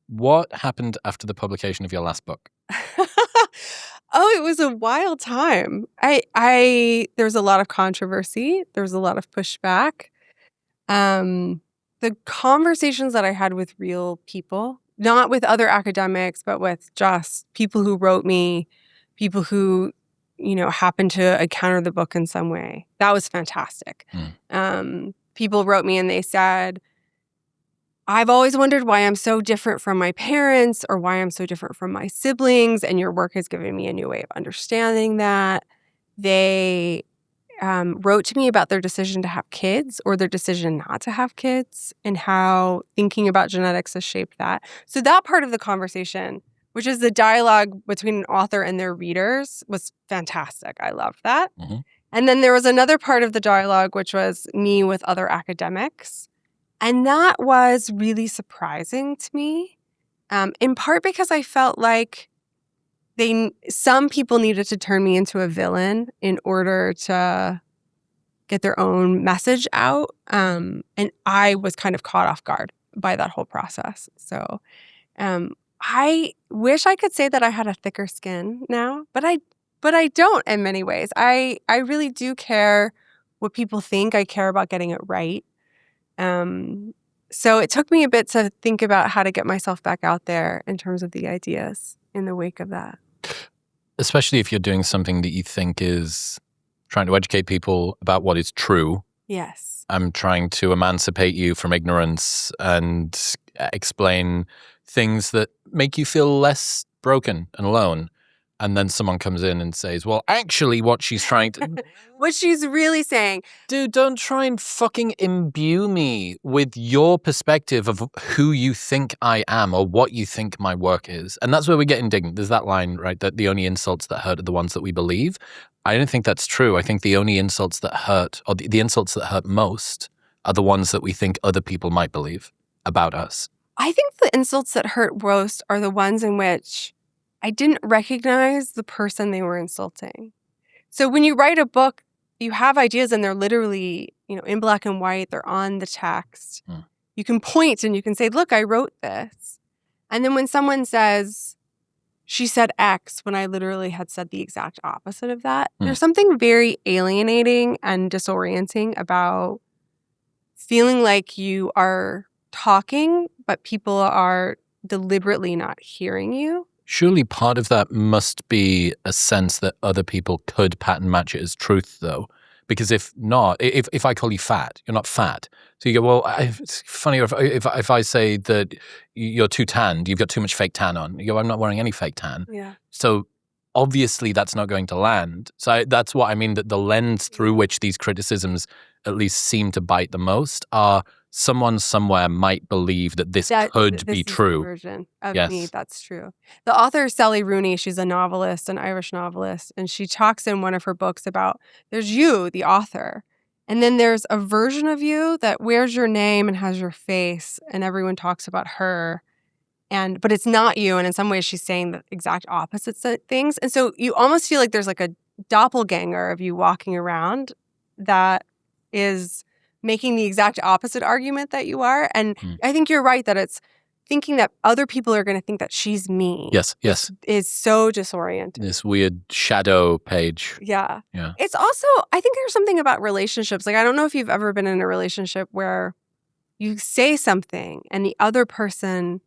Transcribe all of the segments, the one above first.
What happened after the publication of your last book? Oh, it was a wild time. There was a lot of controversy. There was a lot of pushback. The conversations that I had with real people, not with other academics, but with just people who wrote me, people who, happened to encounter the book in some way. That was fantastic. People wrote me and they said, I've always wondered why I'm so different from my parents or why I'm so different from my siblings, and your work has given me a new way of understanding that. They wrote to me about their decision to have kids or their decision not to have kids and how thinking about genetics has shaped that. So that part of the conversation, which is the dialogue between an author and their readers, was fantastic. I loved that. Mm-hmm. And then there was another part of the dialogue, which was me with other academics. And that was really surprising to me, in part because I felt like some people needed to turn me into a villain in order to get their own message out. And I was kind of caught off guard by that whole process. So I wish I could say that I had a thicker skin now, but I don't in many ways. I really do care what people think. I care about getting it right. So it took me a bit to think about how to get myself back out there in terms of the ideas in the wake of that. Especially if you're doing something that you think is trying to educate people about what is true. Yes. I'm trying to emancipate you from ignorance and explain things that make you feel less broken and alone. And then someone comes in and says, well, actually what she's trying to... What she's really saying. Dude, don't try and fucking imbue me with your perspective of who you think I am or what you think my work is. And that's where we get indignant. There's that line, right, that the only insults that hurt are the ones that we believe. I don't think that's true. I think the only insults that hurt, or the insults that hurt most, are the ones that we think other people might believe about us. I think the insults that hurt most are the ones in which I didn't recognize the person they were insulting. So when you write a book, you have ideas and they're literally, in black and white, they're on the text. You can point and you can say, look, I wrote this. And then when someone says, she said X, when I literally had said the exact opposite of that, there's something very alienating and disorienting about feeling like you are talking, but people are deliberately not hearing you. Surely part of that must be a sense that other people could pattern match it as truth, though. Because if not, if I call you fat, you're not fat. So you go, well, it's funny if I say that you're too tanned, you've got too much fake tan on. You go, I'm not wearing any fake tan. Yeah. So obviously that's not going to land. So that's what I mean, that the lens through which these criticisms at least seem to bite the most are someone somewhere might believe that this could be true. This is a version of me that's true. The author, Sally Rooney, she's a novelist, an Irish novelist, and she talks in one of her books about there's you, the author, and then there's a version of you that wears your name and has your face, and everyone talks about her, but it's not you, and in some ways she's saying the exact opposite things, and so you almost feel like there's like a doppelganger of you walking around that is making the exact opposite argument that you are. And I think you're right that it's thinking that other people are going to think that she's me. Yes. Is so disorienting. This weird shadow page. Yeah. It's also, I think there's something about relationships. Like, I don't know if you've ever been in a relationship where you say something and the other person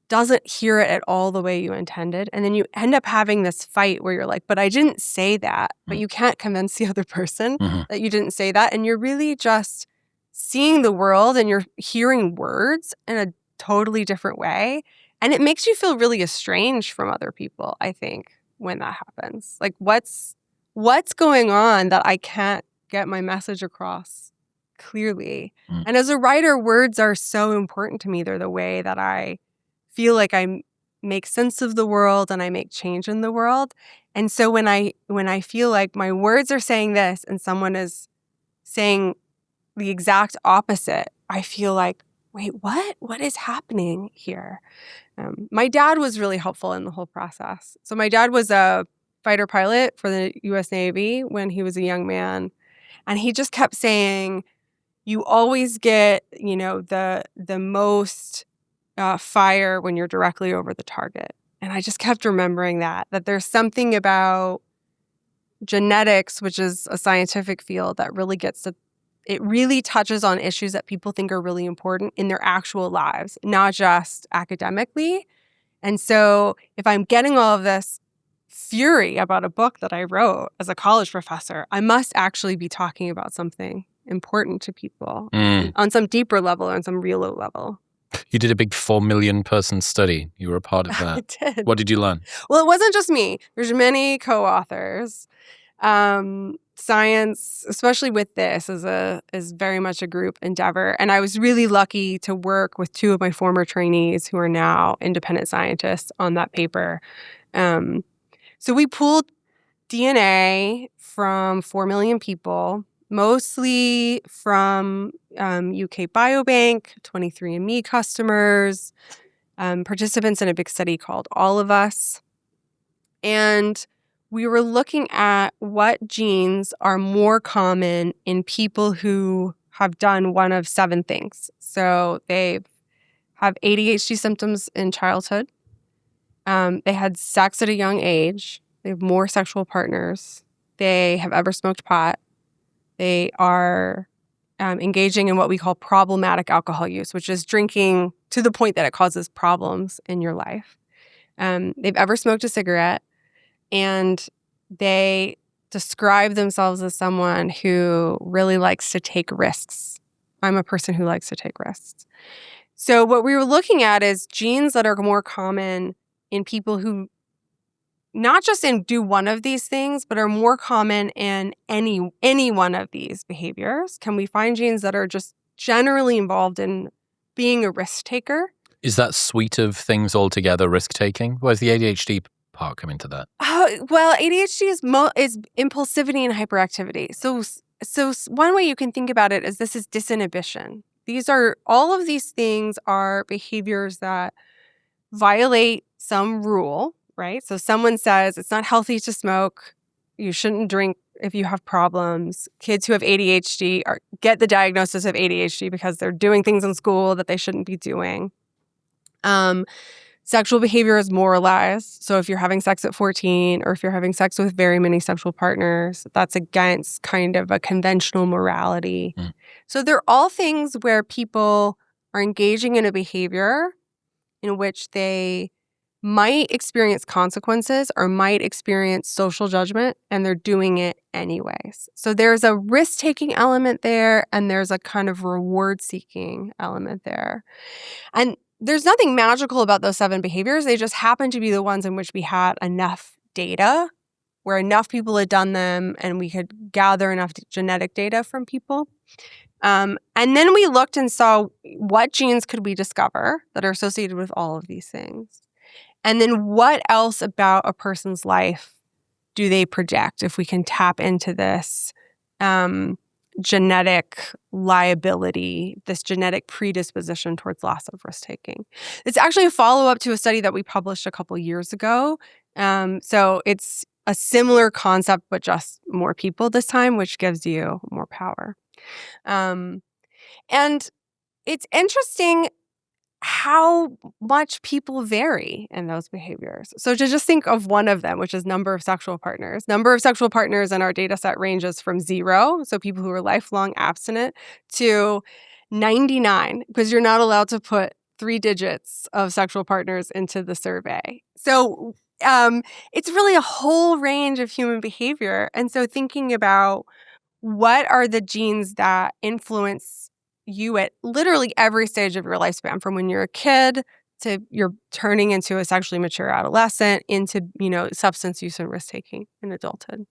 doesn't hear it at all the way you intended. And then you end up having this fight where you're like, but I didn't say that. But you can't convince the other person that you didn't say that. And you're really just seeing the world and you're hearing words in a totally different way. And it makes you feel really estranged from other people, I think, when that happens. Like, what's going on that I can't get my message across clearly? And as a writer, words are so important to me. They're the way that I feel like I make sense of the world and I make change in the world. And so when I feel like my words are saying this and someone is saying the exact opposite, I feel like, wait, what? What is happening here? My dad was really helpful in the whole process. So my dad was a fighter pilot for the U.S. Navy when he was a young man. And he just kept saying, you always get, the most fire when you're directly over the target. And I just kept remembering that there's something about genetics, which is a scientific field that really it really touches on issues that people think are really important in their actual lives, not just academically. And so if I'm getting all of this fury about a book that I wrote as a college professor, I must actually be talking about something important to people on some deeper level or on some real low level. You did a big 4 million person study. You were a part of that. I did. What did you learn? Well, it wasn't just me. There's many co-authors. Science, especially with this, is very much a group endeavor. And I was really lucky to work with two of my former trainees who are now independent scientists on that paper. So we pooled DNA from 4 million people, mostly from UK Biobank, 23andMe customers, participants in a big study called All of Us. And we were looking at what genes are more common in people who have done one of 7 things. So they have ADHD symptoms in childhood. They had sex at a young age. They have more sexual partners. They have ever smoked pot. They are engaging in what we call problematic alcohol use, which is drinking to the point that it causes problems in your life. They've ever smoked a cigarette. And they describe themselves as someone who really likes to take risks. I'm a person who likes to take risks. So what we were looking at is genes that are more common in people who not just do one of these things, but are more common in any one of these behaviors. Can we find genes that are just generally involved in being a risk taker? Is that suite of things altogether risk-taking? Where's the ADHD part come into that? Well, ADHD is impulsivity and hyperactivity. So one way you can think about it is this is disinhibition. All of these things are behaviors that violate some rule, right? So someone says it's not healthy to smoke. You shouldn't drink if you have problems. Kids who have ADHD get the diagnosis of ADHD because they're doing things in school that they shouldn't be doing. Sexual behavior is moralized. So if you're having sex at 14 or if you're having sex with very many sexual partners, that's against kind of a conventional morality. So they're all things where people are engaging in a behavior in which they might experience consequences or might experience social judgment, and they're doing it anyways. So there's a risk-taking element there, and there's a kind of reward-seeking element there. And there's nothing magical about those 7 behaviors. They just happen to be the ones in which we had enough data, where enough people had done them, and we could gather enough genetic data from people. And then we looked and saw what genes could we discover that are associated with all of these things. And then what else about a person's life do they project if we can tap into this genetic liability, this genetic predisposition towards loss of risk-taking. It's actually a follow-up to a study that we published a couple years ago. So it's a similar concept, but just more people this time, which gives you more power. And it's interesting how much people vary in those behaviors. So to just think of one of them, which is number of sexual partners. Number of sexual partners in our data set ranges from 0, so people who are lifelong abstinent, to 99, because you're not allowed to put 3 digits of sexual partners into the survey. So it's really a whole range of human behavior. And so thinking about what are the genes that influence you at literally every stage of your lifespan, from when you're a kid to you're turning into a sexually mature adolescent, into, substance use and risk-taking in adulthood.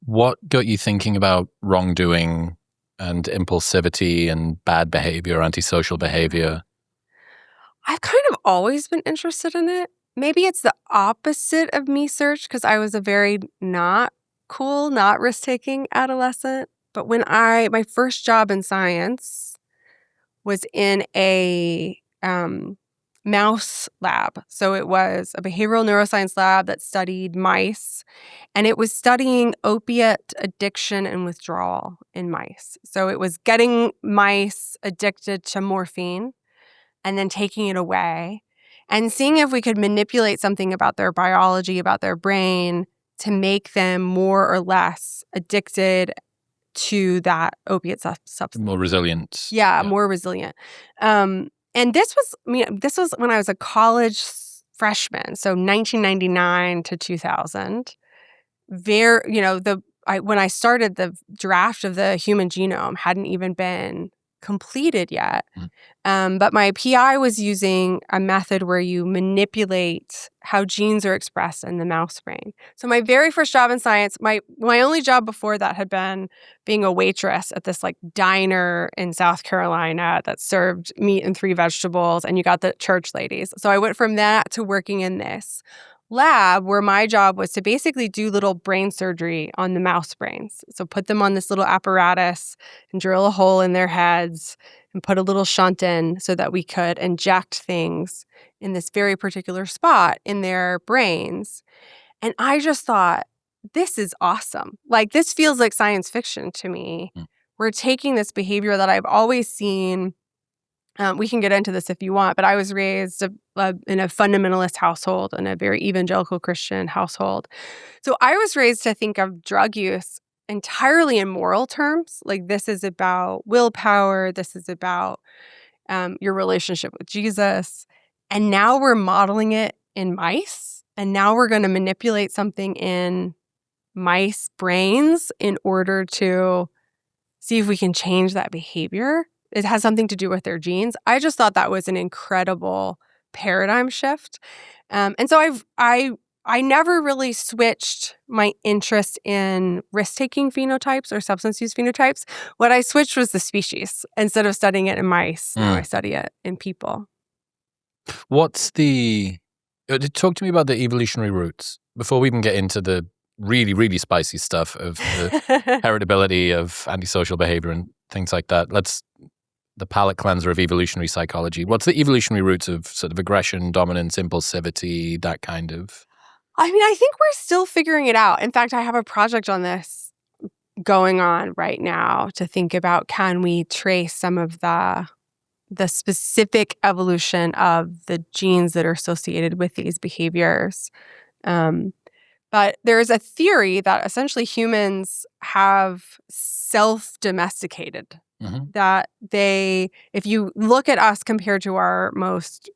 What got you thinking about wrongdoing and impulsivity and bad behavior, antisocial behavior? I've kind of always been interested in it. Maybe it's the opposite of me search, because I was a very not cool, not risk-taking adolescent. But when my first job in science was in a mouse lab. So it was a behavioral neuroscience lab that studied mice, and it was studying opiate addiction and withdrawal in mice. So it was getting mice addicted to morphine and then taking it away and seeing if we could manipulate something about their biology, about their brain, to make them more or less addicted to that opiate substance. More resilient. Yeah, more resilient. And this was when I was a college freshman, so 1999 to 2000. When I started, the draft of the human genome hadn't even been completed yet. But my PI was using a method where you manipulate how genes are expressed in the mouse brain. So my very first job in science, my only job before that had been being a waitress at this like diner in South Carolina that served meat and 3 vegetables, and you got the church ladies. So I went from that to working in this lab where my job was to basically do little brain surgery on the mouse brains. So put them on this little apparatus and drill a hole in their heads and put a little shunt in so that we could inject things in this very particular spot in their brains. And I just thought, this is awesome. Like, this feels like science fiction to me. We're taking this behavior that I've always seen. We can get into this if you want, but I was raised in a fundamentalist household, in a very evangelical Christian household. So I was raised to think of drug use entirely in moral terms. Like, this is about willpower. This is about your relationship with Jesus. And now we're modeling it in mice. And now we're going to manipulate something in mice brains in order to see if we can change that behavior. It has something to do with their genes. I just thought that was an incredible paradigm shift. And so I never really switched my interest in risk-taking phenotypes or substance use phenotypes. What I switched was the species. Instead of studying it in mice, now I study it in people. Talk to me about the evolutionary roots before we even get into the really, really spicy stuff of the heritability of antisocial behavior and things like that. The palate cleanser of evolutionary psychology. What's the evolutionary roots of sort of aggression, dominance, impulsivity, that kind of? I mean, I think we're still figuring it out. In fact, I have a project on this going on right now to think about, can we trace some of the specific evolution of the genes that are associated with these behaviors. But there's a theory that essentially humans have self-domesticated. That if you look at us compared to our most,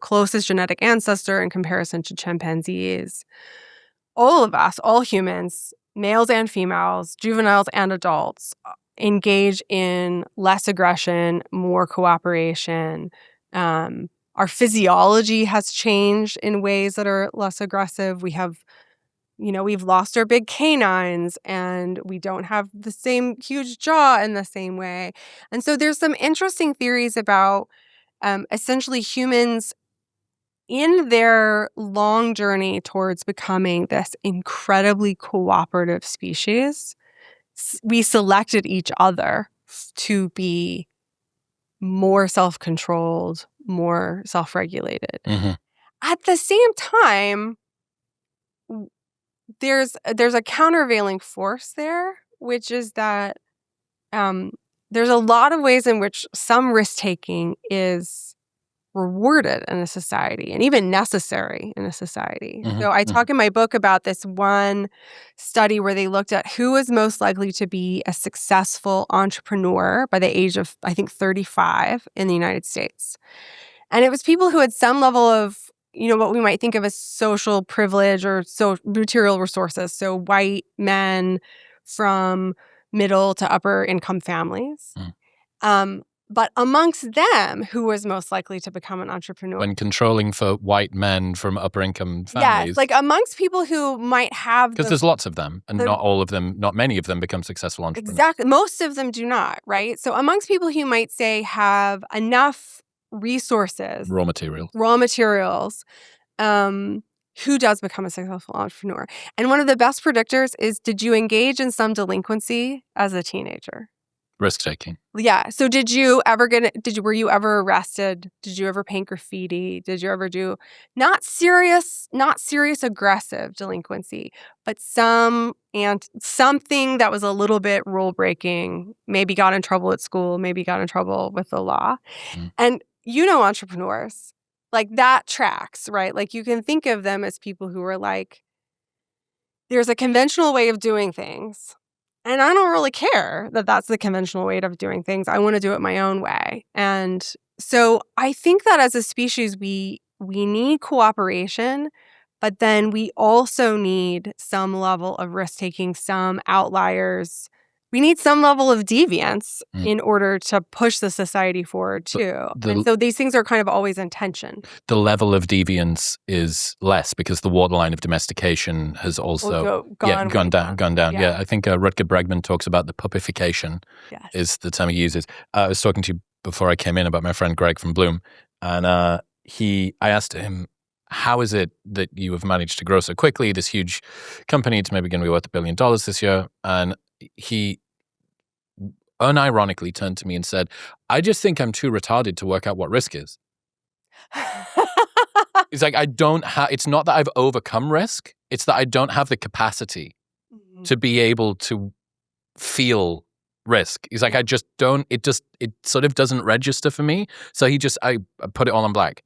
closest genetic ancestor in comparison to chimpanzees, all of us, all humans, males and females, juveniles and adults, engage in less aggression, more cooperation. Our physiology has changed in ways that are less aggressive. We've lost our big canines and we don't have the same huge jaw in the same way. And so there's some interesting theories about essentially humans in their long journey towards becoming this incredibly cooperative species. We selected each other to be more self-controlled, more self-regulated. At the same time, there's a countervailing force there, which is that there's a lot of ways in which some risk-taking is rewarded in a society and even necessary in a society. So I talk in my book about this one study where they looked at who was most likely to be a successful entrepreneur by the age of, I think, 35 in the United States. And it was people who had some level of, what we might think of as social privilege or material resources. So white men from middle to upper income families. But amongst them, who was most likely to become an entrepreneur? When controlling for white men from upper income families. Yes, like amongst people who might have... Because there's lots of them, and not many of them become successful entrepreneurs. Exactly. Most of them do not, right? So amongst people who might say have enough resources... Raw materials. Who does become a successful entrepreneur? And one of the best predictors is, did you engage in some delinquency as a teenager? Risk-taking. Yeah. So were you ever arrested? Did you ever paint graffiti? Did you ever do not serious aggressive delinquency, but something that was a little bit rule breaking, maybe got in trouble at school, maybe got in trouble with the law. And entrepreneurs, like that tracks, right? Like you can think of them as people who are like, there's a conventional way of doing things. And I don't really care that that's the conventional way of doing things. I want to do it my own way. And so I think that as a species, we need cooperation, but then we also need some level of risk-taking, some outliers. We need some level of deviance in order to push the society forward too. And so these things are kind of always in tension. The level of deviance is less because the waterline of domestication has also gone down. Yeah, I think Rutger Bregman talks about the puppification is the term he uses. I was talking to you before I came in about my friend Greg from Bloom, and I asked him, how is it that you have managed to grow so quickly, this huge company? It's maybe going to be worth $1 billion this year. And he unironically turned to me and said, I just think I'm too retarded to work out what risk is. It's like, it's not that I've overcome risk. It's that I don't have the capacity to be able to feel risk. He's like, I just don't, it sort of doesn't register for me. So I put it all on black.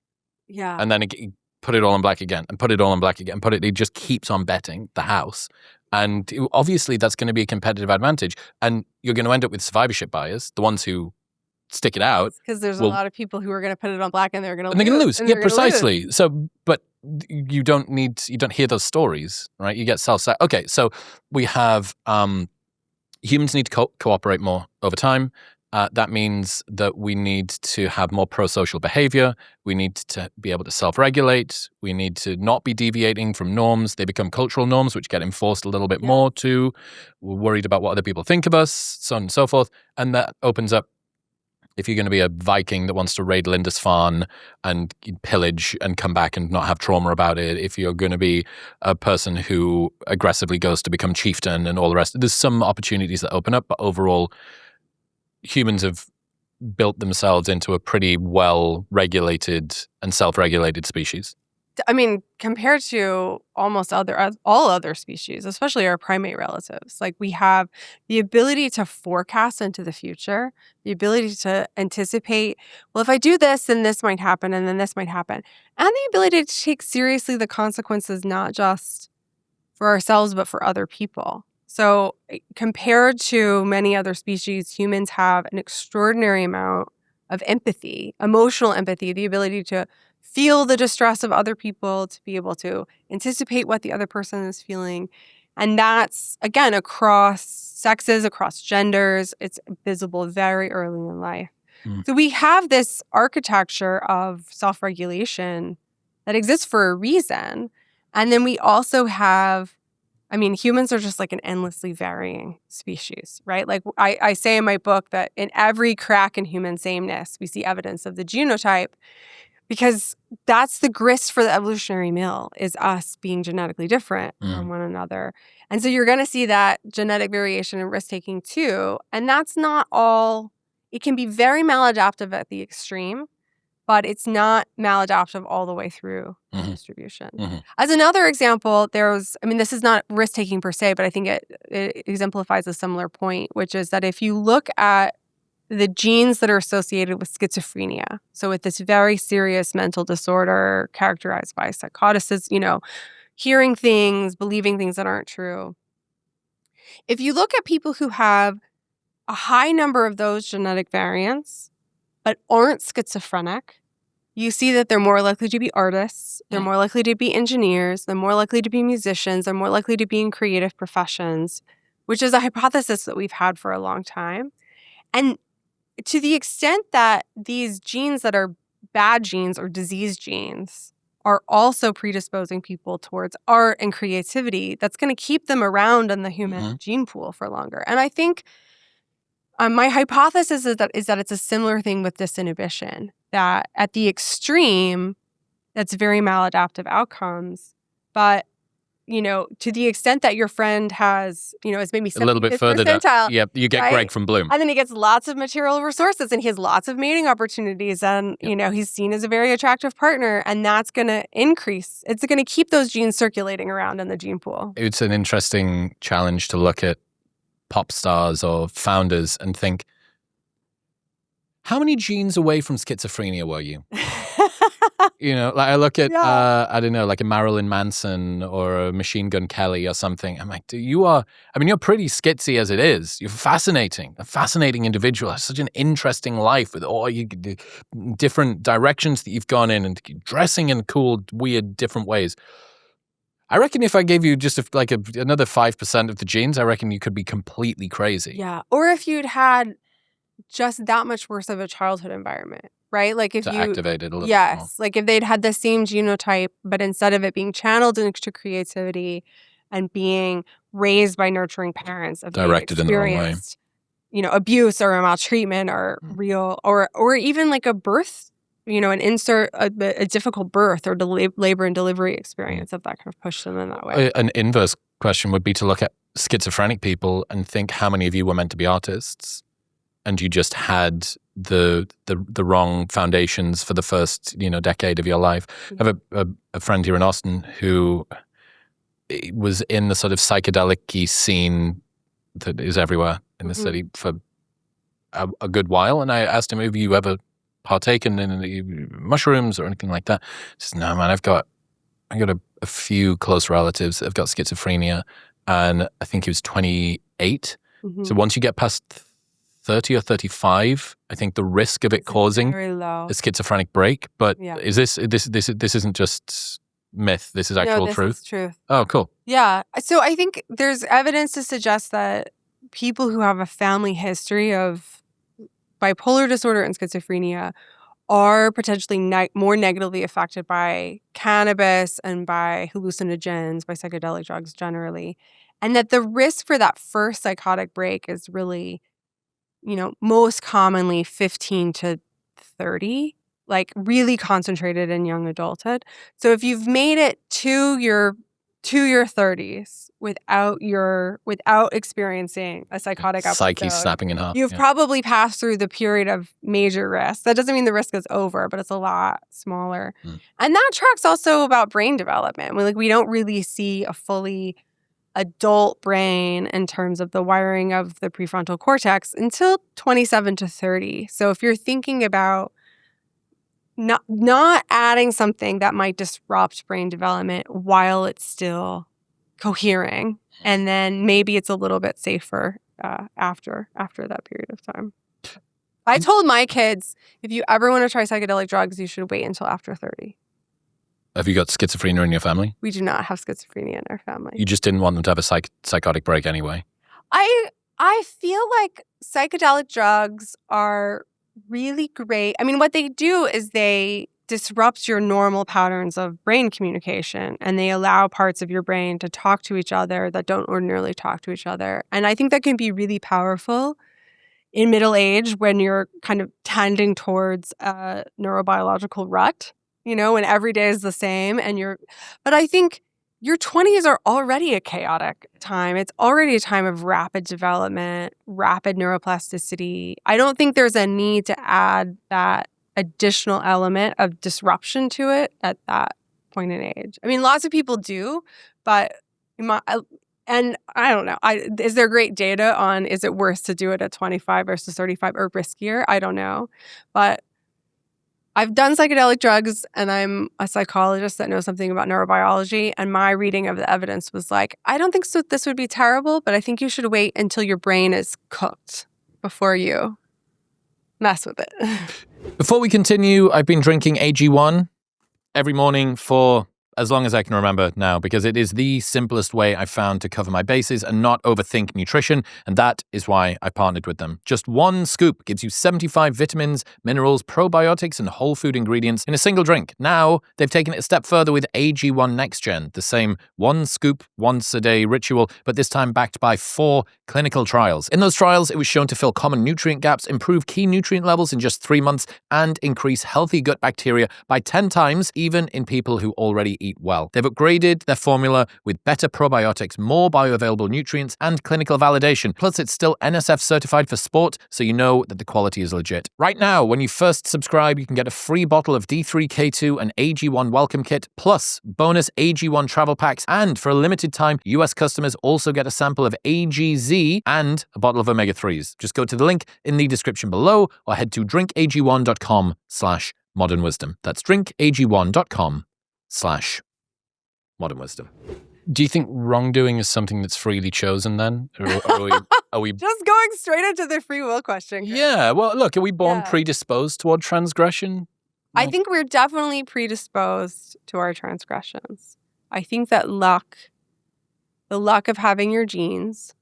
Yeah. And then put it all on black again and put it all on black again. It just keeps on betting the house. And obviously that's going to be a competitive advantage. And you're going to end up with survivorship buyers, the ones who stick it out. Because there's a lot of people who are going to put it on black and they're going to lose. And they're going to lose. Yeah, precisely. So, but you don't hear those stories, right? You get okay, so we have humans need to cooperate more over time. That means that we need to have more pro-social behavior. We need to be able to self-regulate. We need to not be deviating from norms. They become cultural norms, which get enforced a little bit more too. We're worried about what other people think of us, so on and so forth. And that opens up, if you're going to be a Viking that wants to raid Lindisfarne and pillage and come back and not have trauma about it, if you're going to be a person who aggressively goes to become chieftain and all the rest, there's some opportunities that open up, but overall, humans have built themselves into a pretty well-regulated and self-regulated species. I mean, compared to almost all other species, especially our primate relatives, like we have the ability to forecast into the future, the ability to anticipate, well, if I do this, then this might happen, and then this might happen, and the ability to take seriously the consequences, not just for ourselves, but for other people. So compared to many other species, humans have an extraordinary amount of empathy, emotional empathy, the ability to feel the distress of other people, to be able to anticipate what the other person is feeling. And that's, again, across sexes, across genders. It's visible very early in life. So we have this architecture of self-regulation that exists for a reason. And then we also have, humans are just like an endlessly varying species, right? Like I say in my book that in every crack in human sameness, we see evidence of the genotype, because that's the grist for the evolutionary mill, is us being genetically different from one another. And so you're going to see that genetic variation and risk-taking too. And that's not all. It can be very maladaptive at the extreme, but it's not maladaptive all the way through distribution. As another example, this is not risk-taking per se, but I think it exemplifies a similar point, which is that if you look at the genes that are associated with schizophrenia, so with this very serious mental disorder characterized by psychoticism, hearing things, believing things that aren't true. If you look at people who have a high number of those genetic variants, but aren't schizophrenic, you see that they're more likely to be artists, they're more likely to be engineers, they're more likely to be musicians, they're more likely to be in creative professions, which is a hypothesis that we've had for a long time. And to the extent that these genes that are bad genes or disease genes are also predisposing people towards art and creativity, that's going to keep them around in the human gene pool for longer. And I think my hypothesis is that it's a similar thing with disinhibition, that at the extreme, that's very maladaptive outcomes. But, to the extent that your friend has, is maybe a little bit further down. Yeah, you get Greg from Bloom. And then he gets lots of material resources and he has lots of mating opportunities and, he's seen as a very attractive partner, and that's going to increase. It's going to keep those genes circulating around in the gene pool. It's an interesting challenge to look at pop stars or founders and think, How many genes away from schizophrenia were you? Like I look at, I don't know, like a Marilyn Manson or a Machine Gun Kelly or something. I'm like, you're pretty schizzy as it is. You're fascinating, a fascinating individual. Has such an interesting life with all you different directions that you've gone in and dressing in cool, weird, different ways. I reckon if I gave you just another 5% of the genes, I reckon you could be completely crazy. Yeah. Or if you'd had just that much worse of a childhood environment, right? Like if to activate it a little yes, more. like if they'd had the same genotype, but instead of it being channeled into creativity and being raised by nurturing parents, if Directed in the wrong way. Abuse or a maltreatment or real, or even like a birth, an insert, a difficult birth or labor and delivery experience, if that kind of pushed them in that way. An inverse question would be to look at schizophrenic people and think how many of you were meant to be artists, and you just had the wrong foundations for the first decade of your life. I have a friend here in Austin who was in the sort of psychedelic-y scene that is everywhere in the city for a good while, and I asked him, have you ever partaken in any mushrooms or anything like that? He says, no man, I got a few close relatives that have got schizophrenia, and I think he was 28. So once you get past 30 or 35, I think the risk of it causing a schizophrenic break. But is this isn't just myth? This is actual truth? This is truth. Oh, cool. Yeah. So I think there's evidence to suggest that people who have a family history of bipolar disorder and schizophrenia are potentially more negatively affected by cannabis and by hallucinogens, by psychedelic drugs generally. And that the risk for that first psychotic break is really, most commonly 15 to 30, like really concentrated in young adulthood. So if you've made it to your 30s without experiencing a psychotic episode, psyche snapping in half, you've probably passed through the period of major risk. That doesn't mean the risk is over, but it's a lot smaller. And that tracks also about brain development. We don't really see a fully adult brain in terms of the wiring of the prefrontal cortex until 27 to 30. So if you're thinking about not adding something that might disrupt brain development while it's still cohering, and then maybe it's a little bit safer after that period of time. I told my kids, if you ever want to try psychedelic drugs, you should wait until after 30. Have you got schizophrenia in your family? We do not have schizophrenia in our family. You just didn't want them to have a psychotic break anyway? I feel like psychedelic drugs are really great. I mean, what they do is they disrupt your normal patterns of brain communication, and they allow parts of your brain to talk to each other that don't ordinarily talk to each other. And I think that can be really powerful in middle age when you're kind of tending towards a neurobiological rut, when every day is the same. But I think your 20s are already a chaotic time. It's already a time of rapid development, rapid neuroplasticity. I don't think there's a need to add that additional element of disruption to it at that point in age. I mean, lots of people do, but and I don't know. Is there great data on is it worse to do it at 25 versus 35 or riskier? I don't know. But I've done psychedelic drugs, and I'm a psychologist that knows something about neurobiology, and my reading of the evidence was like, I don't think this would be terrible, but I think you should wait until your brain is cooked before you mess with it. Before we continue, I've been drinking AG1 every morning for as long as I can remember now, because it is the simplest way I've found to cover my bases and not overthink nutrition, and that is why I partnered with them. Just one scoop gives you 75 vitamins, minerals, probiotics, and whole food ingredients in a single drink. Now, they've taken it a step further with AG1 Next Gen, the same one scoop, once a day ritual, but this time backed by 4 clinical trials. In those trials, it was shown to fill common nutrient gaps, improve key nutrient levels in just 3 months, and increase healthy gut bacteria by 10 times, even in people who already eat well. They've upgraded their formula with better probiotics, more bioavailable nutrients, and clinical validation. Plus, it's still NSF certified for sport, so you know that the quality is legit. Right now, when you first subscribe, you can get a free bottle of D3K2 and AG1 welcome kit, plus bonus AG1 travel packs, and for a limited time, US customers also get a sample of AGZ and a bottle of omega-3s. Just go to the link in the description below or head to drinkag1.com/modernwisdom. That's drinkag1.com/modernwisdom. Do you think wrongdoing is something that's freely chosen then? Or are we Just going straight into the free will question. Yeah, well, look, are we born predisposed toward transgression? I think we're definitely predisposed to our transgressions. I think that the luck of having your genes,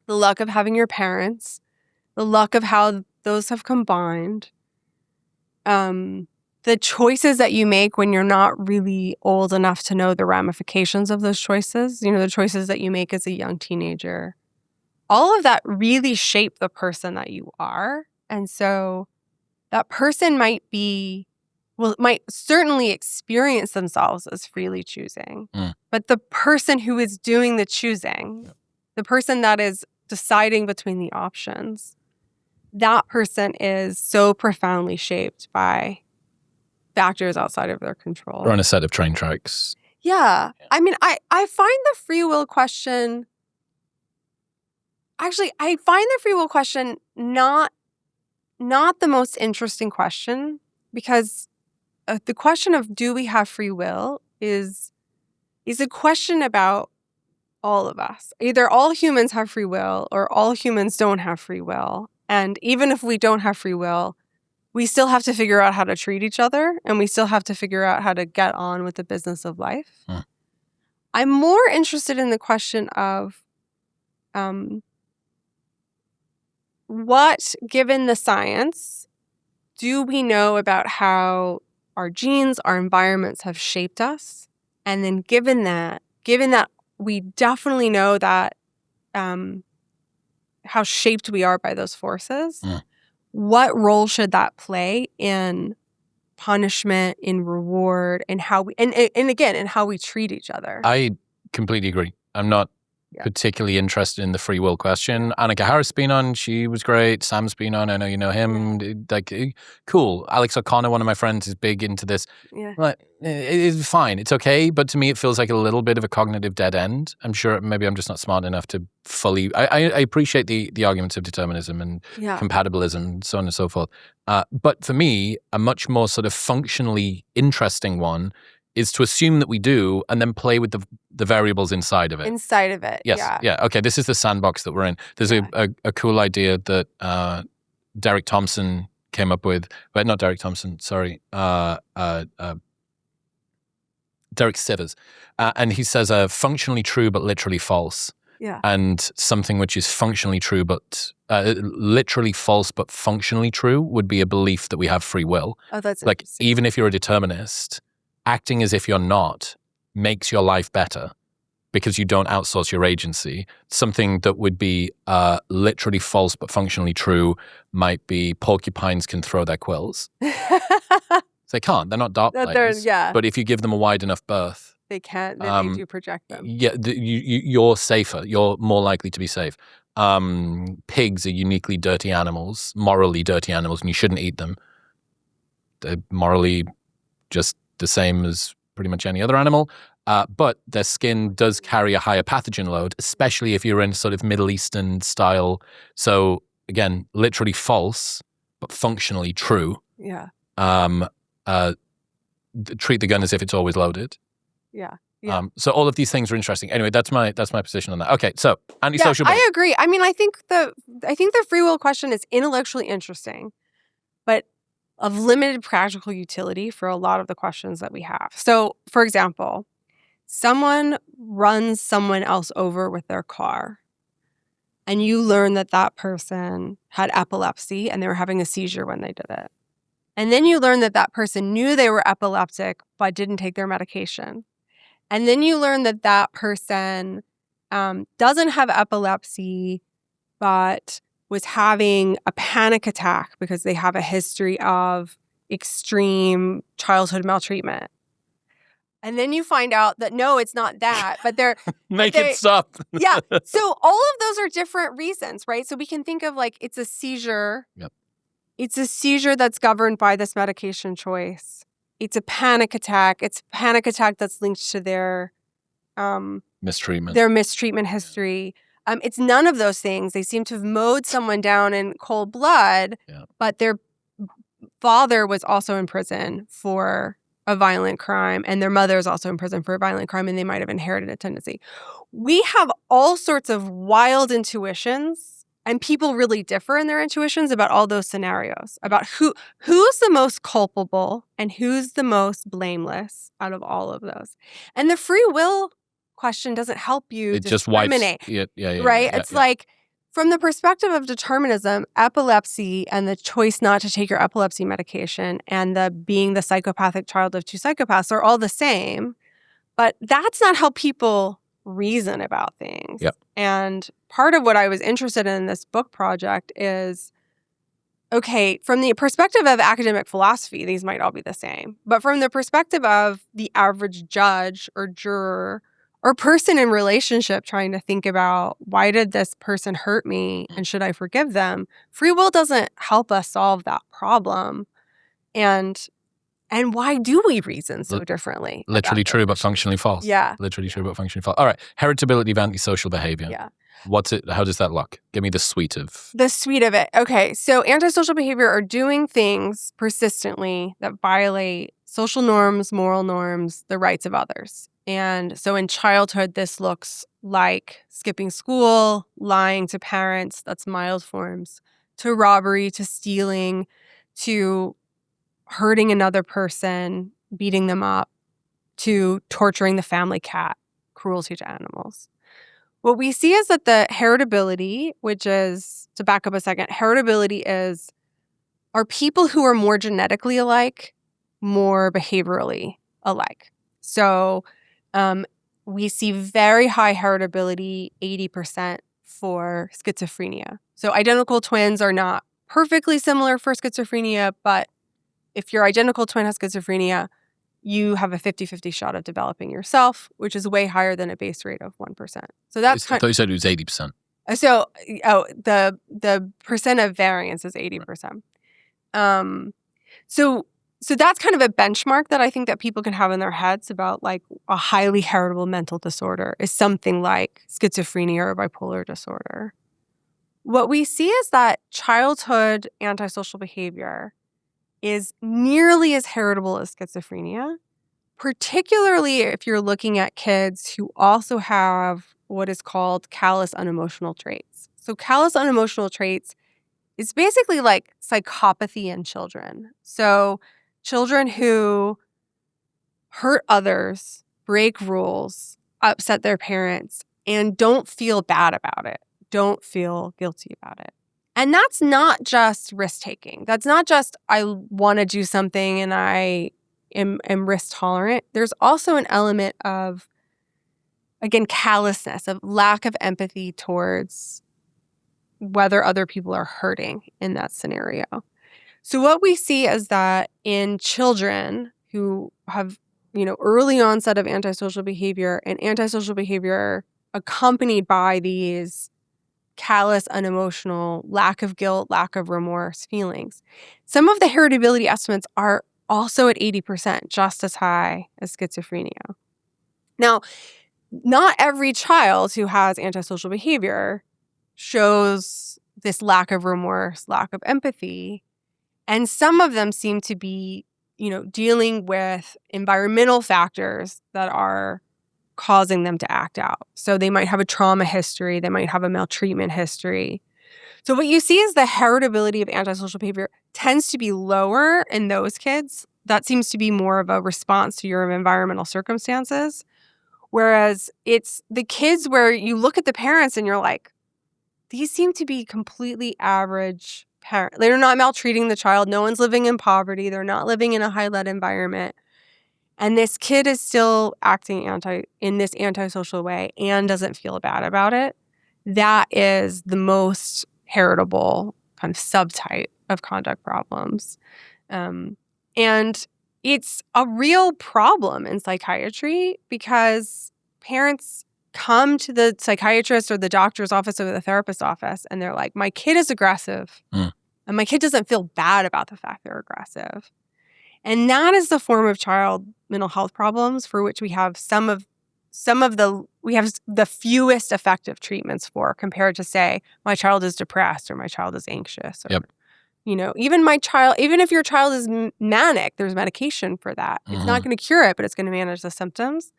the luck of having your parents, the luck of how those have combined, the choices that you make when you're not really old enough to know the ramifications of those choices, the choices that you make as a young teenager, all of that really shape the person that you are. And so that person might certainly experience themselves as freely choosing. But the person who is doing the choosing, the person that is deciding between the options, that person is so profoundly shaped by factors outside of their control. Or on a set of train tracks. Yeah. I mean, I find the free will question... Actually, I find the free will question not the most interesting question, because the question of do we have free will is a question about all of us. Either all humans have free will or all humans don't have free will. And even if we don't have free will, we still have to figure out how to treat each other, and we still have to figure out how to get on with the business of life. I'm more interested in the question of what, given the science, do we know about how our genes, our environments have shaped us? And then given that we definitely know that how shaped we are by those forces, what role should that play in punishment, in reward, and how we and again in how we treat each other? I completely agree. I'm not particularly interested in the free will question. Annika Harris been on, she was great. Sam's been on, I know you know him. Like, cool. Alex O'Connor, one of my friends, is big into this. Like, it's fine, it's okay, but to me it feels like a little bit of a cognitive dead end. I'm sure maybe I'm just not smart enough to fully... I appreciate the arguments of determinism and compatibilism, so on and so forth. But for me, a much more sort of functionally interesting one is to assume that we do and then play with the variables inside of it. Inside of it, yes. Yeah. Okay, this is the sandbox that we're in. There's a cool idea that Derek Thompson came up with. But not Derek Thompson, sorry. Derek Sivers. And he says functionally true but literally false. Yeah. And something which is functionally true but literally false but functionally true would be a belief that we have free will. Oh, that's like interesting. Even if you're a determinist, acting as if you're not makes your life better because you don't outsource your agency. Something that would be literally false but functionally true might be porcupines can throw their quills. They can't. They're not dart players. But if you give them a wide enough berth, they can't. Then they do project them. Yeah, you're safer. You're more likely to be safe. Pigs are uniquely dirty animals, morally dirty animals, and you shouldn't eat them. They're morally just the same as pretty much any other animal, but their skin does carry a higher pathogen load, especially if you're in sort of Middle Eastern style. So again, literally false, but functionally true. Yeah. Treat the gun as if it's always loaded. Yeah. So all of these things are interesting. Anyway, that's my position on that. Okay, so antisocial. I agree. I mean, I think the free will question is intellectually interesting, but of limited practical utility for a lot of the questions that we have. So, for example, someone runs someone else over with their car, and you learn that that person had epilepsy and they were having a seizure when they did it. And then you learn that that person knew they were epileptic but didn't take their medication. And then you learn that that person doesn't have epilepsy but was having a panic attack because they have a history of extreme childhood maltreatment. And then you find out that, no, it's not that, but they're... Make it stop. Yeah. So all of those are different reasons, right? So we can think of like it's a seizure. Yep. It's a seizure that's governed by this medication choice. It's a panic attack. It's a panic attack that's linked to their mistreatment history. It's none of those things. They seem to have mowed someone down in cold blood, but their father was also in prison for a violent crime, and their mother is also in prison for a violent crime, and they might have inherited a tendency. We have all sorts of wild intuitions, and people really differ in their intuitions about all those scenarios, about who's the most culpable and who's the most blameless out of all of those. And the free will question doesn't help you discriminate. Just wipes. Right? It's like, from the perspective of determinism, epilepsy and the choice not to take your epilepsy medication and being the psychopathic child of two psychopaths are all the same. But that's not how people reason about things. Yep. And part of what I was interested in this book project is, okay, from the perspective of academic philosophy, these might all be the same. But from the perspective of the average judge or juror or person in relationship trying to think about, why did this person hurt me and should I forgive them? Free will doesn't help us solve that problem. And why do we reason so differently? Literally true, but functionally false. Yeah. Literally true, but functionally false. All right. Heritability of antisocial behavior. Yeah. What's it? How does that look? Give me the suite of... The suite of it. Okay. So antisocial behavior are doing things persistently that violate social norms, moral norms, the rights of others. And so in childhood, this looks like skipping school, lying to parents, that's mild forms, to robbery, to stealing, to hurting another person, beating them up, to torturing the family cat, cruelty to animals. What we see is that the heritability, which is, to back up a second, heritability are people who are more genetically alike, more behaviorally alike. So we see very high heritability, 80% for schizophrenia. So identical twins are not perfectly similar for schizophrenia, but if your identical twin has schizophrenia, you have a 50-50 shot of developing yourself, which is way higher than a base rate of 1%. So that's I thought you said it was 80%. So the percent of variance is 80%. So that's kind of a benchmark that I think that people can have in their heads about, like, a highly heritable mental disorder is something like schizophrenia or bipolar disorder. What we see is that childhood antisocial behavior is nearly as heritable as schizophrenia, particularly if you're looking at kids who also have what is called callous unemotional traits. So callous unemotional traits is basically like psychopathy in children. So children who hurt others, break rules, upset their parents, and don't feel bad about it, don't feel guilty about it. And that's not just risk-taking. That's not just, I want to do something and I am risk-tolerant. There's also an element of, again, callousness, of lack of empathy towards whether other people are hurting in that scenario. So what we see is that in children who have, early onset of antisocial behavior and antisocial behavior accompanied by these callous, unemotional, lack of guilt, lack of remorse feelings, some of the heritability estimates are also at 80%, just as high as schizophrenia. Now, not every child who has antisocial behavior shows this lack of remorse, lack of empathy. And some of them seem to be, dealing with environmental factors that are causing them to act out. So they might have a trauma history, they might have a maltreatment history. So what you see is the heritability of antisocial behavior tends to be lower in those kids. That seems to be more of a response to your environmental circumstances. Whereas it's the kids where you look at the parents and you're like, these seem to be completely average parents. They're not maltreating the child. No one's living in poverty. They're not living in a high-lead environment. And this kid is still acting in this antisocial way and doesn't feel bad about it. That is the most heritable kind of subtype of conduct problems. And, it's a real problem in psychiatry because parents come to the psychiatrist or the doctor's office or the therapist's office and they're like, my kid is aggressive. Mm. And my kid doesn't feel bad about the fact they're aggressive. And that is the form of child mental health problems for which we have the fewest effective treatments for, compared to, say, my child is depressed or my child is anxious. Or, Yep. Even if your child is manic, there's medication for that. It's not going to cure it, but it's going to manage the symptoms.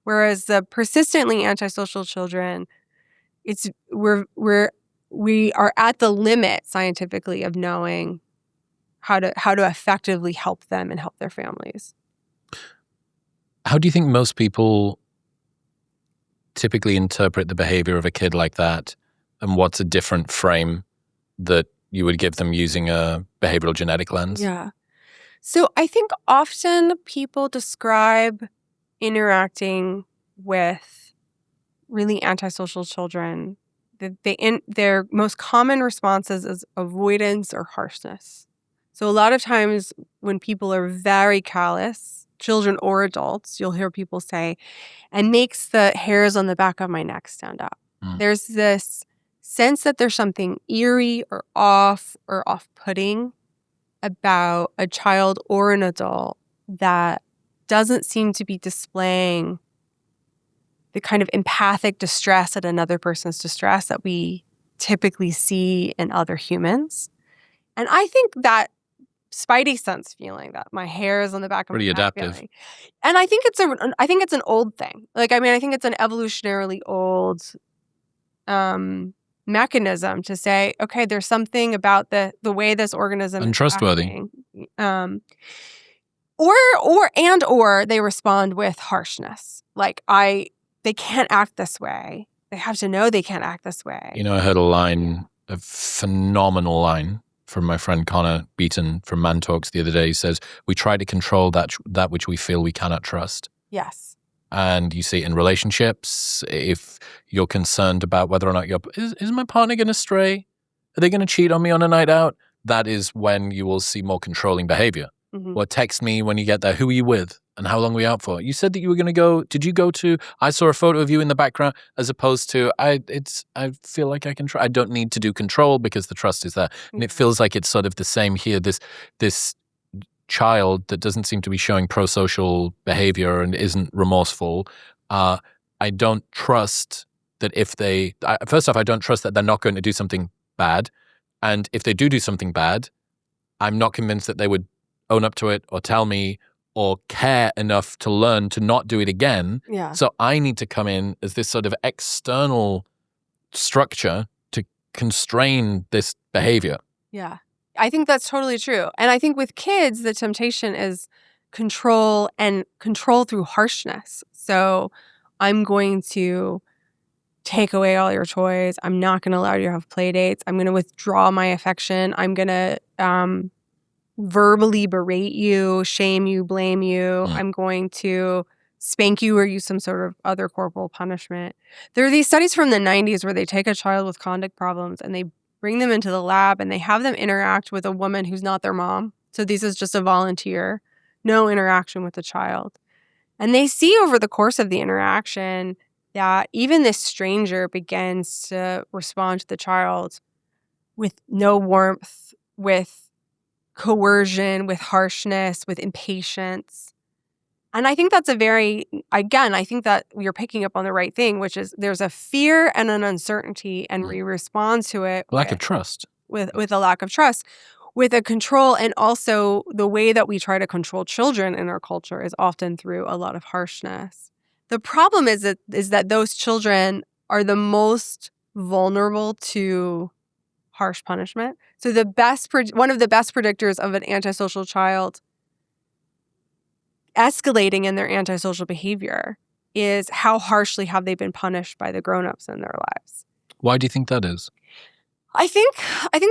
Whereas the persistently antisocial children, we are at the limit scientifically of knowing how to effectively help them and help their families. How do you think most people typically interpret the behavior of a kid like that, and what's a different frame that you would give them using a behavioral genetic lens? Yeah. So I think often people describe interacting with really antisocial children, their most common responses is avoidance or harshness. So a lot of times when people are very callous, children or adults, you'll hear people say, "It makes the hairs on the back of my neck stand up." There's this sense that there's something eerie or off-putting about a child or an adult that doesn't seem to be displaying the kind of empathic distress at another person's distress that we typically see in other humans. And I think that spidey sense feeling, that my hair is on the back of my Pretty neck adaptive. feeling. And I think it's an old thing. I think it's an evolutionarily old mechanism to say, okay, there's something about the way this organism Untrustworthy. is acting. Or they respond with harshness. They can't act this way. They have to know they can't act this way. I heard a phenomenal line from my friend Connor Beaton from Man Talks the other day. He says, we try to control that which we feel we cannot trust. Yes. And you see it in relationships. If you're concerned about whether or not is my partner going to stray? Are they going to cheat on me on a night out? That is when you will see more controlling behavior. Mm-hmm. Or text me when you get there. Who are you with? And how long were you out for? You said that you were going to go. Did you go to? I saw a photo of you in the background, as opposed to I feel like I can try. I don't need to do control because the trust is there, and it feels like it's sort of the same here. This child that doesn't seem to be showing pro-social behavior and isn't remorseful. I don't trust that first off, I don't trust that they're not going to do something bad, and if they do something bad, I'm not convinced that they would own up to it or tell me or care enough to learn to not do it again. Yeah. So I need to come in as this sort of external structure to constrain this behavior. Yeah. I think that's totally true. And I think with kids, the temptation is control through harshness. So I'm going to take away all your toys. I'm not going to allow you to have play dates. I'm going to withdraw my affection. I'm going to verbally berate you, shame you, blame you. I'm going to spank you or use some sort of other corporal punishment. There are these studies from the 90s where they take a child with conduct problems and they bring them into the lab and they have them interact with a woman who's not their mom. So this is just a volunteer, no interaction with the child. And they see over the course of the interaction that even this stranger begins to respond to the child with no warmth, with coercion, with harshness, with impatience. And I think that's I think that you're picking up on the right thing, which is there's a fear and an uncertainty, and we respond to it Lack of trust. With a lack of trust, with a control, and also the way that we try to control children in our culture is often through a lot of harshness. The problem is that those children are the most vulnerable to harsh punishment. So one of the best predictors of an antisocial child escalating in their antisocial behavior is how harshly have they been punished by the grown-ups in their lives. Why do you think that is? I think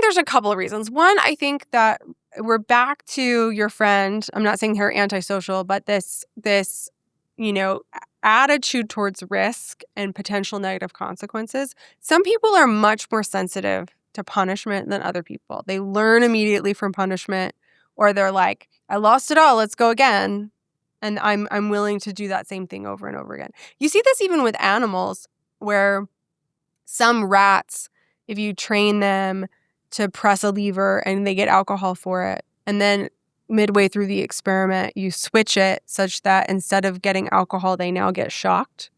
there's a couple of reasons. One, I think that we're back to your friend. I'm not saying they're antisocial, but this attitude towards risk and potential negative consequences. Some people are much more sensitive to punishment than other people. They learn immediately from punishment Or they're like, I lost it all, let's go again. And I'm willing to do that same thing over and over again. You see this even with animals, where some rats, if you train them to press a lever and they get alcohol for it, and then midway through the experiment, you switch it such that instead of getting alcohol, they now get shocked.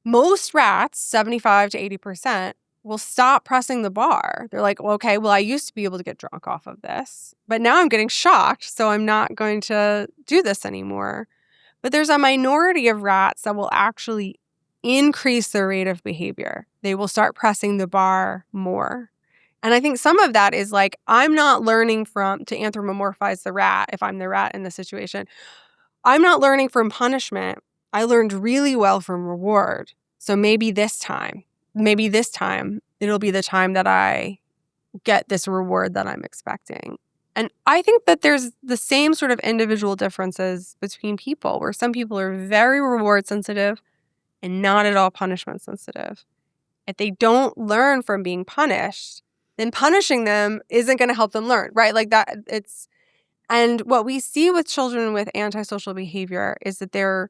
Most rats, 75 to 80%, will stop pressing the bar. They're like, well, okay, well, I used to be able to get drunk off of this, but now I'm getting shocked, so I'm not going to do this anymore. But there's a minority of rats that will actually increase their rate of behavior. They will start pressing the bar more. And I think some of that is like, I'm not learning to anthropomorphize the rat if I'm the rat in the situation. I'm not learning from punishment. I learned really well from reward. So maybe this time, it'll be the time that I get this reward that I'm expecting. And I think that there's the same sort of individual differences between people, where some people are very reward sensitive and not at all punishment sensitive. If they don't learn from being punished, then punishing them isn't going to help them learn, right? Like that, and what we see with children with antisocial behavior is that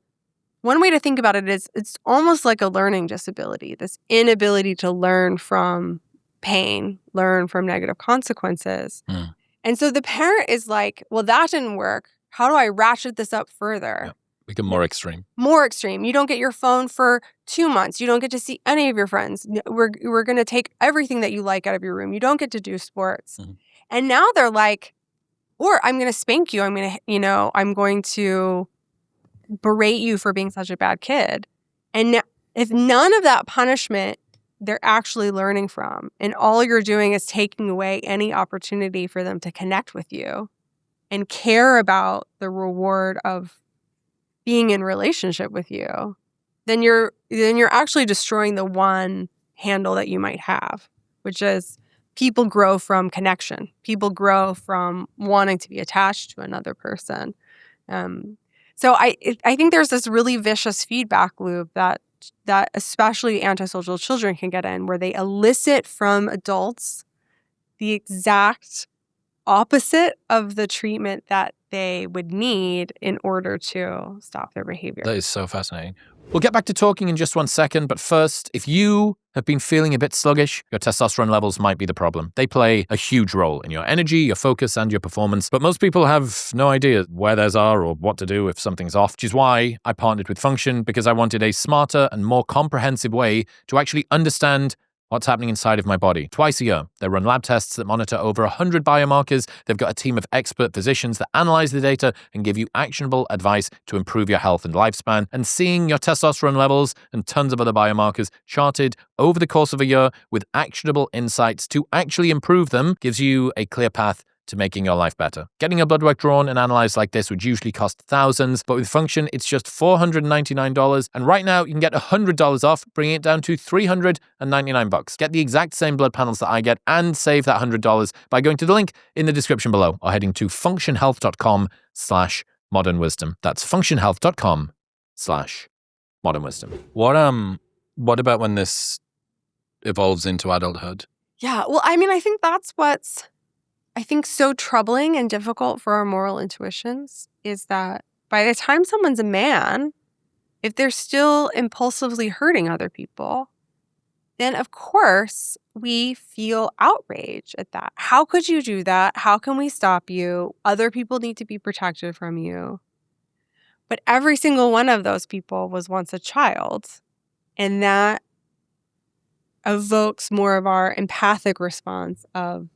one way to think about it is it's almost like a learning disability, this inability to learn from pain, learn from negative consequences. And so the parent is like, well, that didn't work. How do I ratchet this up further? Yeah. Become more extreme. More extreme. You don't get your phone for 2 months. You don't get to see any of your friends. We're going to take everything that you like out of your room. You don't get to do sports. Mm-hmm. And now they're like, or I'm going to spank you. I'm going to berate you for being such a bad kid. And if none of that punishment they're actually learning from, and all you're doing is taking away any opportunity for them to connect with you and care about the reward of being in relationship with you, then you're actually destroying the one handle that you might have, which is people grow from connection. People grow from wanting to be attached to another person. So I think there's this really vicious feedback loop that especially antisocial children can get in, where they elicit from adults the exact opposite of the treatment that they would need in order to stop their behavior. That is so fascinating. We'll get back to talking in just 1 second, but first, if you have been feeling a bit sluggish, your testosterone levels might be the problem. They play a huge role in your energy, your focus, and your performance, but most people have no idea where theirs are or what to do if something's off, which is why I partnered with Function, because I wanted a smarter and more comprehensive way to actually understand what's happening inside of my body. Twice a year, they run lab tests that monitor over 100 biomarkers. They've got a team of expert physicians that analyze the data and give you actionable advice to improve your health and lifespan. And seeing your testosterone levels and tons of other biomarkers charted over the course of a year with actionable insights to actually improve them gives you a clear path to making your life better. Getting your blood work drawn and analyzed like this would usually cost thousands, but with Function, it's just $499. And right now, you can get $100 off, bringing it down to $399. Get the exact same blood panels that I get and save that $100 by going to the link in the description below or heading to functionhealth.com/modernwisdom. That's functionhealth.com/modernwisdom. What about when this evolves into adulthood? Yeah, well, I mean, I think that's what's so troubling and difficult for our moral intuitions, is that by the time someone's a man, if they're still impulsively hurting other people, then of course we feel outrage at that. How could you do that? How can we stop you? Other people need to be protected from you. But every single one of those people was once a child, and that evokes more of our empathic response of,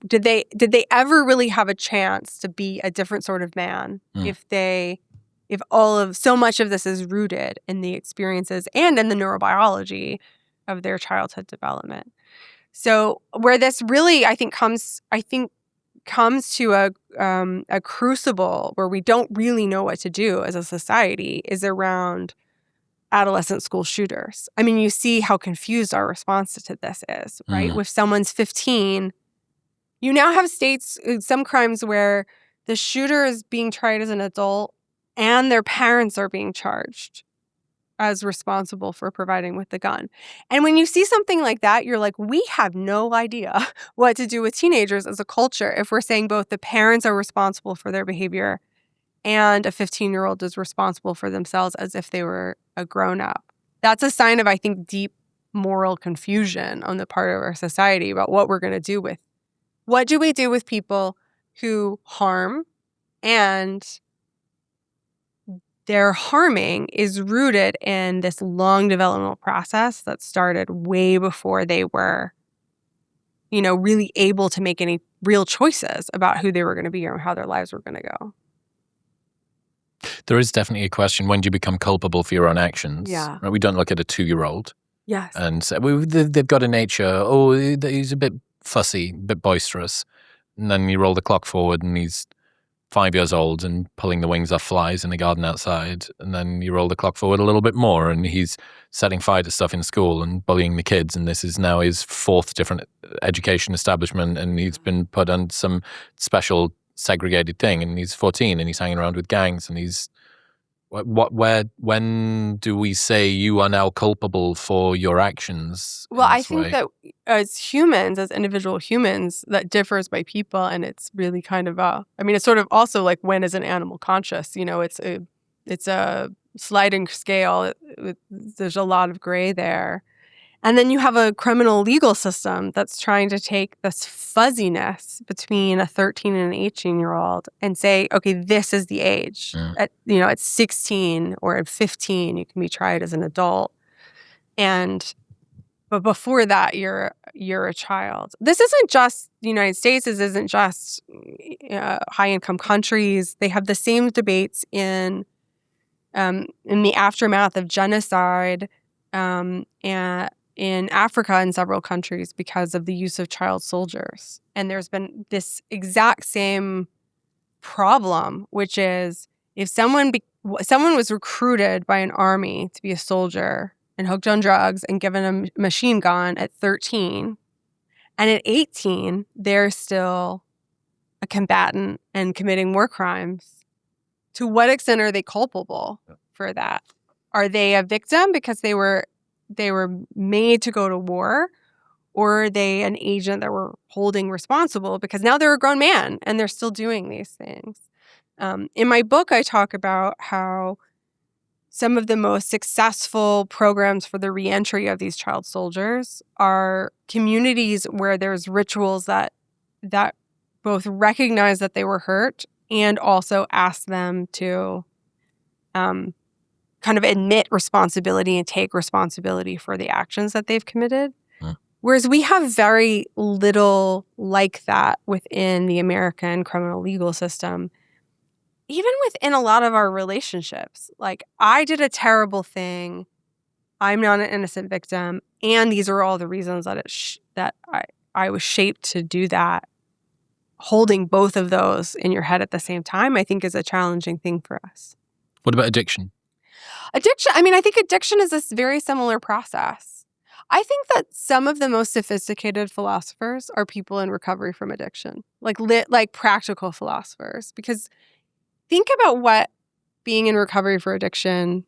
did they ever really have a chance to be a different sort of man if so much of this is rooted in the experiences and in the neurobiology of their childhood development? So where this really, I think, comes to a crucible where we don't really know what to do as a society is around adolescent school shooters. I mean, you see how confused our response to this is, right? If someone's 15, you now have states, some crimes where the shooter is being tried as an adult and their parents are being charged. as responsible for providing with the gun. And when you see something like that, you're like, we have no idea what to do with teenagers as a culture if we're saying both the parents are responsible for their behavior and a 15-year-old is responsible for themselves as if they were a grown-up. That's a sign of, I think, deep moral confusion on the part of our society about what we're going to do with. What do we do with people who harm, and their harming is rooted in this long developmental process that started way before they were, really able to make any real choices about who they were going to be or how their lives were going to go. There is definitely a question, when do you become culpable for your own actions? Yeah. Right? We don't look at a 2-year-old Yes. and say, they've got a nature, he's a bit fussy, a bit boisterous. And then you roll the clock forward and he's 5 years old and pulling the wings off flies in the garden outside. And then you roll the clock forward a little bit more and he's setting fire to stuff in school and bullying the kids. And this is now his 4th different education establishment. And he's been put on some special segregated thing. And he's 14 and he's hanging around with gangs. And he's, when do we say you are now culpable for your actions? Well, I think that as humans, as individual humans, that differs by people, and it's really kind of it's sort of also like, when is an animal conscious? It's a sliding scale. There's a lot of gray there. And then you have a criminal legal system that's trying to take this fuzziness between a 13 and an 18-year-old and say, okay, this is the age. At 16 or at 15, you can be tried as an adult. But before that, you're a child. This isn't just the United States. This isn't just high-income countries. They have the same debates in the aftermath of genocide and in Africa in several countries because of the use of child soldiers. And there's been this exact same problem, which is if someone was recruited by an army to be a soldier and hooked on drugs and given a machine gun at 13, and at 18, they're still a combatant and committing war crimes, to what extent are they culpable for that? Are they a victim because they were made to go to war, or are they an agent that we're holding responsible because now they're a grown man and they're still doing these things? In my book, I talk about how some of the most successful programs for the reentry of these child soldiers are communities where there's rituals that both recognize that they were hurt and also ask them to kind of admit responsibility and take responsibility for the actions that they've committed. Whereas we have very little like that within the American criminal legal system. Even within a lot of our relationships, like, I did a terrible thing, I'm not an innocent victim, and these are all the reasons that I was shaped to do that. Holding both of those in your head at the same time, I think, is a challenging thing for us. What about addiction? I think addiction is a very similar process. I think that some of the most sophisticated philosophers are people in recovery from addiction, like practical philosophers, because think about what being in recovery for addiction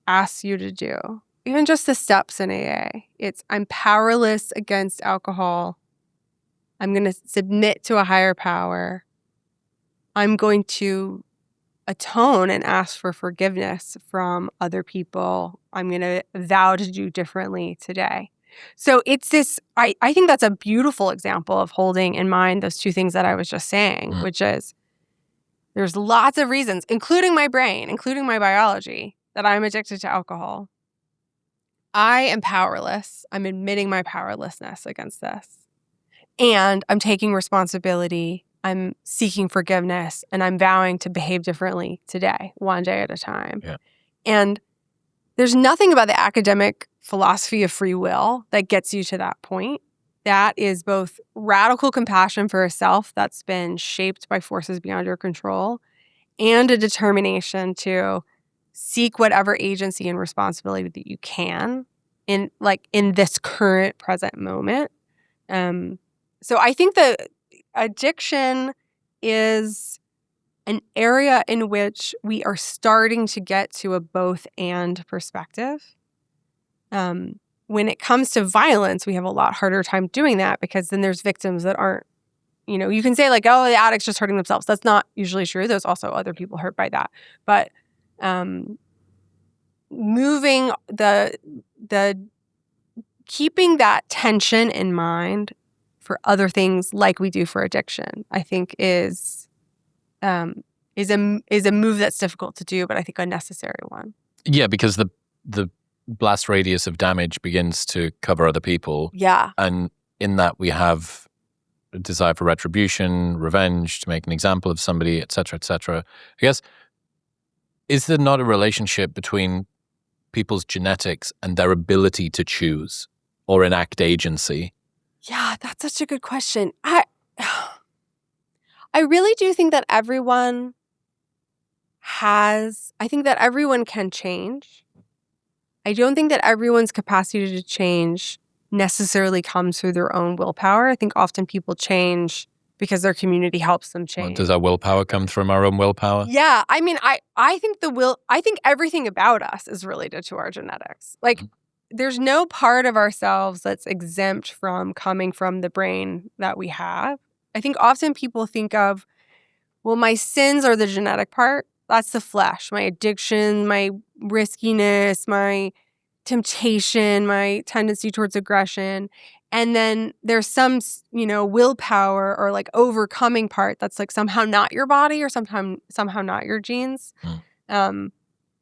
asks you to do. Even just the steps in AA. It's, I'm powerless against alcohol. I'm going to submit to a higher power. I'm going to atone and ask for forgiveness from other people. I'm going to vow to do differently today. So it's this, I think that's a beautiful example of holding in mind those two things that I was just saying, which is, there's lots of reasons, including my brain, including my biology, that I'm addicted to alcohol. I am powerless. I'm admitting my powerlessness against this. And I'm taking responsibility. I'm seeking forgiveness. And I'm vowing to behave differently today, one day at a time. Yeah. And there's nothing about the academic philosophy of free will that gets you to that point. That is both radical compassion for a self that's been shaped by forces beyond your control, and a determination to seek whatever agency and responsibility that you can in this current present moment. So I think that addiction is an area in which we are starting to get to a both and perspective. When it comes to violence, we have a lot harder time doing that because then there's victims that aren't, you can say like, oh, the addict's just hurting themselves. That's not usually true. There's also other people hurt by that. But moving keeping that tension in mind for other things like we do for addiction, I think is a move that's difficult to do, but I think a necessary one. Yeah, because the blast radius of damage begins to cover other people. Yeah. And in that we have a desire for retribution, revenge, to make an example of somebody, et cetera, et cetera. I guess, is there not a relationship between people's genetics and their ability to choose or enact agency? Yeah, that's such a good question. I really do think that everyone can change. I don't think that everyone's capacity to change necessarily comes through their own willpower. I think often people change because their community helps them change. Well, does our willpower come from our own willpower? Yeah. I mean, I think everything about us is related to our genetics. Like, there's no part of ourselves that's exempt from coming from the brain that we have. I think often people think of, well, my sins are the genetic part. That's the flesh, my addiction, my riskiness, my temptation, my tendency towards aggression. And then there's some, willpower or like overcoming part that's like somehow not your body or somehow not your genes.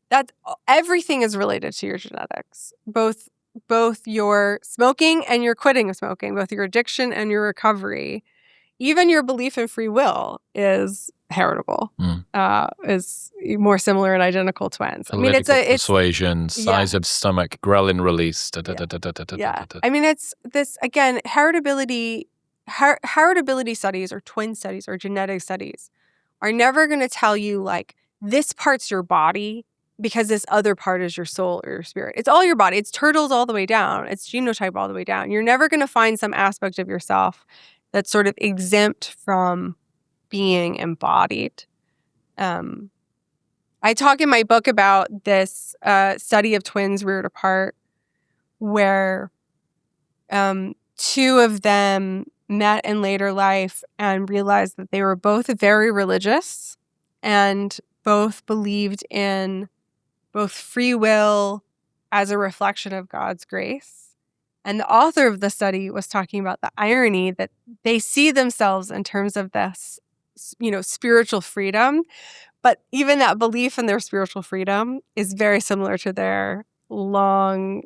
That everything is related to your genetics, both your smoking and your quitting of smoking, both your addiction and your recovery. Even your belief in free will is heritable, is more similar in identical twins. Political I mean, it's persuasion, size of stomach, ghrelin release. Yeah. I mean, it's this, again, heritability studies or twin studies or genetic studies are never going to tell you like this part's your body because this other part is your soul or your spirit. It's all your body. It's turtles all the way down. It's genotype all the way down. You're never going to find some aspect of yourself that's sort of exempt from being embodied. I talk in my book about this study of twins reared apart where two of them met in later life and realized that they were both very religious and both believed in both free will as a reflection of God's grace. And the author of the study was talking about the irony that they see themselves in terms of this, spiritual freedom. But even that belief in their spiritual freedom is very similar to their long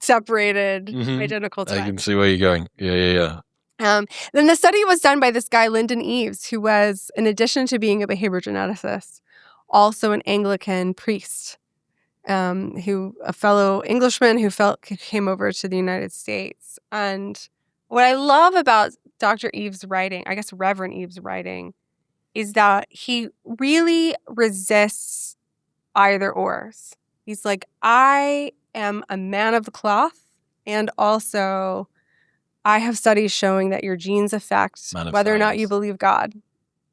separated identical twins. I can see where you're going. Yeah. Then the study was done by this guy, Lyndon Eves, who was, in addition to being a behavior geneticist, also an Anglican priest, a fellow Englishman who came over to the United States. And what I love about Dr. Eves' writing, I guess Reverend Eves' writing, is that he really resists either ors. He's like, I am a man of the cloth, and also I have studies showing that your genes affect whether or not you believe God.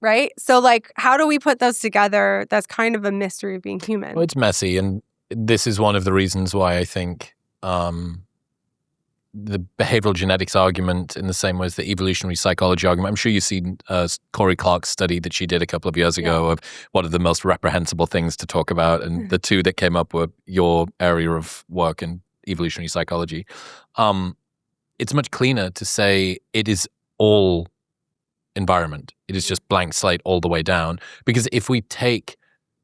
Right? So, like, how do we put those together? That's kind of a mystery of being human. Well, it's messy, and this is one of the reasons why I think the behavioral genetics argument, in the same way as the evolutionary psychology argument, I'm sure you've seen Corey Clark's study that she did a couple of years ago of what are the most reprehensible things to talk about, and the two that came up were your area of work and evolutionary psychology. It's much cleaner to say it is all environment. It is just blank slate all the way down. Because if we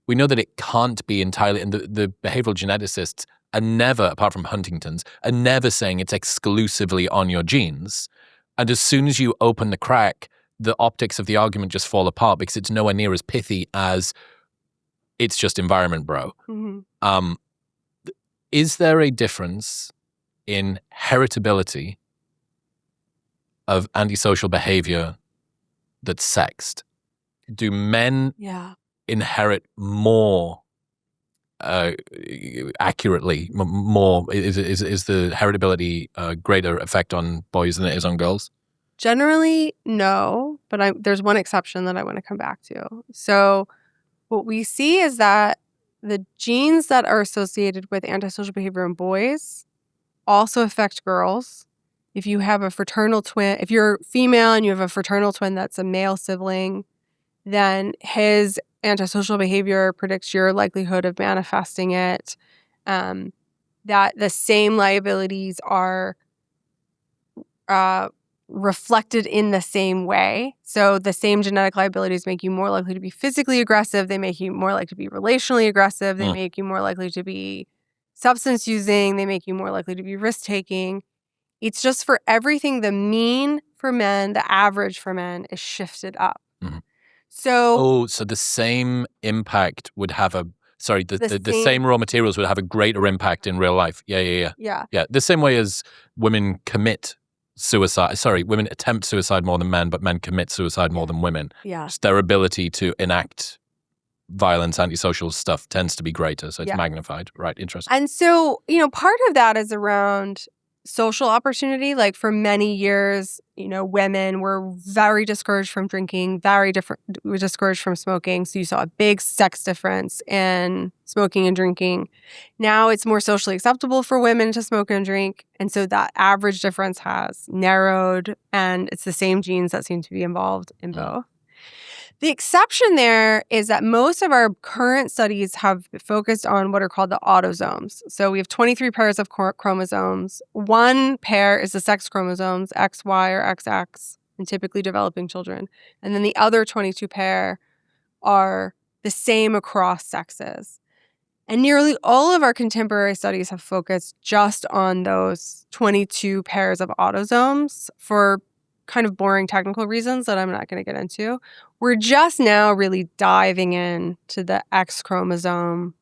know that it can't be entirely, and the behavioral geneticists are never, apart from Huntington's, are never saying it's exclusively on your genes. And as soon as you open the crack, the optics of the argument just fall apart because it's nowhere near as pithy as it's just environment, bro. Is there a difference in heritability of antisocial behavior that's sexed? Do men inherit more accurately? More is the heritability greater effect on boys than it is on girls? Generally, no, but there's one exception that I want to come back to. So what we see is that the genes that are associated with antisocial behavior in boys also affect girls. If you have a fraternal twin, if you're female and you have a fraternal twin that's a male sibling, then his antisocial behavior predicts your likelihood of manifesting it. That the same liabilities are reflected in the same way. So the same genetic liabilities make you more likely to be physically aggressive. They make you more likely to be relationally aggressive. They make you more likely to be substance using. They make you more likely to be risk taking. It's just for everything, the mean for men, the average for men is shifted up. Mm-hmm. So so the same impact would have the same same raw materials would have a greater impact in real life. Yeah. The same way as women commit suicide. Sorry, women attempt suicide more than men, but men commit suicide more than women. Yeah. Just their ability to enact violence, antisocial stuff tends to be greater, so it's magnified. Right, interesting. And so, part of that is around social opportunity. Like for many years, women were very discouraged from drinking, were discouraged from smoking. So you saw a big sex difference in smoking and drinking. Now it's more socially acceptable for women to smoke and drink. And so that average difference has narrowed, and it's the same genes that seem to be involved in both. The exception there is that most of our current studies have focused on what are called the autosomes. So we have 23 pairs of chromosomes. One pair is the sex chromosomes, XY or XX, in typically developing children. And then the other 22 pair are the same across sexes. And nearly all of our contemporary studies have focused just on those 22 pairs of autosomes for kind of boring technical reasons that I'm not going to get into. We're just now really diving into the X chromosome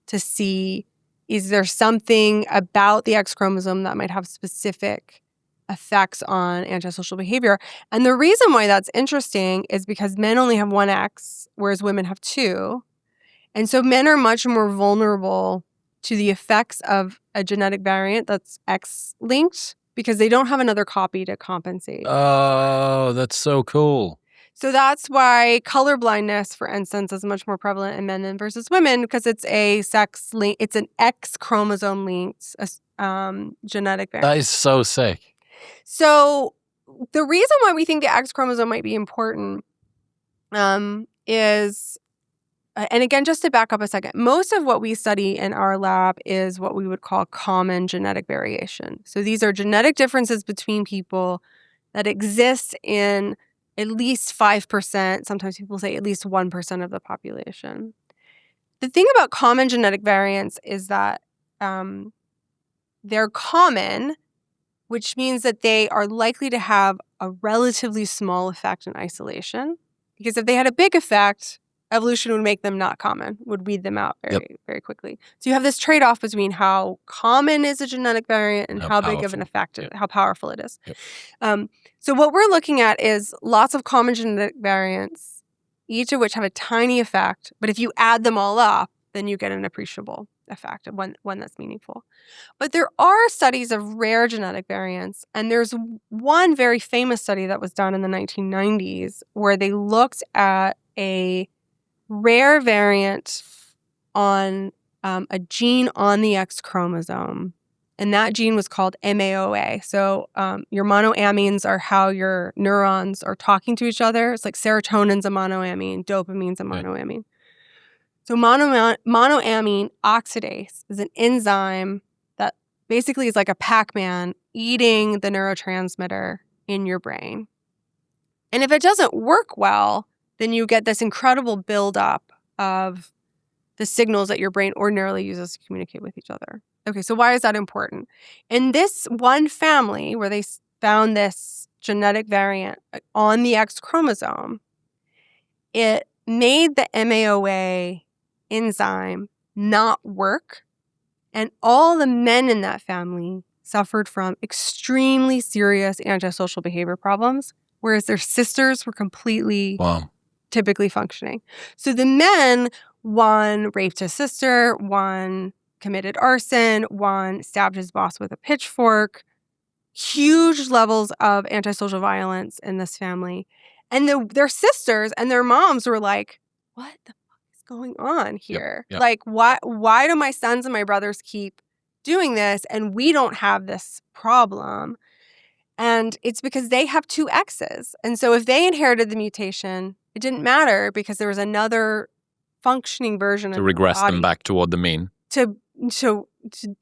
to see, is there something about the X chromosome that might have specific effects on antisocial behavior? And the reason why that's interesting is because men only have one X, whereas women have two. And so men are much more vulnerable to the effects of a genetic variant that's X-linked because they don't have another copy to compensate. Oh, that's so cool. So that's why color blindness, for instance, is much more prevalent in men than versus women, because it's a it's an X chromosome linked genetic variant. That is so sick. So the reason why we think the X chromosome might be important is, and again, just to back up a second, most of what we study in our lab is what we would call common genetic variation. So these are genetic differences between people that exist in at least 5%, sometimes people say at least 1% of the population. The thing about common genetic variants is that they're common, which means that they are likely to have a relatively small effect in isolation. Because if they had a big effect, evolution would make them not common, would weed them out very quickly. So you have this trade-off between how common is a genetic variant and how big of an effect, how powerful it is. So what we're looking at is lots of common genetic variants, each of which have a tiny effect. But if you add them all up, then you get an appreciable effect, one that's meaningful. But there are studies of rare genetic variants. And there's one very famous study that was done in the 1990s where they looked at a rare variant on a gene on the X chromosome. And that gene was called MAOA. So your monoamines are how your neurons are talking to each other. It's like serotonin's a monoamine, dopamine's a monoamine. So monoamine oxidase is an enzyme that basically is like a Pac-Man eating the neurotransmitter in your brain. And if it doesn't work well, then you get this incredible buildup of the signals that your brain ordinarily uses to communicate with each other. Okay, so why is that important? In this one family where they found this genetic variant on the X chromosome, it made the MAOA enzyme not work, and all the men in that family suffered from extremely serious antisocial behavior problems, whereas their sisters were completely typically functioning. So the men, one raped his sister, one committed arson, one stabbed his boss with a pitchfork, huge levels of antisocial violence in this family. And their sisters and their moms were like, what the fuck is going on here? Yep. Like, why do my sons and my brothers keep doing this and we don't have this problem? And it's because they have two X's. And so if they inherited the mutation, it didn't matter because there was another functioning version of To regress the body them back toward the mean. to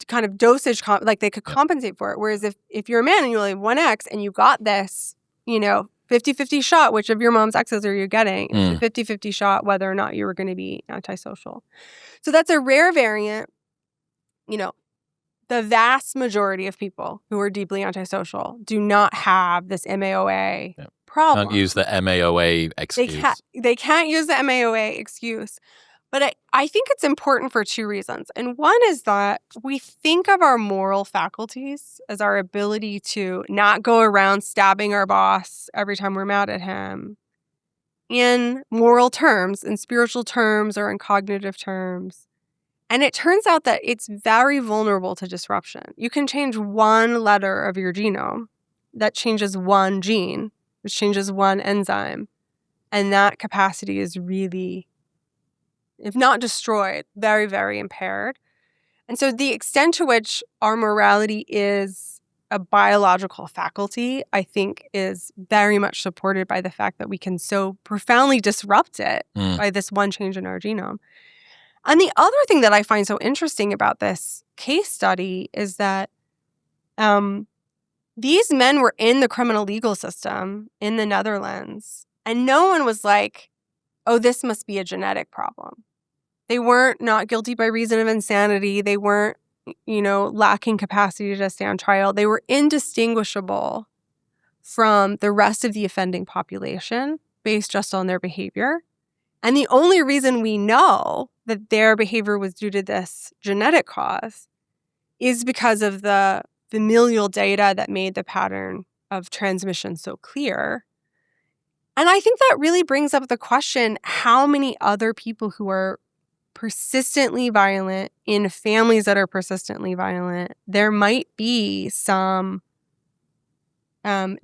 kind of dosage, like they could compensate for it. Whereas if you're a man and you only have one X and you got this, 50-50 shot, which of your mom's X's are you getting? It's a 50-50 shot whether or not you were going to be antisocial. So that's a rare variant. The vast majority of people who are deeply antisocial do not have this MAOA problem. Can't use the MAOA excuse. They can't use the MAOA excuse. But I think it's important for two reasons. And one is that we think of our moral faculties as our ability to not go around stabbing our boss every time we're mad at him in moral terms, in spiritual terms, or in cognitive terms. And it turns out that it's very vulnerable to disruption. You can change one letter of your genome that changes one gene, which changes one enzyme. And that capacity is really, if not destroyed, very, very impaired. And so the extent to which our morality is a biological faculty, I think, is very much supported by the fact that we can so profoundly disrupt it by this one change in our genome. And the other thing that I find so interesting about this case study is that these men were in the criminal legal system in the Netherlands, and no one was like, oh, this must be a genetic problem. They weren't not guilty by reason of insanity. They weren't, lacking capacity to stand trial. They were indistinguishable from the rest of the offending population based just on their behavior. And the only reason we know that their behavior was due to this genetic cause is because of the familial data that made the pattern of transmission so clear. And I think that really brings up the question, how many other people who are persistently violent in families that are persistently violent, there might be some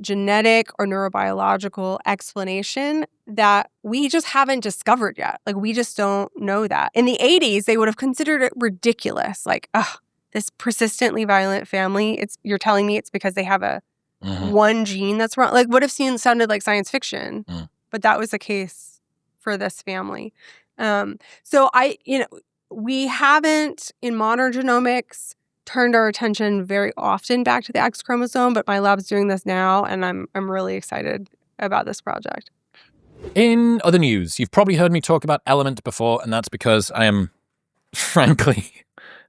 genetic or neurobiological explanation that we just haven't discovered yet. Like, we just don't know that. In the 80s, they would have considered it ridiculous. Like, this persistently violent family, you're telling me it's because they have a one gene that's wrong? Like, would have sounded like science fiction, but that was the case for this family. So we haven't, in modern genomics, turned our attention very often back to the X chromosome, but my lab's doing this now, and I'm really excited about this project. In other news, you've probably heard me talk about Element before, and that's because I am, frankly,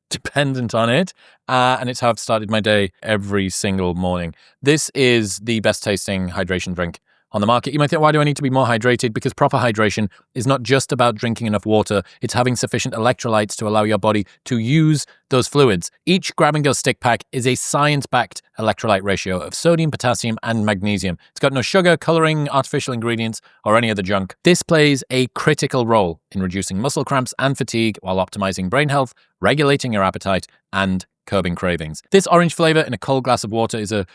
dependent on it, and it's how I've started my day every single morning. This is the best tasting hydration drink on the market. You might think, why do I need to be more hydrated? Because proper hydration is not just about drinking enough water. It's having sufficient electrolytes to allow your body to use those fluids. Each grab-and-go stick pack is a science-backed electrolyte ratio of sodium, potassium, and magnesium. It's got no sugar, coloring, artificial ingredients, or any other junk. This plays a critical role in reducing muscle cramps and fatigue while optimizing brain health, regulating your appetite, and curbing cravings. This orange flavor in a cold glass of water is a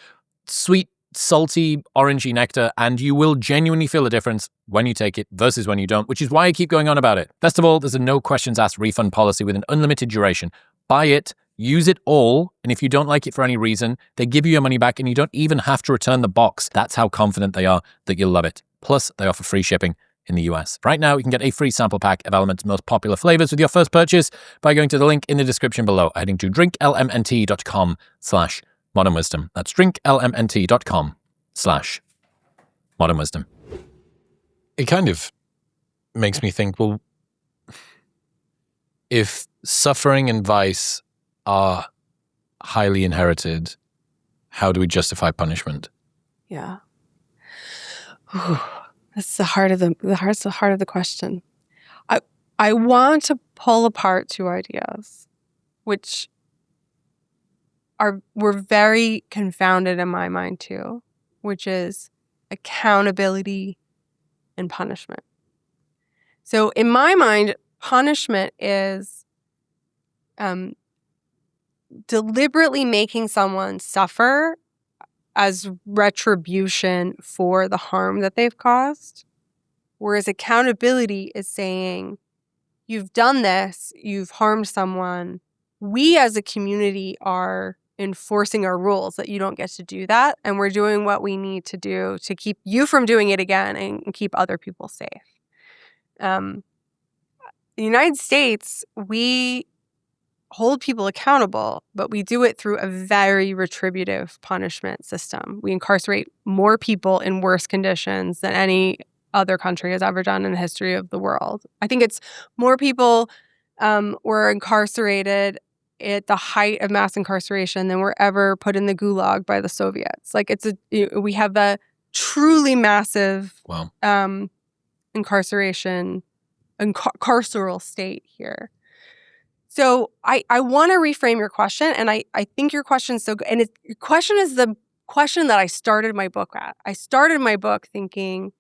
sweet, salty, orangey nectar, and you will genuinely feel a difference when you take it versus when you don't, which is why I keep going on about it. Best of all, there's a no questions asked refund policy with an unlimited duration. Buy it, use it all, and if you don't like it for any reason, they give you your money back and you don't even have to return the box. That's how confident they are that you'll love it. Plus, they offer free shipping in the US. Right now, you can get a free sample pack of Element's most popular flavors with your first purchase by going to the link in the description below, heading to drinklmnt.com/modern wisdom. That's drinklmnt.com/modern wisdom. It kind of makes me think, well, if suffering and vice are highly inherited, how do we justify punishment? Yeah. That's the heart of the question. I want to pull apart two ideas, which were very confounded in my mind too, which is accountability and punishment. So in my mind, punishment is deliberately making someone suffer as retribution for the harm that they've caused. Whereas accountability is saying, you've done this, you've harmed someone. We as a community are enforcing our rules that you don't get to do that. And we're doing what we need to do to keep you from doing it again and keep other people safe. The United States, we hold people accountable, but we do it through a very retributive punishment system. We incarcerate more people in worse conditions than any other country has ever done in the history of the world. I think it's more people were incarcerated at the height of mass incarceration than were ever put in the gulag by the Soviets. Like we have a truly massive carceral state here. So I want to reframe your question, and I think your question's so good. And your question is the question that I started my book at. I started my book thinking,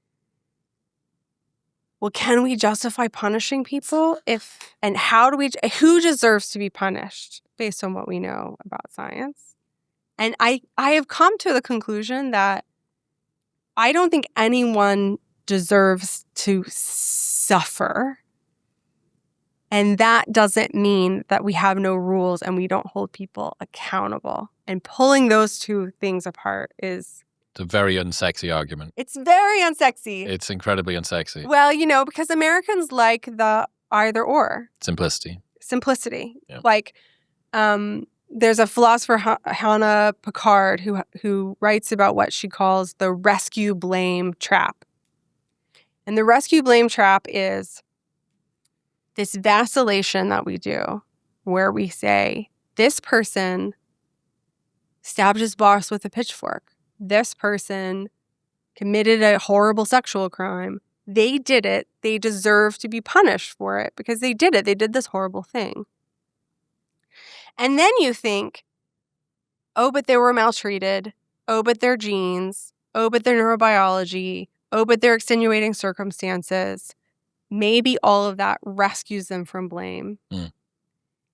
well, can we justify punishing people? Who deserves to be punished based on what we know about science? And I have come to the conclusion that I don't think anyone deserves to suffer. And that doesn't mean that we have no rules and we don't hold people accountable. And pulling those two things apart is... It's a very unsexy argument. It's very unsexy. It's incredibly unsexy. Well, because Americans like the either or. Simplicity. Yeah. Like, there's a philosopher, Hannah Picard, who writes about what she calls the rescue blame trap. And the rescue blame trap is this vacillation that we do where we say, this person stabbed his boss with a pitchfork. This person committed a horrible sexual crime. They did it. They deserve to be punished for it because they did it. They did this horrible thing. And then you think, oh, but they were maltreated. Oh, but their genes. Oh, but their neurobiology. Oh, but their extenuating circumstances. Maybe all of that rescues them from blame.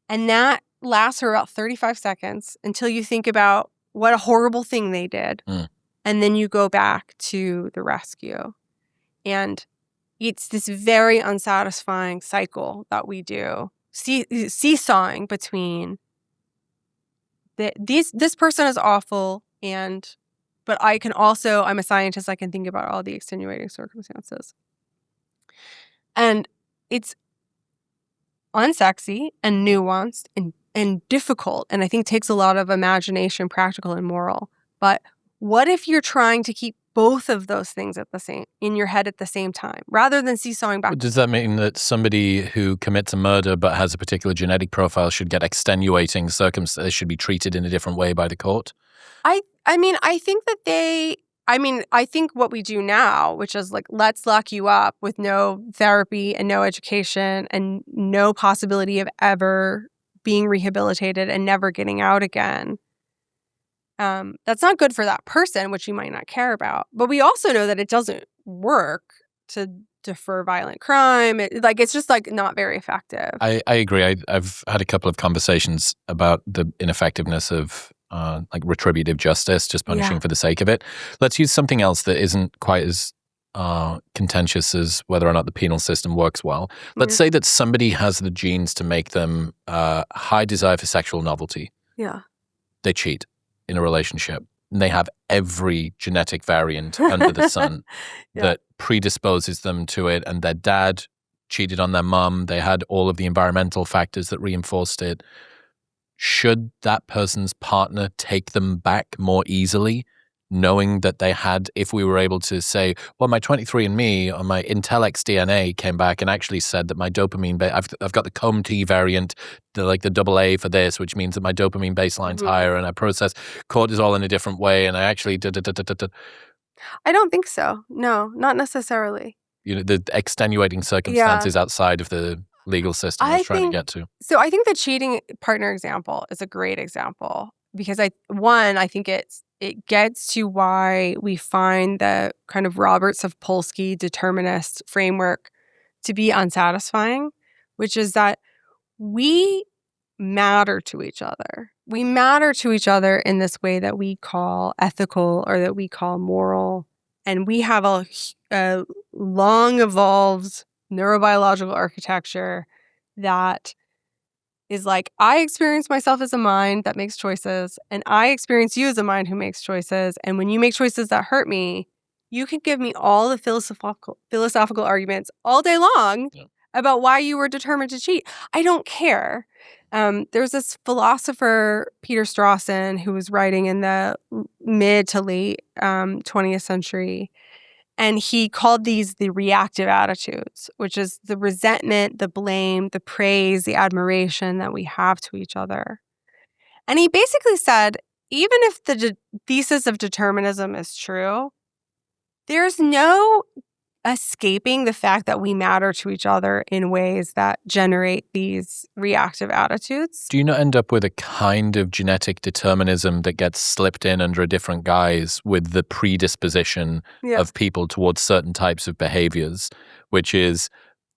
And that lasts for about 35 seconds until you think about what a horrible thing they did. And then you go back to the rescue. And it's this very unsatisfying cycle that we do, seesawing between this person is awful, but I'm a scientist, I can think about all the extenuating circumstances. And it's unsexy and nuanced and difficult, and I think takes a lot of imagination, practical and moral. But what if you're trying to keep both of those things in your head at the same time, rather than seesawing back? Does that mean that somebody who commits a murder but has a particular genetic profile should get extenuating circumstances, should be treated in a different way by the court? I think what we do now, which is like, let's lock you up with no therapy and no education and no possibility of ever being rehabilitated and never getting out again. That's not good for that person, which you might not care about. But we also know that it doesn't work to defer violent crime. It's just not very effective. I agree. I've had a couple of conversations about the ineffectiveness of retributive justice, just punishing for the sake of it. Let's use something else that isn't quite as contentious as whether or not the penal system works well. Let's say that somebody has the genes to make them high desire for sexual novelty. Yeah. They cheat in a relationship. And they have every genetic variant under the sun that predisposes them to it. And their dad cheated on their mom. They had all of the environmental factors that reinforced it. Should that person's partner take them back more easily, knowing that they had, if we were able to say, well, my 23andMe or my Intellex DNA came back and actually said that my dopamine, I've got the COMT variant, the AA for this, which means that my dopamine baseline's higher and I process cortisol in a different way and I actually I don't think so. No, not necessarily. The extenuating circumstances outside of the legal system I was trying to get to. So I think the cheating partner example is a great example because I think it gets to why we find the kind of Roberts-Sapolsky determinist framework to be unsatisfying, which is that we matter to each other. We matter to each other in this way that we call ethical or that we call moral. And we have a long evolved neurobiological architecture that is like, I experience myself as a mind that makes choices, and I experience you as a mind who makes choices. And when you make choices that hurt me, you can give me all the philosophical arguments all day long about why you were determined to cheat. I don't care. There's this philosopher, Peter Strawson, who was writing in the mid to late 20th century. And he called these the reactive attitudes, which is the resentment, the blame, the praise, the admiration that we have to each other. And he basically said, even if the thesis of determinism is true, there's no escaping the fact that we matter to each other in ways that generate these reactive attitudes. Do you not end up with a kind of genetic determinism that gets slipped in under a different guise with the predisposition of people towards certain types of behaviors, which is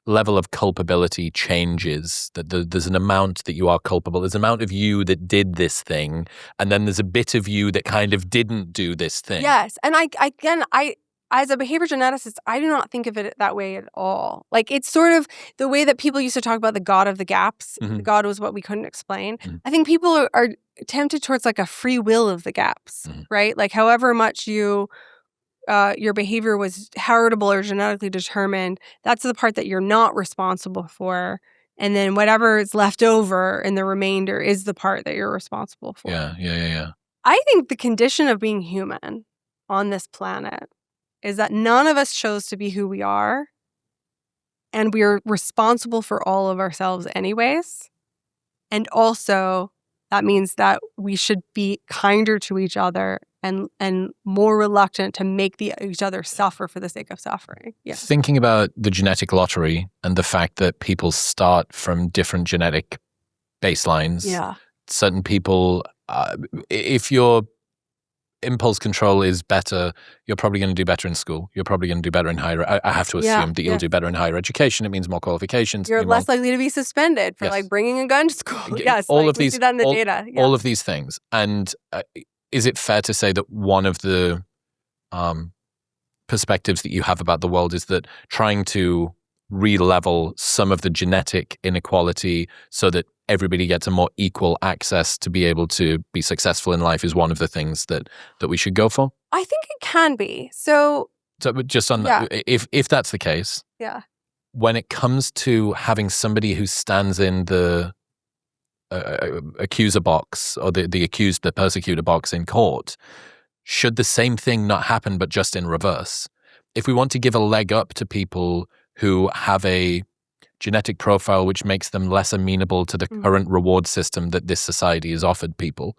level of culpability changes, that there's an amount that you are culpable. There's an amount of you that did this thing, and then there's a bit of you that kind of didn't do this thing. Yes. And I as a behavior geneticist, I do not think of it that way at all. Like, it's sort of the way that people used to talk about the God of the gaps. Mm-hmm. The God was what we couldn't explain. Mm-hmm. I think people are tempted towards like a free will of the gaps, right? Like, however much your behavior was heritable or genetically determined, that's the part that you're not responsible for. And then whatever is left over in the remainder is the part that you're responsible for. Yeah. I think the condition of being human on this planet is that none of us chose to be who we are, and we're responsible for all of ourselves anyways. And also, that means that we should be kinder to each other and more reluctant to make each other suffer for the sake of suffering. Yeah. Thinking about the genetic lottery and the fact that people start from different genetic baselines. Yeah. Certain people, if your impulse control is better, you're probably going to do better in school. You're probably going to do better in higher. I have to assume that you'll do better in higher education. It means more qualifications. You're less likely to be suspended for like bringing a gun to school. Yes, all like, of these. We see that in the data. Yeah. All of these things. And is it fair to say that one of the perspectives that you have about the world is that trying to re-level some of the genetic inequality so that everybody gets a more equal access to be able to be successful in life is one of the things that we should go for? I think it can be. So just on that, if that's the case, when it comes to having somebody who stands in the accuser box or the persecutor box in court, should the same thing not happen but just in reverse? If we want to give a leg up to people who have a genetic profile which makes them less amenable to the current reward system that this society has offered people,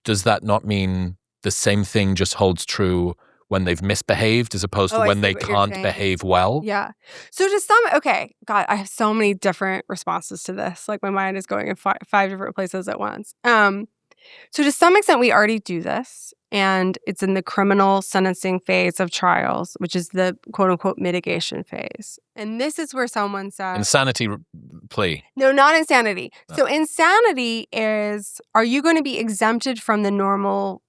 does that not mean the same thing just holds true when they've misbehaved as opposed to when they can't behave well? Yeah. So God, I have so many different responses to this. Like, my mind is going in five different places at once. So to some extent, we already do this, and it's in the criminal sentencing phase of trials, which is the quote-unquote mitigation phase. And this is where someone says... Insanity plea. No, not insanity. No. So insanity is, are you going to be exempted from the normal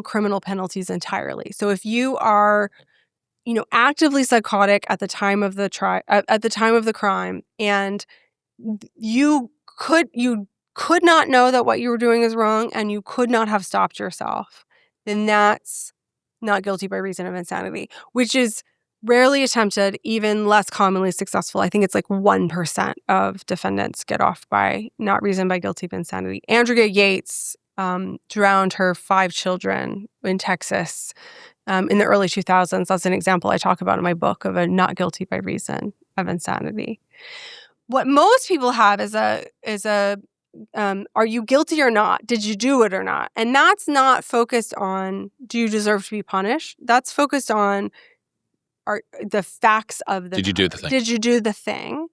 criminal penalties entirely? So if you are, actively psychotic at the time of the crime, and you could not know that what you were doing is wrong, and you could not have stopped yourself, then that's not guilty by reason of insanity, which is rarely attempted, even less commonly successful. I think it's like 1% of defendants get off by not reasoned by guilty of insanity. Andrea Yates drowned her 5 children in Texas in the early 2000s. That's an example I talk about in my book of a not guilty by reason of insanity. What most people have is are you guilty or not? Did you do it or not? And that's not focused on, do you deserve to be punished? That's focused on the facts of the Did you do the thing? Did you do the thing?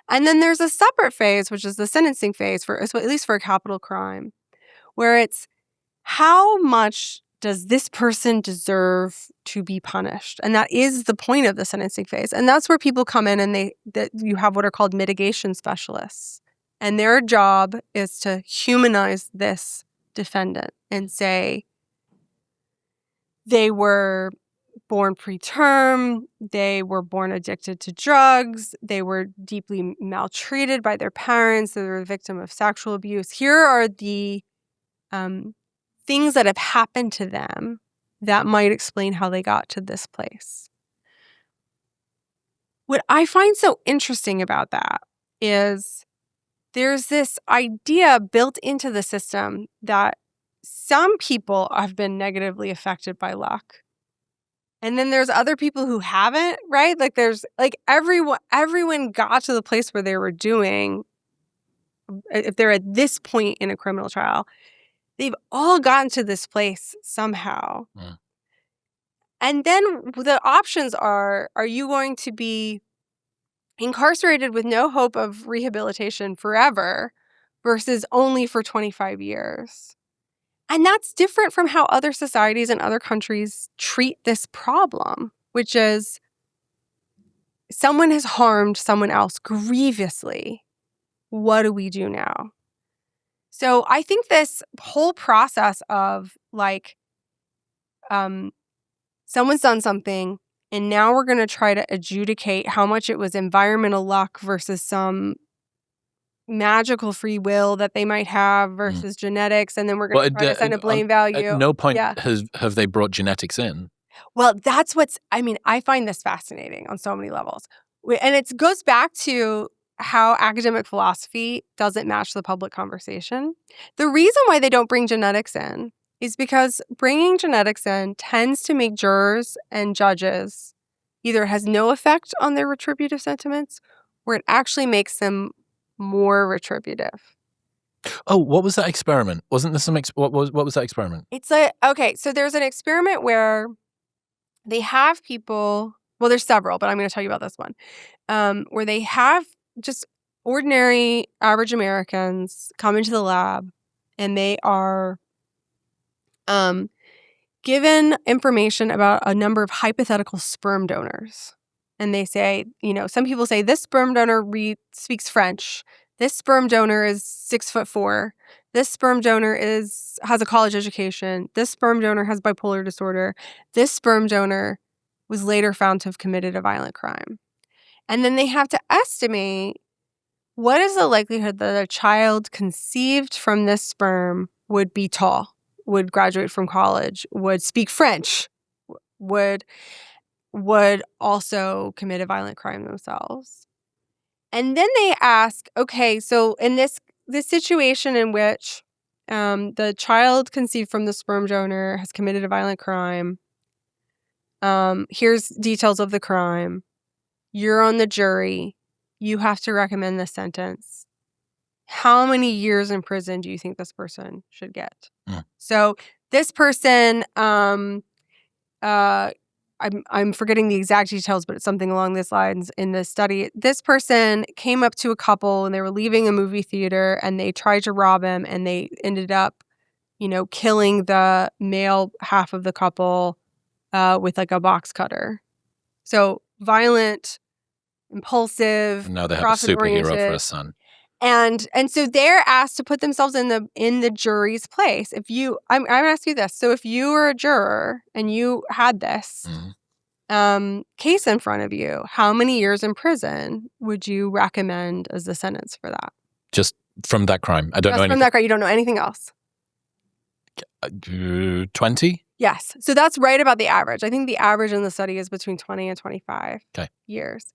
And then there's a separate phase, which is the sentencing phase, at least for a capital crime, where it's how much does this person deserve to be punished? And that is the point of the sentencing phase. And that's where people come in and that you have what are called mitigation specialists. And their job is to humanize this defendant and say they were born preterm, they were born addicted to drugs, they were deeply maltreated by their parents, they were a victim of sexual abuse. Here are the things that have happened to them that might explain how they got to this place. What I find so interesting about that is there's this idea built into the system that some people have been negatively affected by luck. And then there's other people who haven't, right? Like there's like everyone got to the place where they were doing, if they're at this point in a criminal trial, they've all gotten to this place somehow. Mm. And then the options are you going to be incarcerated with no hope of rehabilitation forever versus only for 25 years? And that's different from how other societies and other countries treat this problem, which is someone has harmed someone else grievously. What do we do now? So I think this whole process of like, someone's done something, and now we're going to try to adjudicate how much it was environmental luck versus some magical free will that they might have versus genetics, and then we're going to try to assign a blame value. At no point have they brought genetics in. Well, that's I find this fascinating on so many levels. And it goes back to how academic philosophy doesn't match the public conversation. The reason why they don't bring genetics in is because bringing genetics in tends to make jurors and judges either has no effect on their retributive sentiments or it actually makes them more retributive. Oh, what was that experiment? Wasn't there some what was that experiment? It's like, okay, so there's an experiment where they have people, well, there's several, but I'm going to tell you about this one, where they have just ordinary average Americans come into the lab and they are given information about a number of hypothetical sperm donors. And they say, some people say this sperm donor speaks French. This sperm donor is 6'4". This sperm donor has a college education. This sperm donor has bipolar disorder. This sperm donor was later found to have committed a violent crime. And then they have to estimate what is the likelihood that a child conceived from this sperm would be tall, would graduate from college, would speak French, would also commit a violent crime themselves. And then they ask, okay, so in this situation in which the child conceived from the sperm donor has committed a violent crime, here's details of the crime. You're on the jury. You have to recommend the sentence. How many years in prison do you think this person should get? Mm. So this person, I'm forgetting the exact details, but it's something along these lines in this study. This person came up to a couple and they were leaving a movie theater and they tried to rob him and they ended up, killing the male half of the couple with like a box cutter. So violent, impulsive. Now they have a superhero for a son. And so they're asked to put themselves in the jury's place. I'm asking you this. So if you were a juror and you had this case in front of you, how many years in prison would you recommend as the sentence for that? Just from that crime. I don't know anything. From that crime. You don't know anything else. 20? Yes. So that's right about the average. I think the average in the study is between 20 and 25 years.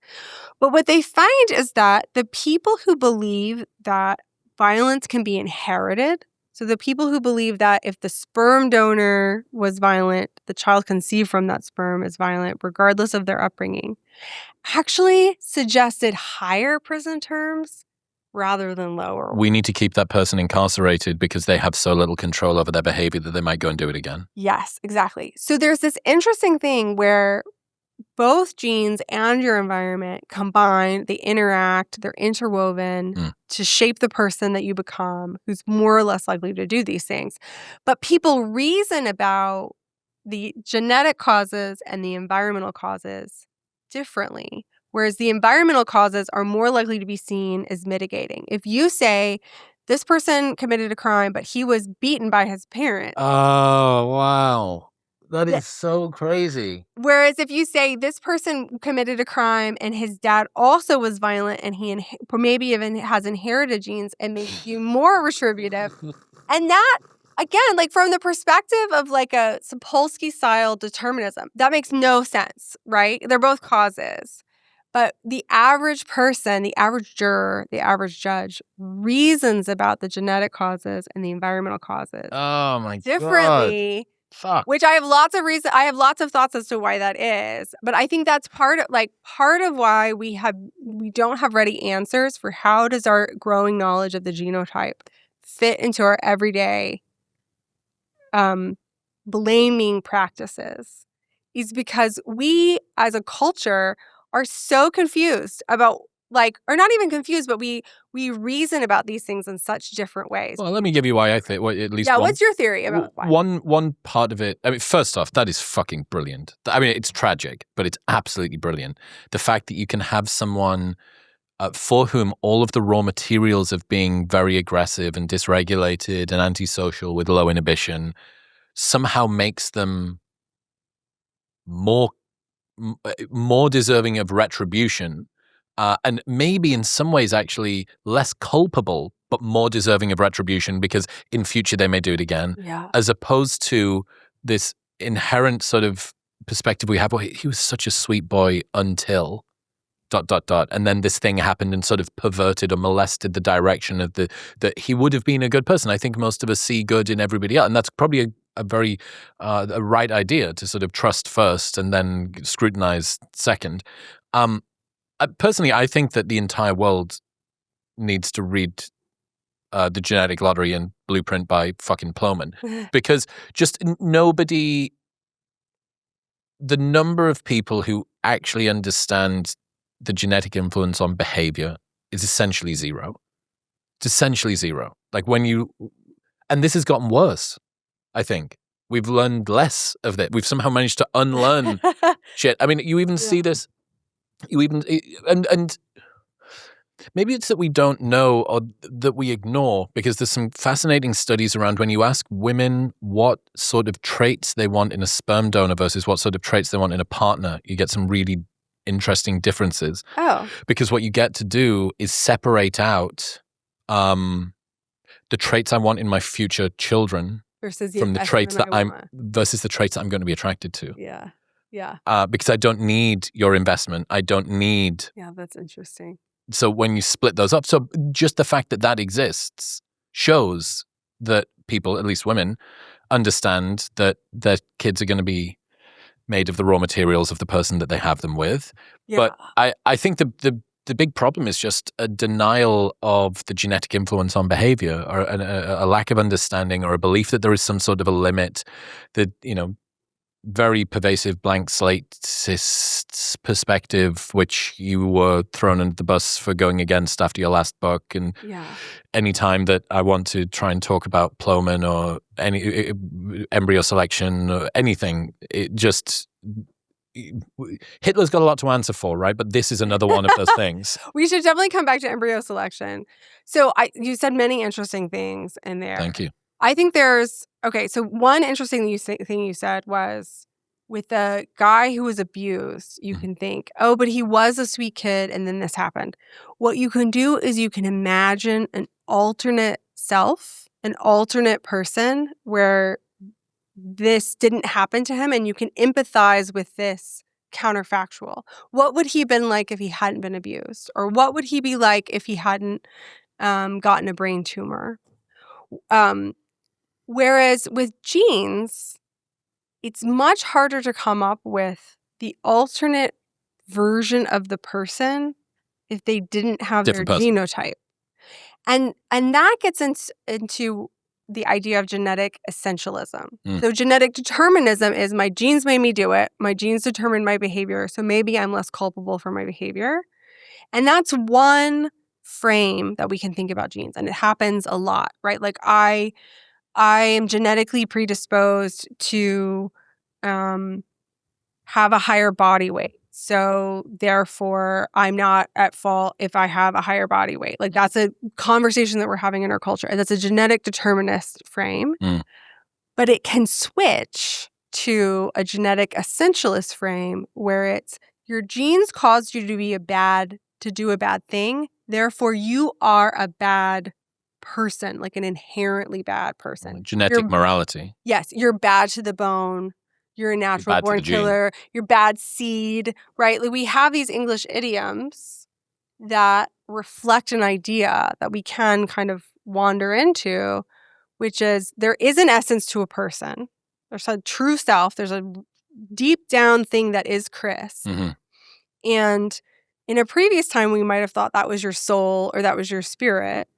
But what they find is that the people who believe that violence can be inherited, so the people who believe that if the sperm donor was violent, the child conceived from that sperm is violent, regardless of their upbringing, actually suggested higher prison terms rather than lower. We need to keep that person incarcerated because they have so little control over their behavior that they might go and do it again. Yes, exactly. So there's this interesting thing where both genes and your environment combine, they interact, they're interwoven to shape the person that you become, who's more or less likely to do these things. But people reason about the genetic causes and the environmental causes differently. whereas the environmental causes are more likely to be seen as mitigating. If you say this person committed a crime, but he was beaten by his parents. Oh, wow. That is so crazy. Whereas if you say this person committed a crime and his dad also was violent and he maybe even has inherited genes, it makes you more retributive. And that, again, like from the perspective of like a Sapolsky-style determinism, that makes no sense, right? They're both causes. But the average person, the average juror, the average judge reasons about the genetic causes and the environmental causes Oh my differently. God. Fuck. Which I have lots of thoughts as to why that is. But I think that's part of why we don't have ready answers for how does our growing knowledge of the genotype fit into our everyday blaming practices, is because we as a culture are so confused about or not even confused, but we reason about these things in such different ways. Well, let me give you why I think, at least yeah, one. What's your theory about why? One part of it, I mean, first off, that is fucking brilliant. I mean, it's tragic, but it's absolutely brilliant. The fact that you can have someone for whom all of the raw materials of being very aggressive and dysregulated and antisocial with low inhibition somehow makes them more deserving of retribution, and maybe in some ways actually less culpable, but more deserving of retribution because in future they may do it again, as opposed to this inherent sort of perspective we have, well, he was such a sweet boy until ... And then this thing happened and sort of perverted or molested the direction of that he would have been a good person. I think most of us see good in everybody else, and that's probably a very a right idea to sort of trust first and then scrutinize second. Personally, I think that the entire world needs to read The Genetic Lottery and Blueprint by fucking Plowman, because just nobody, the number of people who actually understand the genetic influence on behavior is essentially zero. It's essentially zero. Like and this has gotten worse, I think. We've learned less of that. We've somehow managed to unlearn shit. I mean, you even see this, and maybe it's that we don't know or that we ignore, because there's some fascinating studies around when you ask women what sort of traits they want in a sperm donor versus what sort of traits they want in a partner, you get some really interesting differences. Oh. Because what you get to do is separate out the traits I want in my future children from the traits that versus the traits that I'm going to be attracted to. Yeah. Yeah. Because I don't need your investment. I don't need. Yeah, that's interesting. So when you split those up, so just the fact that that exists shows that people, at least women, understand that their kids are going to be made of the raw materials of the person that they have them with. Yeah. But I think the big problem is just a denial of the genetic influence on behavior, or a lack of understanding, or a belief that there is some sort of a limit, that, very pervasive blank slate perspective, which you were thrown under the bus for going against after your last book. And any time that I want to try and talk about Plowman or any embryo selection or anything, it just... Hitler's got a lot to answer for, right? But this is another one of those things. We should definitely come back to embryo selection. So you said many interesting things in there. Thank you. I think so one interesting thing you said was, with the guy who was abused, you can think, oh, but he was a sweet kid and then this happened. What you can do is you can imagine an alternate self, an alternate person where this didn't happen to him, and you can empathize with this counterfactual. What would he have been like if he hadn't been abused? Or what would he be like if he hadn't gotten a brain tumor? Whereas with genes, it's much harder to come up with the alternate version of the person if they didn't have their genotype. And that gets into the idea of genetic essentialism. So genetic determinism is, my genes made me do it. My genes determine my behavior. So maybe I'm less culpable for my behavior. And that's one frame that we can think about genes. And it happens a lot, right? Like I am genetically predisposed to have a higher body weight. So therefore, I'm not at fault if I have a higher body weight. Like that's a conversation that we're having in our culture. And that's a genetic determinist frame. But it can switch to a genetic essentialist frame where it's your genes caused you to do a bad thing. Therefore, you are a bad person, like an inherently bad person. Genetic morality. Yes, you're bad to the bone. You're a natural born killer. You're bad seed, right? Like we have these English idioms that reflect an idea that we can kind of wander into, which is there is an essence to a person. There's a true self. There's a deep down thing that is Chris. And in a previous time, we might have thought that was your soul or that was your spirit.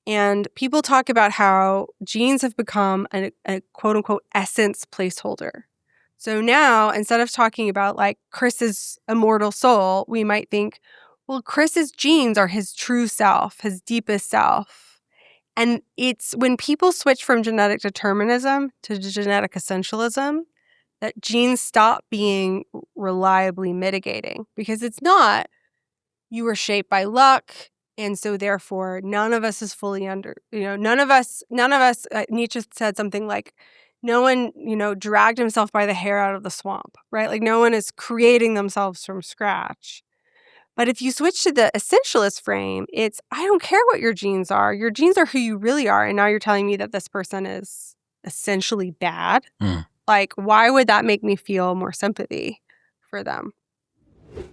And people talk about how genes have become a quote unquote essence placeholder. So now, instead of talking about like Chris's immortal soul, we might think, well, Chris's genes are his true self, his deepest self. And it's when people switch from genetic determinism to genetic essentialism that genes stop being reliably mitigating, because it's not you were shaped by luck. And so therefore, none of us is fully none of us, Nietzsche said something like, no one, dragged himself by the hair out of the swamp, right? Like no one is creating themselves from scratch. But if you switch to the essentialist frame, it's, I don't care what your genes are. Your genes are who you really are. And now you're telling me that this person is essentially bad. Like, why would that make me feel more sympathy for them?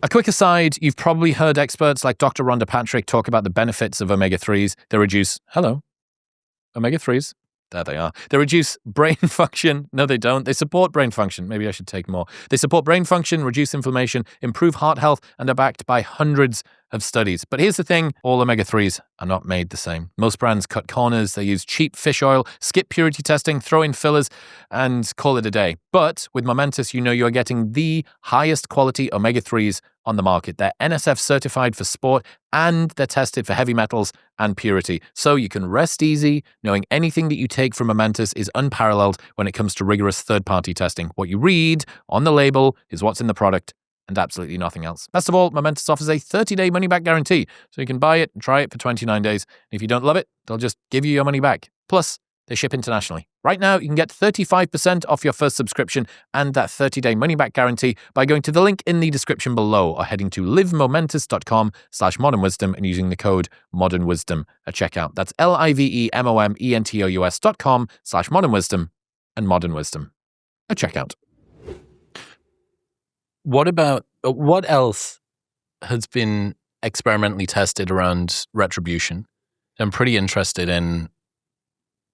A quick aside, you've probably heard experts like Dr. Rhonda Patrick talk about the benefits of omega-3s. They reduce, omega-3s. There they are. They reduce brain function. No, they don't. They support brain function. Maybe I should take more. They support brain function, reduce inflammation, improve heart health, and are backed by hundreds of studies. But here's the thing, all omega-3s are not made the same. Most brands cut corners. They use cheap fish oil, skip purity testing, throw in fillers, and call it a day. But with Momentous, you are getting the highest quality omega-3s on the market. They're NSF certified for sport, and they're tested for heavy metals and purity. So you can rest easy knowing anything that you take from Momentous is unparalleled when it comes to rigorous third-party testing. What you read on the label is what's in the product, and absolutely nothing else. Best of all, Momentous offers a 30-day money-back guarantee, so you can buy it and try it for 29 days. And if you don't love it, they'll just give you your money back. Plus, they ship internationally. Right now, you can get 35% off your first subscription and that 30-day money-back guarantee by going to the link in the description below or heading to livemomentous.com/modernwisdom and using the code modernwisdom at checkout. That's livemomentous.com/modernwisdom and modernwisdom at checkout. What else has been experimentally tested around retribution? I'm pretty interested in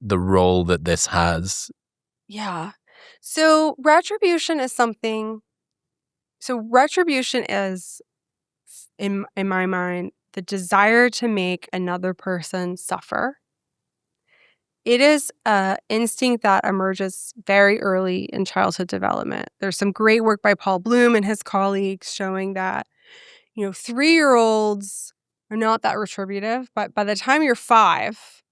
the role that this has. Yeah. So retribution is, in my mind, the desire to make another person suffer. It is an instinct that emerges very early in childhood development. There's some great work by Paul Bloom and his colleagues showing that, 3-year-olds are not that retributive, but by the time you're 5,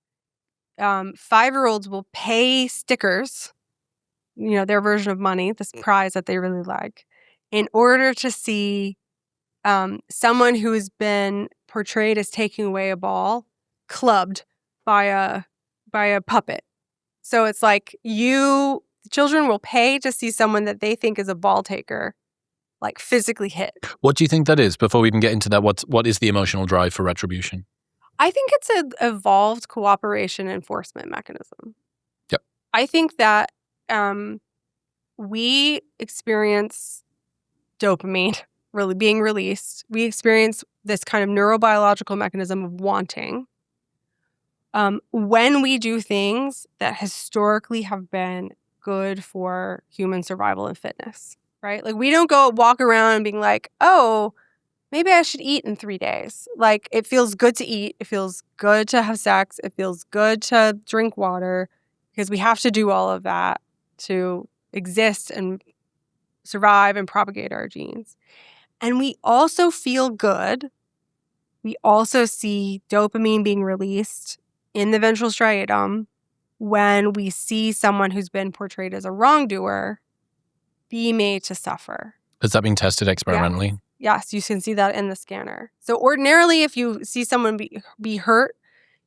5-year-olds will pay stickers, their version of money, this prize that they really like, in order to see someone who has been portrayed as taking away a ball clubbed by a puppet. So it's like children will pay to see someone that they think is a ball taker, like physically hit. What do you think that is? Before we even get into that, what is the emotional drive for retribution? I think it's an evolved cooperation enforcement mechanism. Yep. I think that we experience dopamine really being released. We experience this kind of neurobiological mechanism of wanting. When we do things that historically have been good for human survival and fitness, right? Like we don't go walk around being like, oh, maybe I should eat in 3 days. Like it feels good to eat. It feels good to have sex. It feels good to drink water, because we have to do all of that to exist and survive and propagate our genes. And we also feel good. We also see dopamine being released in the ventral striatum when we see someone who's been portrayed as a wrongdoer be made to suffer. Has that been tested experimentally? Yes, you can see that in the scanner. So ordinarily, if you see someone be hurt,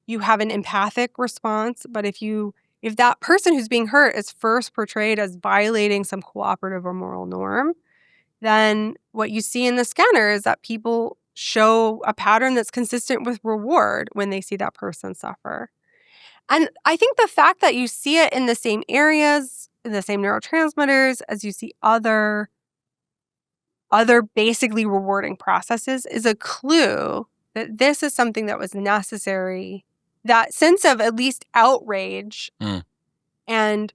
you have an empathic response. But if that person who's being hurt is first portrayed as violating some cooperative or moral norm, then what you see in the scanner is that people show a pattern that's consistent with reward when they see that person suffer. And I think the fact that you see it in the same areas, in the same neurotransmitters as you see other basically rewarding processes is a clue that this is something that was necessary. That sense of at least outrage and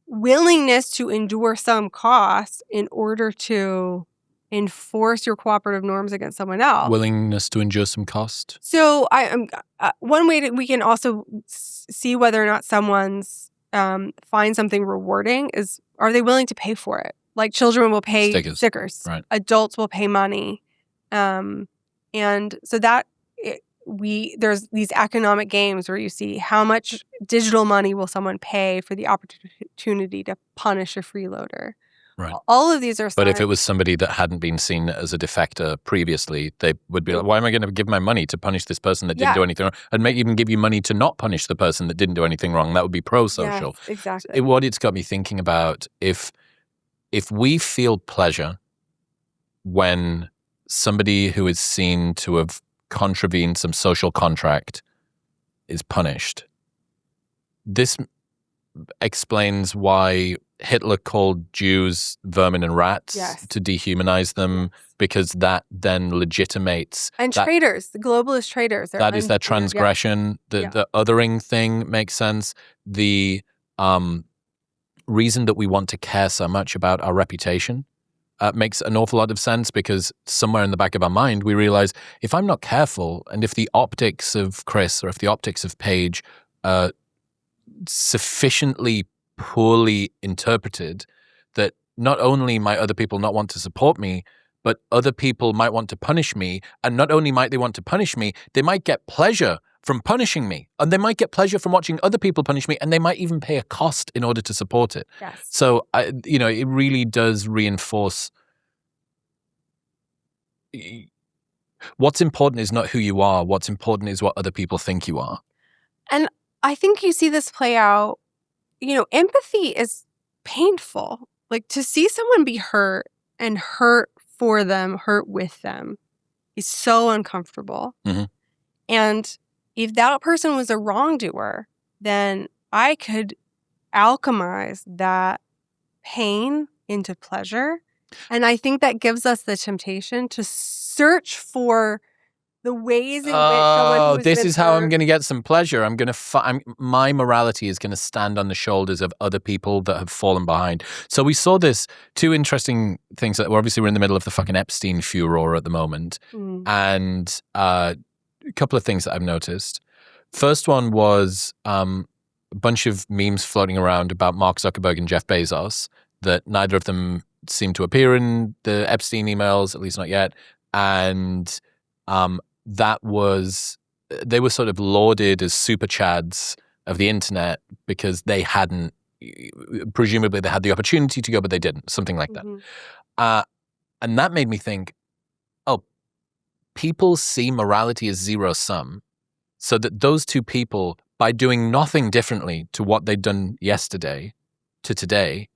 willingness to endure some cost in order to enforce your cooperative norms against someone else. Willingness to endure some cost. So one way that we can also see whether or not someone's find something rewarding is, are they willing to pay for it? Like children will pay stickers. Right. Adults will pay money. And so that there's these economic games where you see how much digital money will someone pay for the opportunity to punish a freeloader. Right. All of these are signs. But if it was somebody that hadn't been seen as a defector previously, they would be like, why am I going to give my money to punish this person that didn't do anything wrong? And maybe even give you money to not punish the person that didn't do anything wrong. That would be pro-social. Yes, exactly. What it's got me thinking about, if we feel pleasure when somebody who is seen to have contravened some social contract is punished, this explains why Hitler called Jews vermin and rats to dehumanize them, because that then legitimates traitors, the globalist traitors. That is their transgression. The othering thing makes sense. The reason that we want to care so much about our reputation makes an awful lot of sense, because somewhere in the back of our mind we realize, if I'm not careful, and if the optics of Chris or if the optics of Paige are sufficiently poorly interpreted, that not only might other people not want to support me, but other people might want to punish me. And not only might they want to punish me, they might get pleasure from punishing me. And they might get pleasure from watching other people punish me. And they might even pay a cost in order to support it. Yes. So, it really does reinforce what's important is not who you are. What's important is what other people think you are. And I think you see this play out. Empathy is painful. Like, to see someone be hurt and hurt for them, hurt with them, is so uncomfortable. Mm-hmm. And if that person was a wrongdoer, then I could alchemize that pain into pleasure. And I think that gives us the temptation to search for the ways in which someone this is how I'm going to get some pleasure. I'm going to my morality is going to stand on the shoulders of other people that have fallen behind. So we saw this two interesting things. That we're in the middle of the fucking Epstein furor at the moment, and a couple of things that I've noticed. First one was a bunch of memes floating around about Mark Zuckerberg and Jeff Bezos that neither of them seem to appear in the Epstein emails, at least not yet, and they were sort of lauded as super chads of the internet because they hadn't, presumably they had the opportunity to go, but they didn't, something like that. And that made me think, people see morality as zero sum, so that those two people, by doing nothing differently to what they'd done yesterday to today,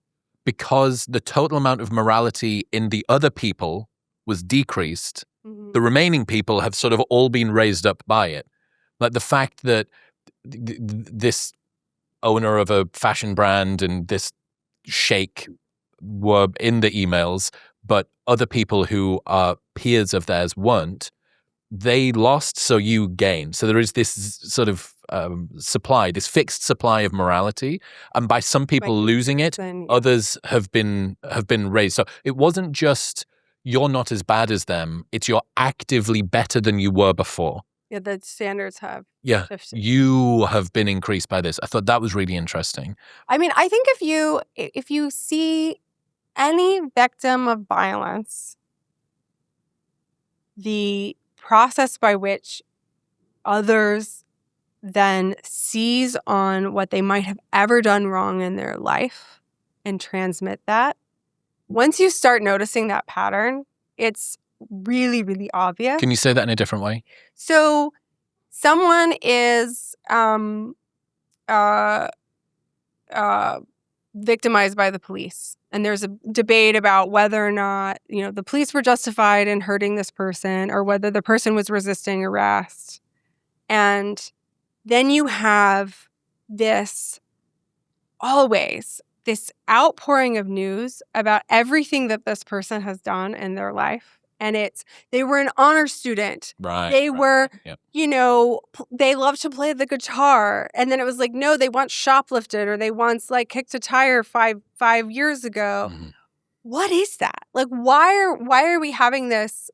because the total amount of morality in the other people was decreased, the remaining people have sort of all been raised up by it. Like the fact that this owner of a fashion brand and this sheikh were in the emails, but other people who are peers of theirs weren't, they lost, so you gain. So there is this sort of supply, this fixed supply of morality, and by some people losing it, others have been raised. So it wasn't just you're not as bad as them; it's you're actively better than you were before. Yeah, the standards have shifted. You have been increased by this. I thought that was really interesting. I mean, I think if you see any victim of violence, the process by which others then seize on what they might have ever done wrong in their life and transmit that once you start noticing that pattern, it's really, really obvious. Can you say that in a different way? So someone is victimized by the police, and there's a debate about whether or not, the police were justified in hurting this person or whether the person was resisting arrest. And then you have this outpouring of news about everything that this person has done in their life. And they were an honor student. Right. They were, Yep. They love to play the guitar. And then it was like, no, they once shoplifted, or they once kicked a tire five years ago. Mm-hmm. What is that? Like, why are we having this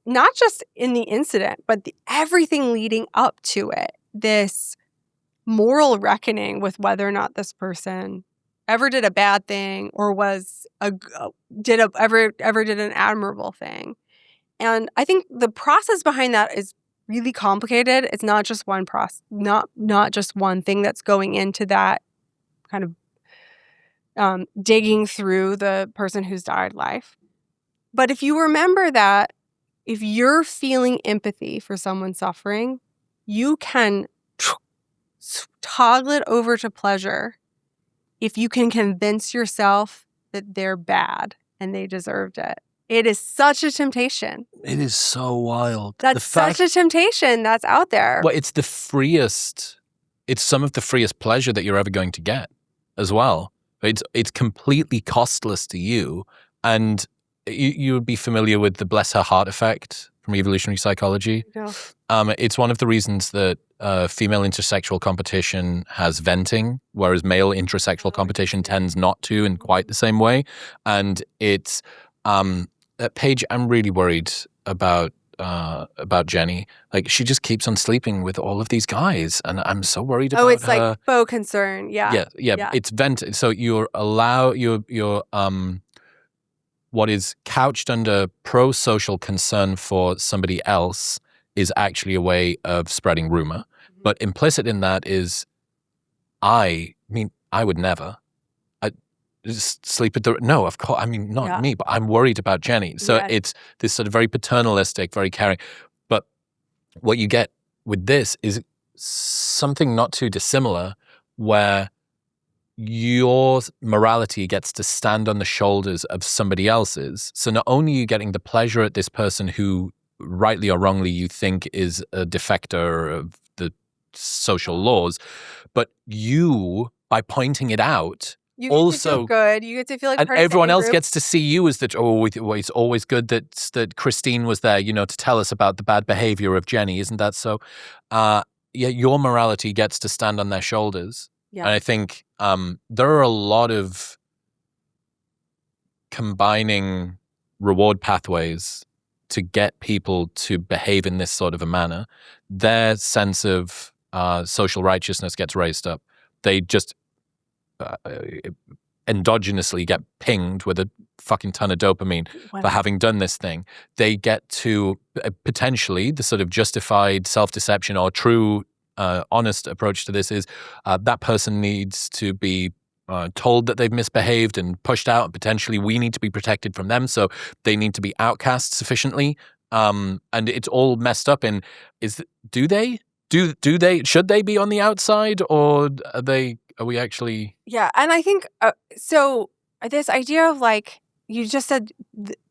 not just in the incident, but everything leading up to it, this moral reckoning with whether or not this person ever did a bad thing or did an admirable thing. And I think the process behind that is really complicated. It's not just one process, not just one thing that's going into that kind of digging through the person who's died life. But if you remember that, if you're feeling empathy for someone suffering, you can toggle it over to pleasure if you can convince yourself that they're bad and they deserved it. It is such a temptation. It is so wild. That's such a temptation that's out there. Well, it's some of the freest pleasure that you're ever going to get as well. It's completely costless to you. And you would be familiar with the bless her heart effect from evolutionary psychology. No. It's one of the reasons that female intersexual competition has venting, whereas male intrasexual competition tends not to in quite the same way. And it's Paige, I'm really worried about Jenny. Like, she just keeps on sleeping with all of these guys, and I'm so worried about her. Oh, it's like faux concern. Yeah. Yeah. It's vented. So you're what is couched under pro-social concern for somebody else is actually a way of spreading rumor. Mm-hmm. But implicit in that is, I would never. Just sleep at no, of course. I mean, not me, but I'm worried about Jenny. So It's this sort of very paternalistic, very caring. But what you get with this is something not too dissimilar, where your morality gets to stand on the shoulders of somebody else's. So not only are you getting the pleasure at this person who, rightly or wrongly, you think is a defector of the social laws, but you, by pointing it out, you get to feel good. You get to feel like, and everyone else gets to see you as that. Oh, it's always good that Christine was there, to tell us about the bad behavior of Jenny. Isn't that so? Your morality gets to stand on their shoulders. Yeah. And I think there are a lot of combining reward pathways to get people to behave in this sort of a manner. Their sense of social righteousness gets raised up. They just endogenously get pinged with a fucking ton of dopamine for having done this thing. They get to potentially the sort of justified self-deception or true honest approach to this is that person needs to be told that they've misbehaved and pushed out, and potentially we need to be protected from them, so they need to be outcast sufficiently. And it's all messed up in should they be on the outside, or are we actually? Yeah, and I think so. This idea of, like, you just said,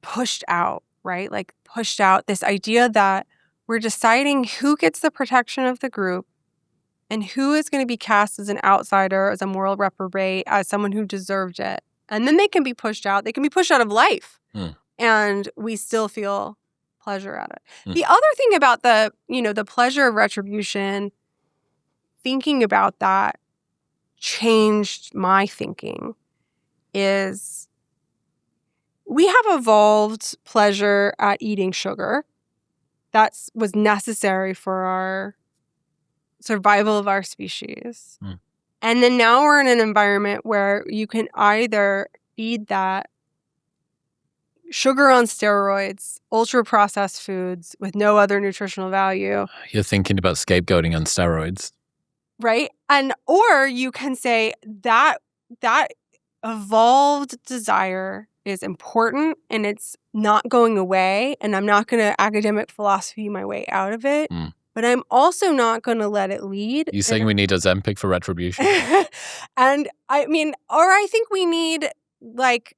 pushed out, right? Like, pushed out. This idea that we're deciding who gets the protection of the group and who is going to be cast as an outsider, as a moral reprobate, as someone who deserved it, and then they can be pushed out. They can be pushed out of life, and we still feel pleasure at it. The other thing about the pleasure of retribution, thinking about that changed my thinking, is we have evolved pleasure at eating sugar. That was necessary for our survival of our species. And then now we're in an environment where you can either feed that sugar on steroids, ultra-processed foods with no other nutritional value. You're thinking about scapegoating on steroids. Right? Or you can say that evolved desire is important and it's not going away, and I'm not going to academic philosophy my way out of it, but I'm also not going to let it lead. You saying we need Ozempic for retribution? And I mean, or I think we need like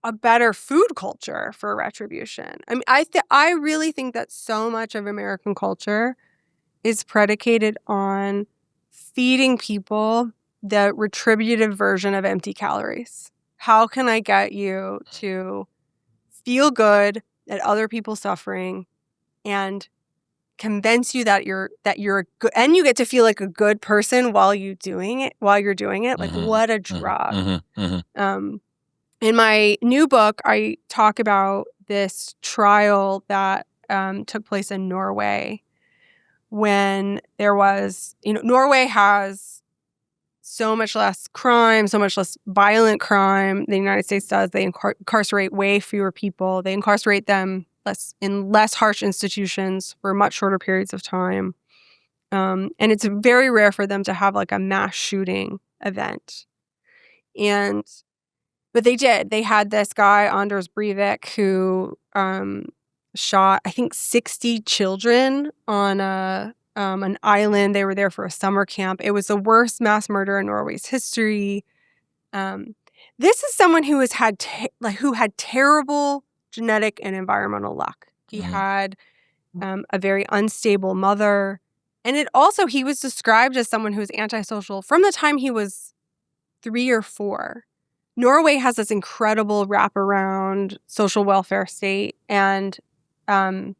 a better food culture for retribution. I mean, I really think that so much of American culture is predicated on feeding people the retributive version of empty calories. How can I get you to feel good at other people suffering and convince you that you're good, and you get to feel like a good person while you're doing it. Like, what a drug. In my new book, I talk about this trial that took place in Norway when there was, Norway has so much less crime, so much less violent crime than the United States does. They incarcerate way fewer people. They incarcerate them in less harsh institutions for much shorter periods of time. And it's very rare for them to have like a mass shooting event. But they did. They had this guy, Anders Breivik, who shot, I think, 60 children on an island. They were there for a summer camp. It was the worst mass murder in Norway's history. This is someone who has had who had terrible genetic and environmental luck. He had a very unstable mother, and he was described as someone who was antisocial from the time he was 3 or 4. Norway has this incredible wraparound social welfare state, and so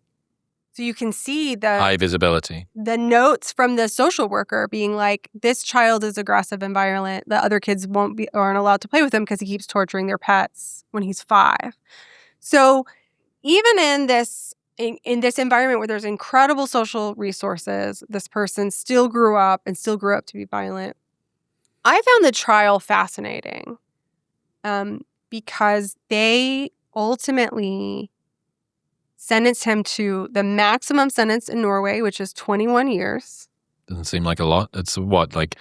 you can see the high visibility. The notes from the social worker being like, this child is aggressive and violent. The other kids aren't allowed to play with him because he keeps torturing their pets when he's 5. So even in this environment where there's incredible social resources, this person still grew up to be violent. I found the trial fascinating because they ultimately sentenced him to the maximum sentence in Norway, which is 21 years. Doesn't seem like a lot. It's what, like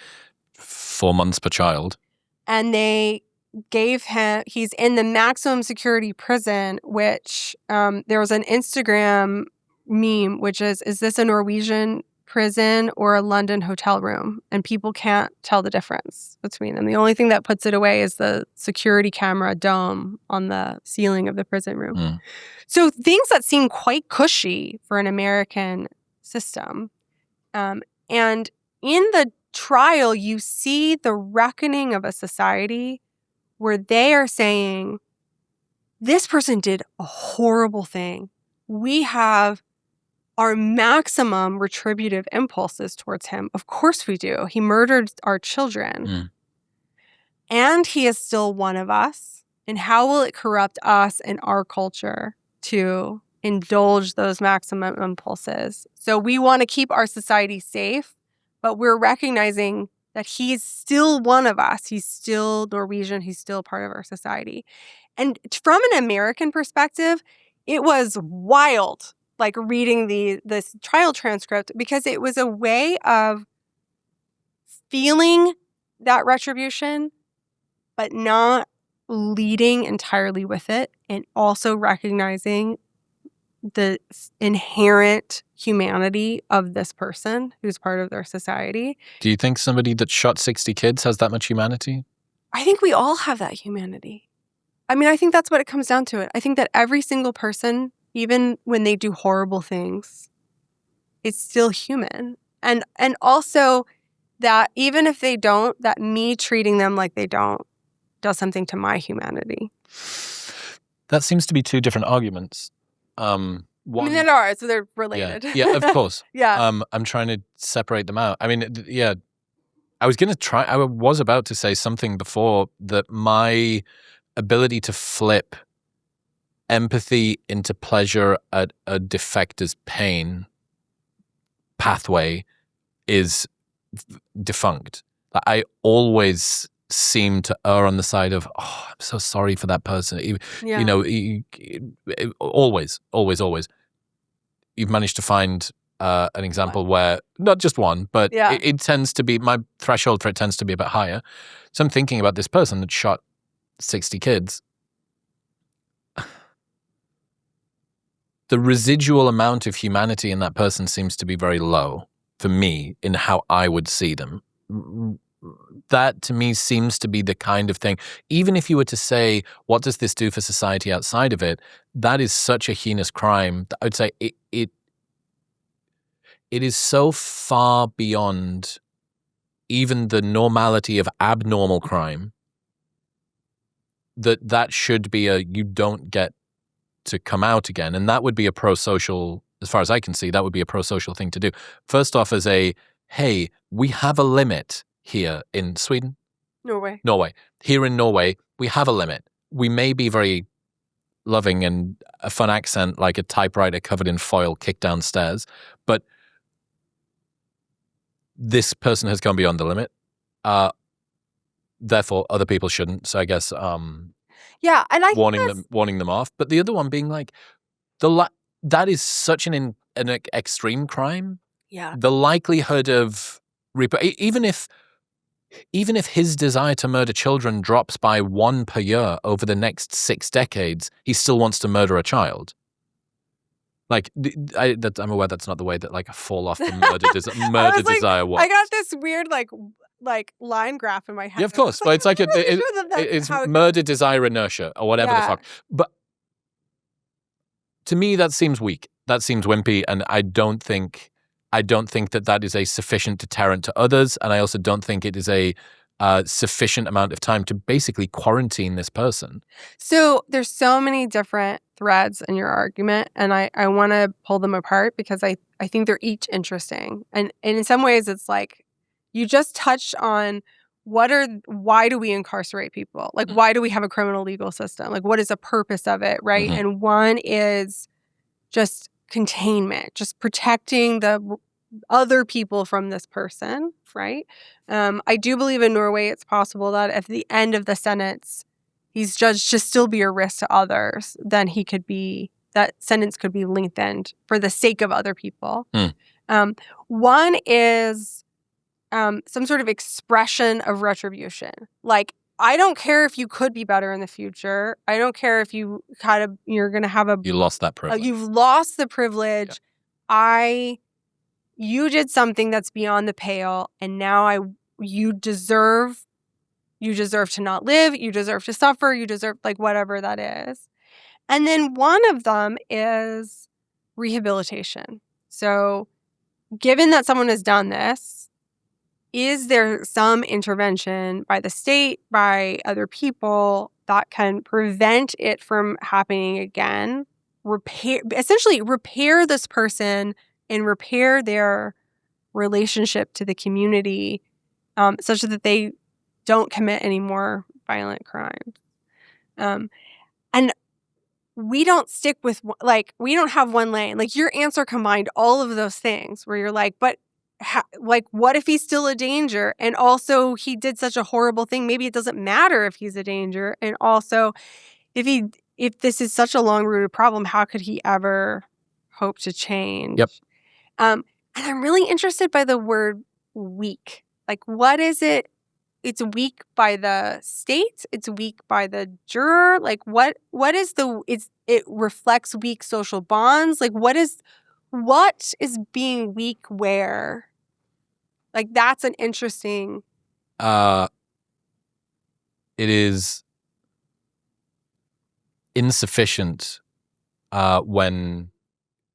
4 months per child? And they gave him, he's in the maximum security prison, which there was an Instagram meme, which is this a Norwegian prison or a London hotel room? And people can't tell the difference between them. The only thing that puts it away is the security camera dome on the ceiling of the prison room. So things that seem quite cushy for an American system. And in the trial, you see the reckoning of a society where they are saying, this person did a horrible thing. We have our maximum retributive impulses towards him. Of course we do. He murdered our children. And he is still one of us. And how will it corrupt us and our culture to indulge those maximum impulses? So we want to keep our society safe, but we're recognizing that he's still one of us. He's still Norwegian. He's still part of our society. And from an American perspective, it was wild, like reading this trial transcript, because it was a way of feeling that retribution, but not leading entirely with it, and also recognizing the inherent humanity of this person who's part of their society. Do you think somebody that shot 60 kids has that much humanity? I think we all have that humanity. I mean, I think that's what it comes down to. I think that every single person, even when they do horrible things, is still human. And also that even if they don't, that me treating them like they don't does something to my humanity. That seems to be 2 different arguments. One, I mean, there are, so they're related. Yeah, of course. Yeah. I'm trying to separate them out. I mean, yeah, I was about to say something before that my ability to flip empathy into pleasure at a defector's pain pathway is defunct. I always seem to err on the side of, oh, I'm so sorry for that person. Yeah. You know, always. You've managed to find an example where, not just one, but it tends to be, my threshold for it tends to be a bit higher. So I'm thinking about this person that shot 60 kids. the residual amount of humanity in that person seems to be very low for me in how I would see them. That to me seems to be the kind of thing, even if you were to say, what does this do for society outside of it? That is such a heinous crime. I would say it is so far beyond even the normality of abnormal crime that should be you don't get to come out again. And that would be a pro-social, as far as I can see, that would be a pro-social thing to do. First off, as hey, we have a limit here in Sweden? Norway. Here in Norway, we have a limit. We may be very loving and a fun accent like a typewriter covered in foil kicked downstairs, but this person has gone beyond the limit. Therefore, other people shouldn't. So I guess yeah, and I warning them off. But the other one being like that is such an extreme crime. Yeah. The likelihood of even if his desire to murder children drops by 1 per year over the next 6 decades, he still wants to murder a child. Like, I'm aware that's not the way that like a fall off the murder desire works. I got this weird like line graph in my head. Yeah, of course. But it's like it's murder desire inertia or whatever the fuck. But to me, that seems weak. That seems wimpy, and I don't think that is a sufficient deterrent to others, and I also don't think it is a sufficient amount of time to basically quarantine this person. So there's so many different threads in your argument, and I want to pull them apart because I think they're each interesting. And in some ways, it's like you just touched on why do we incarcerate people? Like, why do we have a criminal legal system? Like, what is the purpose of it, right? Mm-hmm. And one is just containment, just protecting the other people from this person, right? I do believe in Norway it's possible that at the end of the sentence, he's judged to still be a risk to others, then that sentence could be lengthened for the sake of other people. One is some sort of expression of retribution. Like, I don't care if you could be better in the future. I don't care if you're going to have you lost that privilege. You've lost the privilege. Yeah. You did something that's beyond the pale, and now you deserve to not live. You deserve to suffer. You deserve like whatever that is. And then one of them is rehabilitation. So, given that someone has done this, is there some intervention by the state, by other people that can prevent it from happening again? Essentially repair this person and repair their relationship to the community such that they don't commit any more violent crimes. And we don't stick with, like, we don't have one lane. Like, your answer combined all of those things where you're like, but what if he's still a danger? And also he did such a horrible thing. Maybe it doesn't matter if he's a danger. And also if this is such a long-rooted problem, how could he ever hope to change? Yep. And I'm really interested by the word weak. Like, what is it? It's weak by the state. It's weak by the juror. Like, what is it reflects weak social bonds. Like, what is being weak where? Like, that's an interesting. It is insufficient when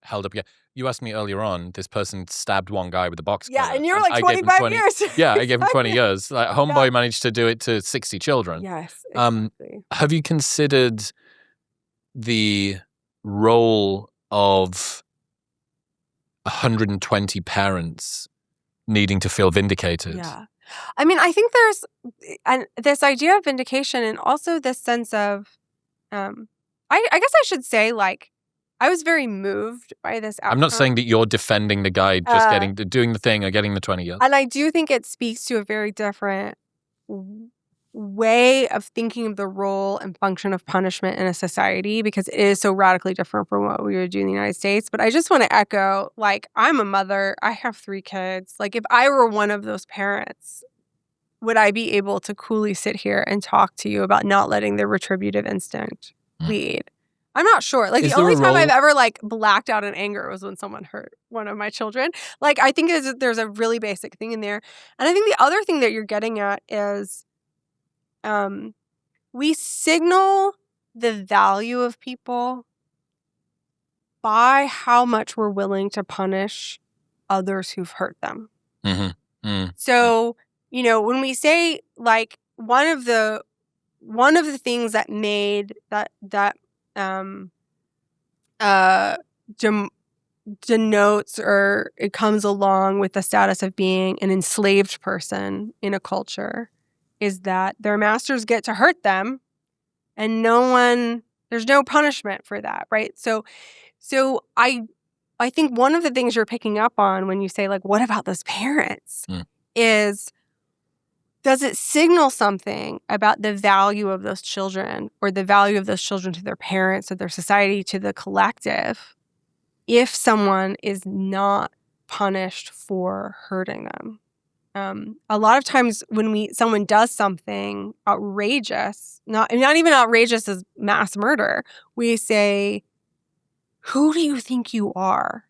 held up. Yeah. You asked me earlier on, this person stabbed one guy with a box cutter. Yeah, and you're like 25 years. Yeah, I gave him 20 years. Like, Homeboy managed to do it to 60 children. Yes, exactly. Have you considered the role of 120 parents needing to feel vindicated? Yeah. I mean, I think there's this idea of vindication and also this sense of, I guess I should say, like, I was very moved by this outcome. I'm not saying that you're defending the guy just doing the thing or getting the 20 years. And I do think it speaks to a very different way of thinking of the role and function of punishment in a society because it is so radically different from what we would do in the United States. But I just want to echo, like, I'm a mother. I have 3 kids. Like, if I were one of those parents, would I be able to coolly sit here and talk to you about not letting the retributive instinct lead? I'm not sure. Like Is the there only a time I've role- ever like blacked out in anger was when someone hurt one of my children. Like I think there's a really basic thing in there. And I think the other thing that you're getting at is we signal the value of people by how much we're willing to punish others who've hurt them. Mm-hmm. Mm. So, when we say like one of the things that made that denotes or it comes along with the status of being an enslaved person in a culture is that their masters get to hurt them and there's no punishment for that, right? So I think one of the things you're picking up on when you say like, what about those parents is, does it signal something about the value of those children or the value of those children to their parents or their society, to the collective, if someone is not punished for hurting them? A lot of times when someone does something outrageous, not even outrageous as mass murder, we say, who do you think you are?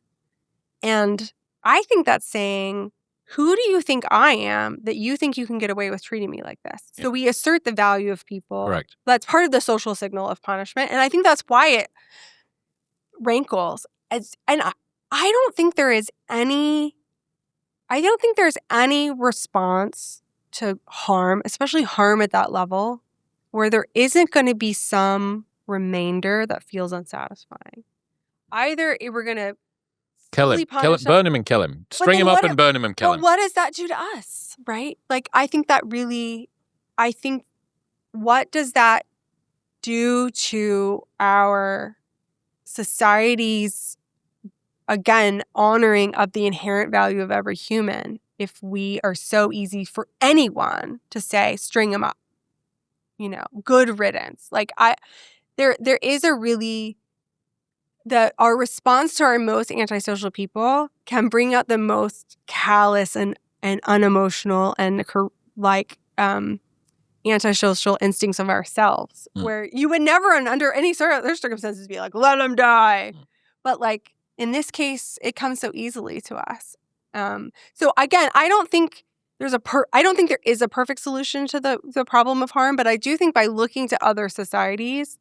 And I think that's saying, who do you think I am that you think you can get away with treating me like this? So we assert the value of people. Correct. That's part of the social signal of punishment. And I think that's why it rankles. And I don't think there's any response to harm, especially harm at that level, where there isn't going to be some remainder that feels unsatisfying. Either we're going to Kill him, burn him and kill him. String him up and burn him and kill him. But what does that do to us, right? Like, I think what does that do to our society's, again, honoring of the inherent value of every human if we are so easy for anyone to say, string him up, good riddance. Like, there is a really... our response to our most antisocial people can bring out the most callous and unemotional and antisocial instincts of ourselves, where you would never, under any sort of other circumstances, be like, let them die. But like in this case, it comes so easily to us. So again, I don't think there is a perfect solution to the problem of harm, but I do think by looking to other societies,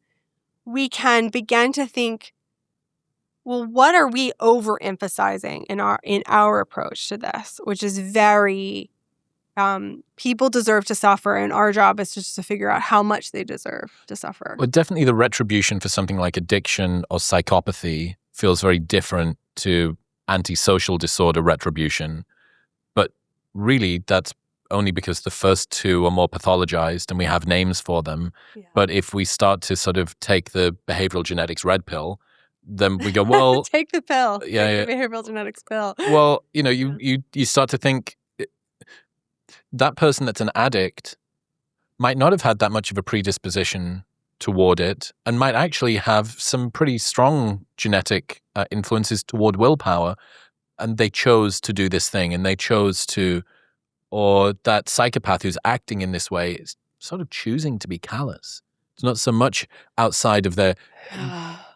we can begin to think, well, what are we overemphasizing in our approach to this, which is very people deserve to suffer, and our job is just to figure out how much they deserve to suffer. Well, definitely the retribution for something like addiction or psychopathy feels very different to antisocial disorder retribution. But really, that's only because the first two are more pathologized and we have names for them. Yeah. But if we start to sort of take the behavioral genetics red pill, then we go, well... Take the pill. Yeah, Take the behavioral genetics pill. Well, you start to think that person that's an addict might not have had that much of a predisposition toward it and might actually have some pretty strong genetic influences toward willpower, and they chose to do this thing, and they chose to... Or that psychopath who's acting in this way is sort of choosing to be callous. It's not so much outside of their...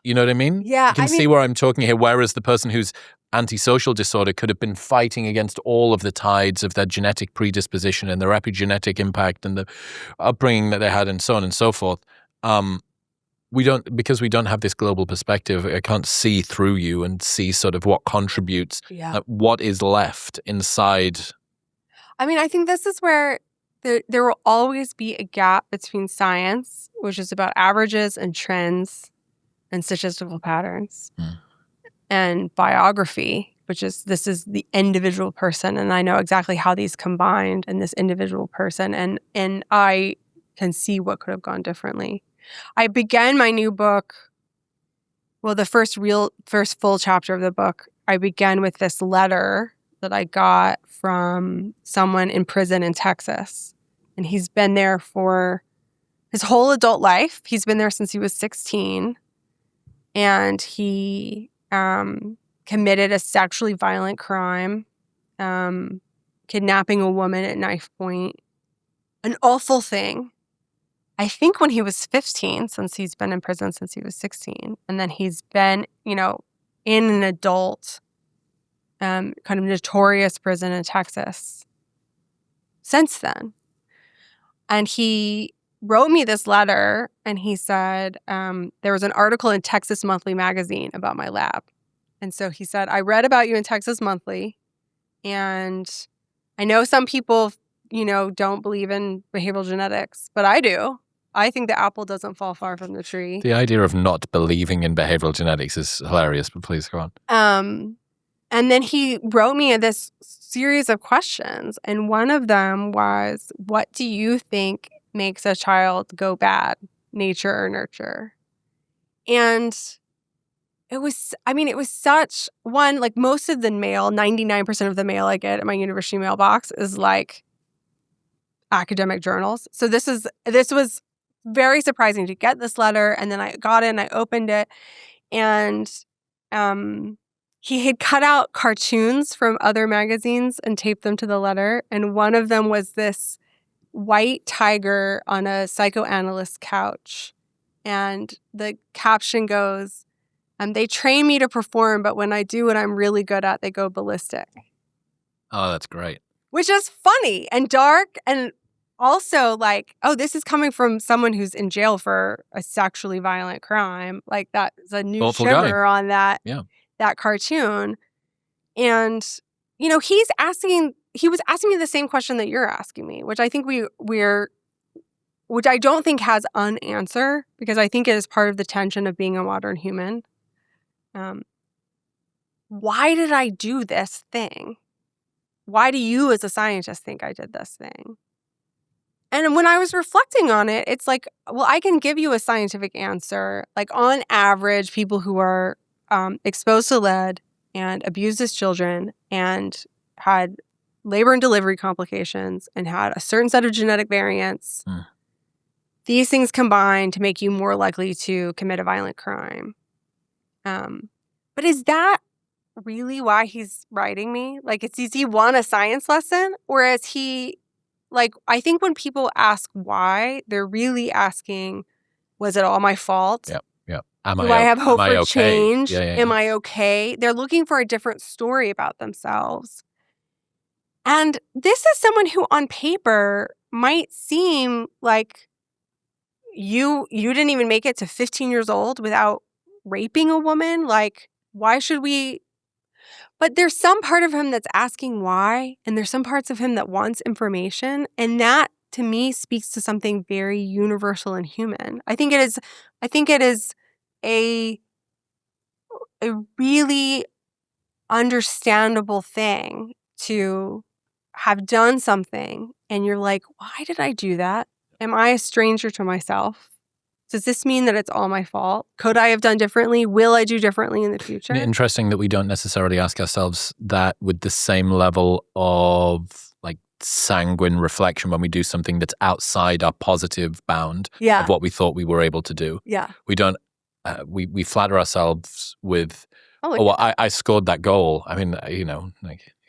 You know what I mean? Yeah. You can see where I'm talking here, whereas the person who's antisocial disorder could have been fighting against all of the tides of their genetic predisposition and their epigenetic impact and the upbringing that they had and so on and so forth. Because we don't have this global perspective, I can't see through you and see sort of what contributes, what is left inside. I mean, I think this is where there will always be a gap between science, which is about averages and trends and statistical patterns, and biography, this is the individual person, and I know exactly how these combined in this individual person, and I can see what could have gone differently. I began my new book, well, the first full chapter of the book, I began with this letter that I got from someone in prison in Texas, and he's been there for his whole adult life. He's been there since he was 16. And he committed a sexually violent crime, kidnapping a woman at knife point, an awful thing. I think when he was 15, since he's been in prison since he was 16. And then he's been, in an adult, kind of notorious prison in Texas since then. And he wrote me this letter, and he said there was an article in Texas Monthly magazine about my lab. And so he said, I read about you in Texas Monthly, and I know some people, don't believe in behavioral genetics, but I do. I think the apple doesn't fall far from the tree. The idea of not believing in behavioral genetics is hilarious, but please go on. And then he wrote me this series of questions, and one of them was, what do you think makes a child go bad, nature or nurture? And it was such one, like most of the mail, 99% of the mail I get at my university mailbox is like academic journals. So this was very surprising to get this letter. And then I got it and I opened it, and he had cut out cartoons from other magazines and taped them to the letter. And one of them was this white tiger on a psychoanalyst's couch. And the caption goes, they train me to perform, but when I do what I'm really good at, they go ballistic. Oh, that's great. Which is funny and dark, and also like, oh, this is coming from someone who's in jail for a sexually violent crime. Like, that's a new shimmer on that. Yeah. That cartoon. And, he was asking me the same question that you're asking me, which I think which I don't think has an answer, because I think it is part of the tension of being a modern human. Why did I do this thing? Why do you as a scientist think I did this thing? And when I was reflecting on it, it's like, well, I can give you a scientific answer. Like, on average, people who are exposed to lead and abused as children and had labor and delivery complications and had a certain set of genetic variants, these things combine to make you more likely to commit a violent crime. But is that really why he's writing me? Like, does he want a science lesson? Or is he, like, I think when people ask why, they're really asking, was it all my fault? Yep. Do I have hope for change? Yeah. Am I okay? They're looking for a different story about themselves. And this is someone who on paper might seem like you didn't even make it to 15 years old without raping a woman. Like, why should we? But there's some part of him that's asking why, and there's some parts of him that wants information. And that, to me, speaks to something very universal and human. I think it is a really understandable thing to have done something and you're like, why did I do that? Am I a stranger to myself? Does this mean that it's all my fault? Could I have done differently? Will I do differently in the future? Interesting that we don't necessarily ask ourselves that with the same level of like sanguine reflection when we do something that's outside our positive bound of what we thought we were able to do. Yeah. We don't, we flatter ourselves with, I scored that goal. I mean,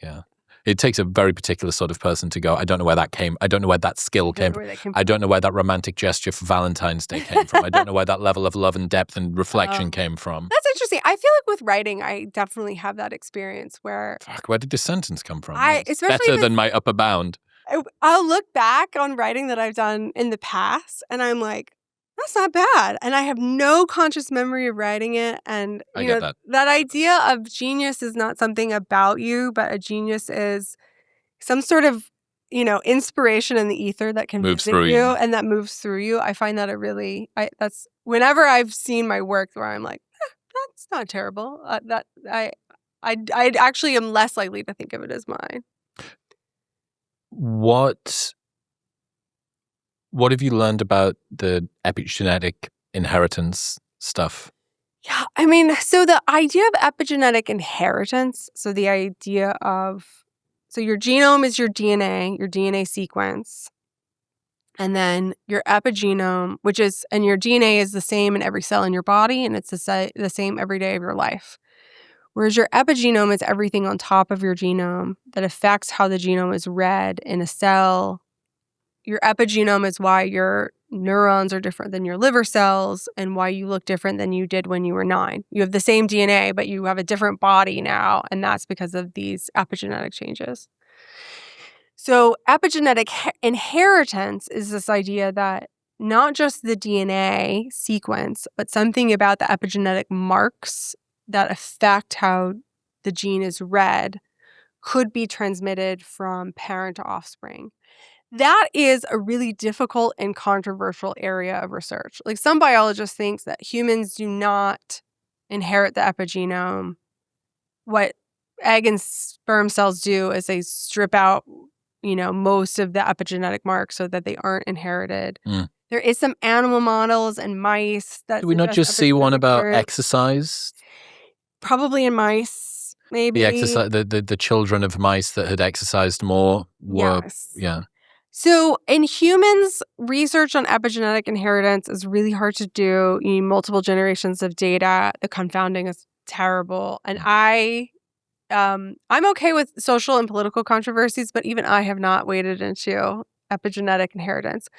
yeah. It takes a very particular sort of person to go, I don't know where that came. I don't know where that skill came from. I don't know where that romantic gesture for Valentine's Day came from. I don't know where that level of love and depth and reflection came from. That's interesting. I feel like with writing, I definitely have that experience where... Fuck, where did this sentence come from? Especially better than my upper bound. I'll look back on writing that I've done in the past, and I'm like, that's not bad. And I have no conscious memory of writing it. And I get that idea of genius is not something about you, but a genius is some sort of, inspiration in the ether that can moves visit through you and that moves through you. I find that that's whenever I've seen my work where I'm like, that's not terrible. I actually am less likely to think of it as mine. What have you learned about the epigenetic inheritance stuff? Yeah, I mean, so the idea of epigenetic inheritance, so the idea of, so your genome is your DNA sequence, and then your epigenome, and your DNA is the same in every cell in your body, and it's the same every day of your life. Whereas your epigenome is everything on top of your genome that affects how the genome is read in a cell. Your epigenome is why your neurons are different than your liver cells and why you look different than you did when you were 9. You have the same DNA, but you have a different body now, and that's because of these epigenetic changes. So epigenetic inheritance is this idea that not just the DNA sequence, but something about the epigenetic marks that affect how the gene is read could be transmitted from parent to offspring. That is a really difficult and controversial area of research. Like, some biologists think that humans do not inherit the epigenome. What egg and sperm cells do is they strip out, most of the epigenetic marks so that they aren't inherited. There is some animal models and mice that do we not just see one about exercise? Probably in mice, maybe. The children of mice that had exercised more were, Yes. yeah. So in humans, research on epigenetic inheritance is really hard to do. You need multiple generations of data. The confounding is terrible. And I'm okay with social and political controversies, but even I have not waded into epigenetic inheritance.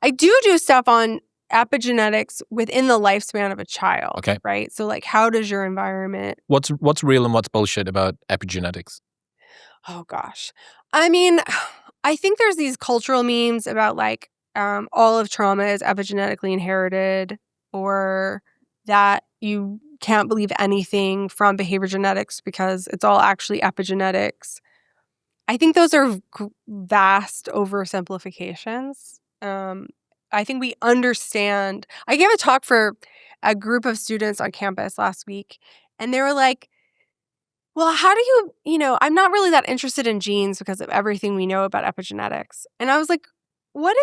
I do stuff on epigenetics within the lifespan of a child. Okay. Right? So, like, how does your environment... What's real and what's bullshit about epigenetics? Oh, gosh. I mean, I think there's these cultural memes about, like, all of trauma is epigenetically inherited, or that you can't believe anything from behavior genetics because it's all actually epigenetics. I think those are vast oversimplifications. I think we understand. I gave a talk for a group of students on campus last week, and they were like, well, how do I'm not really that interested in genes because of everything we know about epigenetics. And I was like, what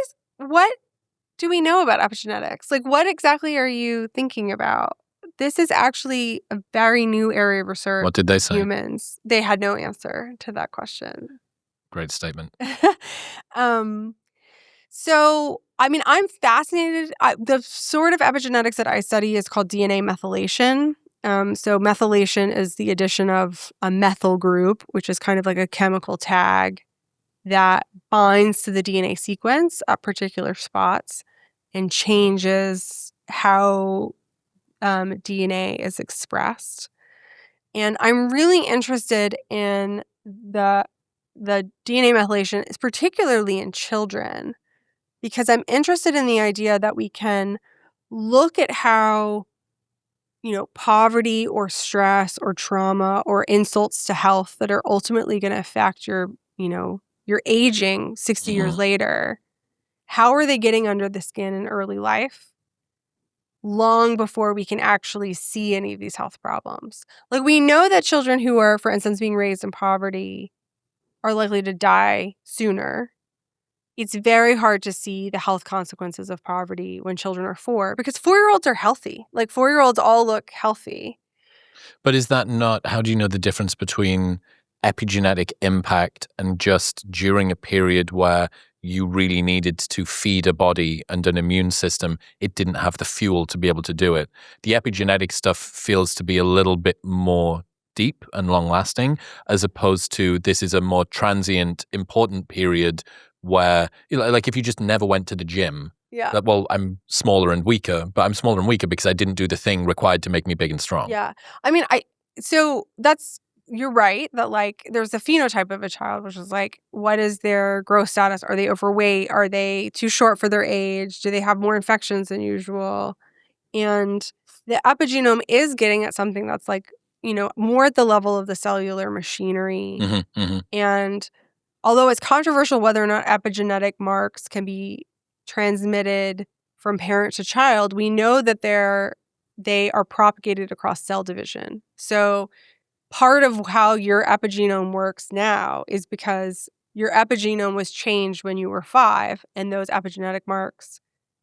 do we know about epigenetics? Like, what exactly are you thinking about? This is actually a very new area of research. What did they say? Humans. They had no answer to that question. Great statement. So, I mean, I'm fascinated. The sort of epigenetics that I study is called DNA methylation. So methylation is the addition of a methyl group, which is kind of like a chemical tag that binds to the DNA sequence at particular spots and changes how DNA is expressed. And I'm really interested in the DNA methylation, is particularly in children, because I'm interested in the idea that we can look at how poverty or stress or trauma or insults to health that are ultimately going to affect your aging 60 years later. How are they getting under the skin in early life? Long before we can actually see any of these health problems. Like, we know that children who are, for instance, being raised in poverty are likely to die sooner. It's very hard to see the health consequences of poverty when children are 4, because 4-year-olds are healthy. Like, 4-year-olds all look healthy. But is that not, how do you know the difference between epigenetic impact and just during a period where you really needed to feed a body and an immune system, it didn't have the fuel to be able to do it? The epigenetic stuff feels to be a little bit more deep and long-lasting, as opposed to this is a more transient, important period where, like, if you just never went to the gym, well, I'm smaller and weaker, but I'm smaller and weaker because I didn't do the thing required to make me big and strong. Yeah. I mean, you're right that, like, there's a phenotype of a child, which is like, what is their growth status? Are they overweight? Are they too short for their age? Do they have more infections than usual? And the epigenome is getting at something that's, like, more at the level of the cellular machinery. And although it's controversial whether or not epigenetic marks can be transmitted from parent to child, we know that they are propagated across cell division. So part of how your epigenome works now is because your epigenome was changed when you were 5, and those epigenetic marks,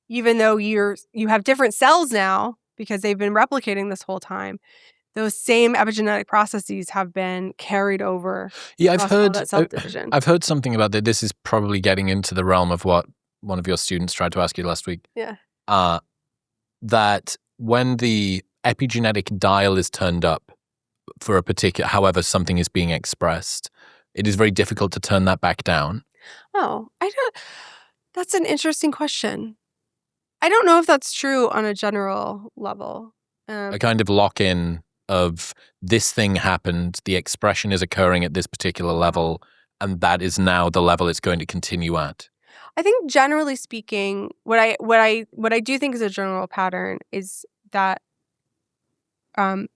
even though you have different cells now because they've been replicating this whole time, those same epigenetic processes have been carried over. Yeah, I've heard something about that. This is probably getting into the realm of what one of your students tried to ask you last week. Yeah. That when the epigenetic dial is turned up for a particular, however something is being expressed, it is very difficult to turn that back down. Oh, that's an interesting question. I don't know if that's true on a general level. A kind of lock-in of this thing happened, the expression is occurring at this particular level, and that is now the level it's going to continue at. I think generally speaking, what I do think is a general pattern is that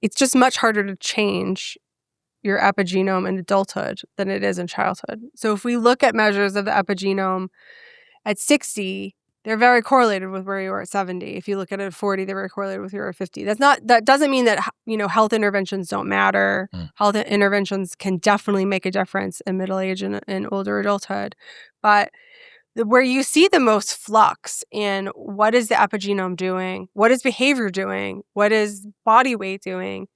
it's just much harder to change your epigenome in adulthood than it is in childhood. So if we look at measures of the epigenome at 60, they're very correlated with where you are at 70. If you look at it at 40, they're very correlated with where you are at 50. That doesn't mean that, health interventions don't matter. Health interventions can definitely make a difference in middle age and older adulthood. But where you see the most flux in what is the epigenome doing, what is behavior doing, what is body weight doing,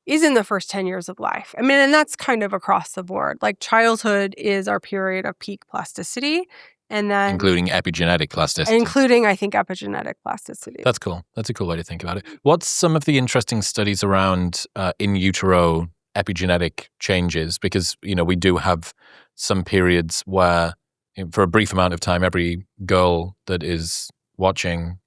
is in the first 10 years of life. I mean, and that's kind of across the board. Like childhood is our period of peak plasticity. And then including epigenetic plasticity. Including, I think, epigenetic plasticity. That's cool. That's a cool way to think about it. What's some of the interesting studies around in utero epigenetic changes? Because, we do have some periods where, for a brief amount of time, every girl that is watching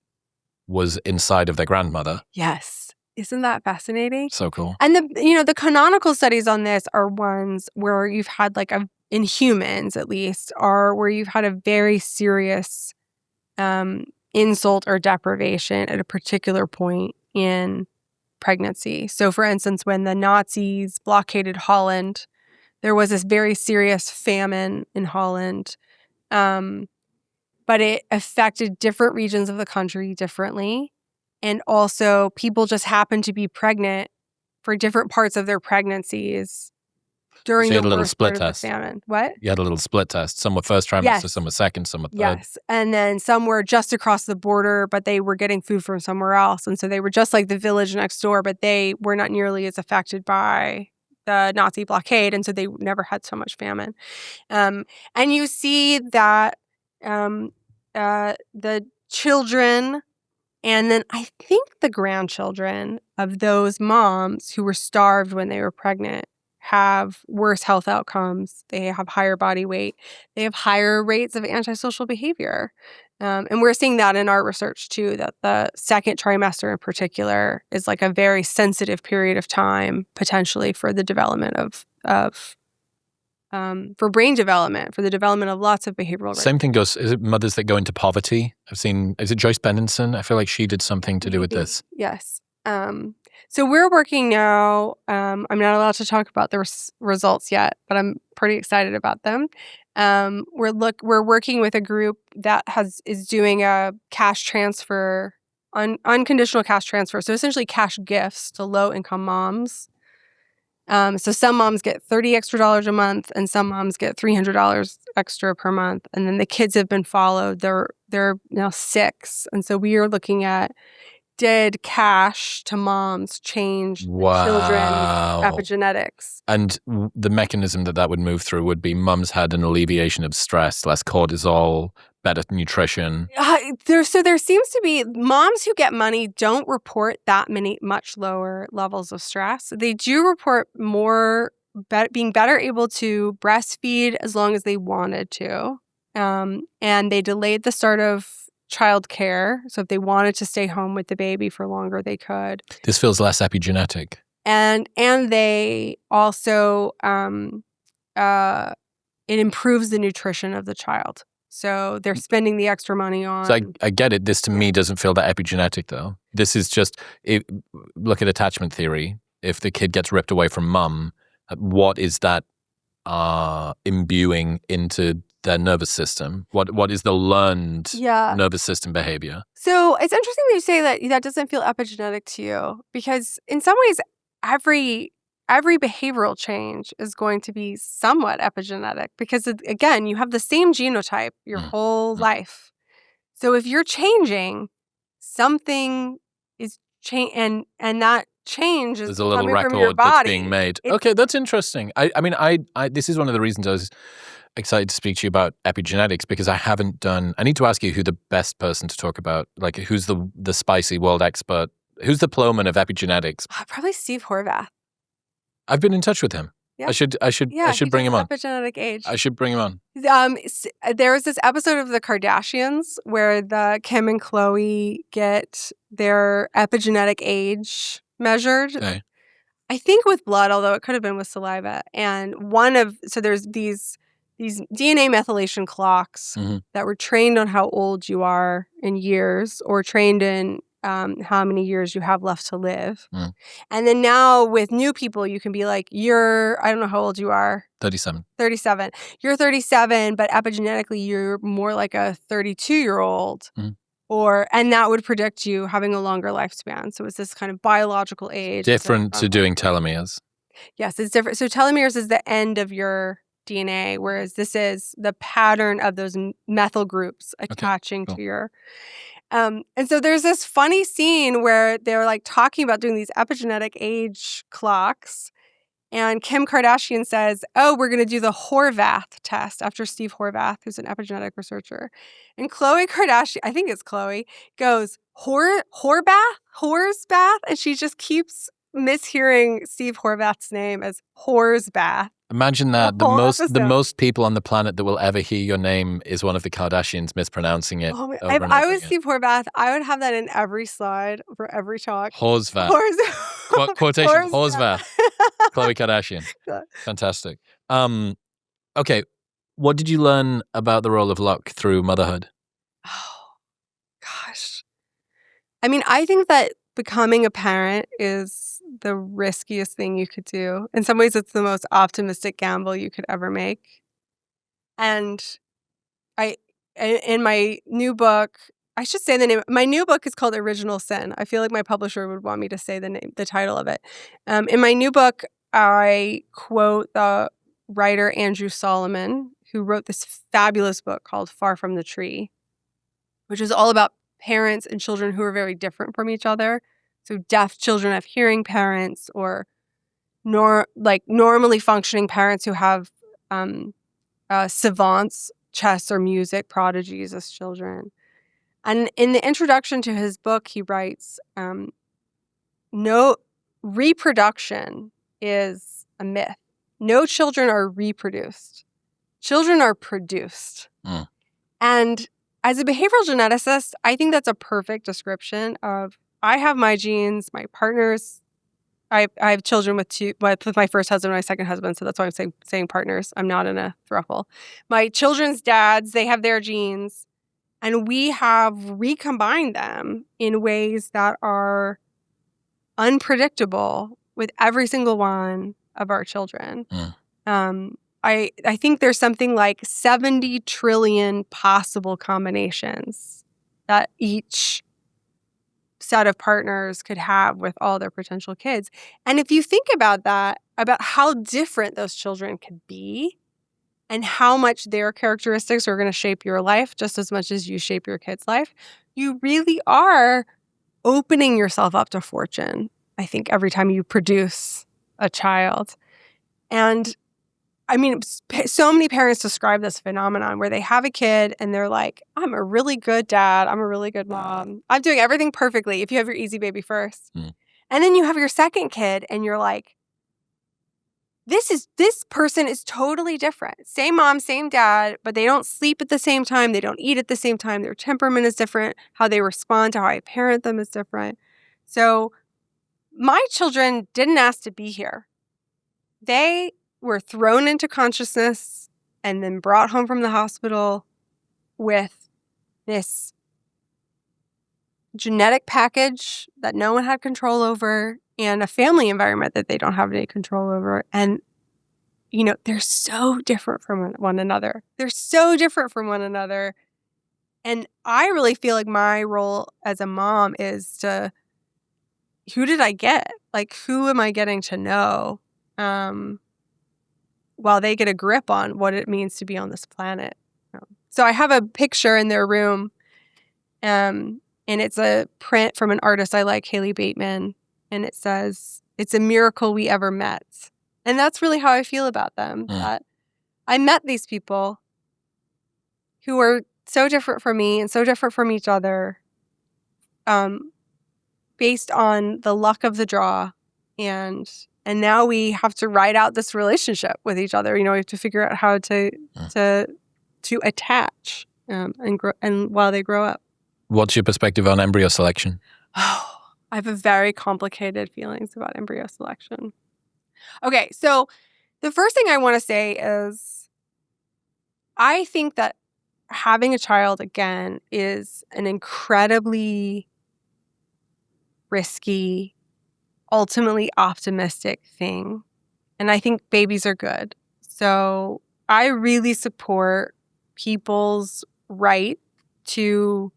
was inside of their grandmother. Yes. Isn't that fascinating? So cool. And the canonical studies on this are ones where you've had in humans at least, are where you've had a very serious insult or deprivation at a particular point in pregnancy. So for instance, when the Nazis blockaded Holland, there was this very serious famine in Holland, but it affected different regions of the country differently. And also people just happened to be pregnant for different parts of their pregnancies during the worst part of the famine. What? You had a little split test. Some were first trimester, yes. Some were second, some were third. Yes. And then some were just across the border, but they were getting food from somewhere else. And so they were just like the village next door, but they were not nearly as affected by the Nazi blockade. And so they never had so much famine. And you see that the children and then I think the grandchildren of those moms who were starved when they were pregnant have worse health outcomes. They have higher body weight. They have higher rates of antisocial behavior. And we're seeing that in our research too, that the second trimester in particular is like a very sensitive period of time potentially for the development for brain development, for the development of lots of behavioral. Same thing goes, is it mothers that go into poverty? Is it Joyce Benenson? I feel like she did something to do with this. Yes. So we're working now, I'm not allowed to talk about the results yet, but I'm pretty excited about them. We're working with a group that is doing a cash transfer, unconditional cash transfer. So essentially cash gifts to low-income moms. So some moms get $30 extra a month, and some moms get $300 extra per month. And then the kids have been followed. They're now 6, and so we are looking at, did cash to moms change children's epigenetics? And the mechanism that would move through would be mums had an alleviation of stress, less cortisol, better nutrition. There seems to be moms who get money don't report that much lower levels of stress. They do report being better able to breastfeed as long as they wanted to. And they delayed the start of childcare. So if they wanted to stay home with the baby for longer, they could. This feels less epigenetic. And they also, it improves the nutrition of the child. So they're spending the extra money on. So I get it. This to me doesn't feel that epigenetic though. This is just, look at attachment theory. If the kid gets ripped away from mum, what is that imbuing into their nervous system? What is the learned nervous system behavior? So it's interesting that you say that doesn't feel epigenetic to you, because in some ways, every behavioral change is going to be somewhat epigenetic, because again, you have the same genotype your whole life. So if you're changing, something is changing, and that change is there's a little coming record from your body. That's being made. Okay, that's interesting. I mean, this is one of the reasons I was excited to speak to you about epigenetics, because I need to ask you who the best person to talk about, like who's the spicy world expert, who's the Plowman of epigenetics? Probably Steve Horvath. I've been in touch with him. Yeah. I should bring him on. Epigenetic age. I should bring him on. There was this episode of The Kardashians where the Kim and Khloe get their epigenetic age measured. Okay. I think with blood, although it could have been with saliva. And so there's these DNA methylation clocks that were trained on how old you are in years, or trained in how many years you have left to live. And then now with new people, you can be like, I don't know how old you are. 37. 37. You're 37, but epigenetically, you're more like a 32-year-old. And that would predict you having a longer lifespan. So it's this kind of biological age. Different to doing telomeres. Yes, it's different. So telomeres is the end of your DNA, whereas this is the pattern of those methyl groups attaching to your... and so there's this funny scene where they're like talking about doing these epigenetic age clocks. And Kim Kardashian says, we're going to do the Horvath test after Steve Horvath, who's an epigenetic researcher. And Khloe Kardashian, I think it's Khloe, goes, Horsbath? And she just keeps mishearing Steve Horvath's name as Horsbath. Imagine that. The most people on the planet that will ever hear your name is one of the Kardashians mispronouncing it. If I was Steve Horvath, I would have that in every slide for every talk. Horsvath. Quotation, Horsvath. Khloe Kardashian. Fantastic. Okay. What did you learn about the role of luck through motherhood? Oh, gosh. I mean, I think that becoming a parent is the riskiest thing you could do. In some ways, it's the most optimistic gamble you could ever make. And in my new book, I should say the name. My new book is called Original Sin. I feel like my publisher would want me to say the title of it. In my new book, I quote the writer Andrew Solomon, who wrote this fabulous book called Far from the Tree, which is all about parents and children who are very different from each other. So deaf children have hearing parents, or normally functioning parents who have savants, chess or music prodigies as children. And in the introduction to his book, he writes, no, reproduction is a myth. No children are reproduced. Children are produced. And as a behavioral geneticist, I think that's a perfect description of, I have my genes, my partners. I have children with my first husband and my second husband, so that's why I'm saying partners. I'm not in a throuple. My children's dads, they have their genes, and we have recombined them in ways that are unpredictable with every single one of our children. I think there's something like 70 trillion possible combinations that each set of partners could have with all their potential kids. And if you think about that, about how different those children could be and how much their characteristics are going to shape your life just as much as you shape your kid's life, you really are opening yourself up to fortune, I think, every time you produce a child. And I mean, so many parents describe this phenomenon where they have a kid and they're like, I'm a really good dad. I'm a really good mom. I'm doing everything perfectly if you have your easy baby first. And then you have your second kid and you're like, this person is totally different. Same mom, same dad, but they don't sleep at the same time. They don't eat at the same time. Their temperament is different. How they respond to how I parent them is different. So my children didn't ask to be here. They were thrown into consciousness and then brought home from the hospital with this genetic package that no one had control over and a family environment that they don't have any control over. And, you know, they're so different from one another. And I really feel like my role as a mom is to, who did I get? Like, who am I getting to know? While they get a grip on what it means to be on this planet. So I have a picture in their room, and it's a print from an artist I like, Haley Bateman, and it says, "It's a miracle we ever met." And that's really how I feel about them, that I met these people who are so different from me and so different from each other, based on the luck of the draw and And now we have to ride out this relationship with each other. We have to figure out how to attach and grow, and while they grow up. What's your perspective on embryo selection? Oh, I have a very complicated feelings about embryo selection. Okay, so the first thing I want to say is I think that having a child, again, is an incredibly risky, ultimately optimistic thing. And I think babies are good. So I really support people's right to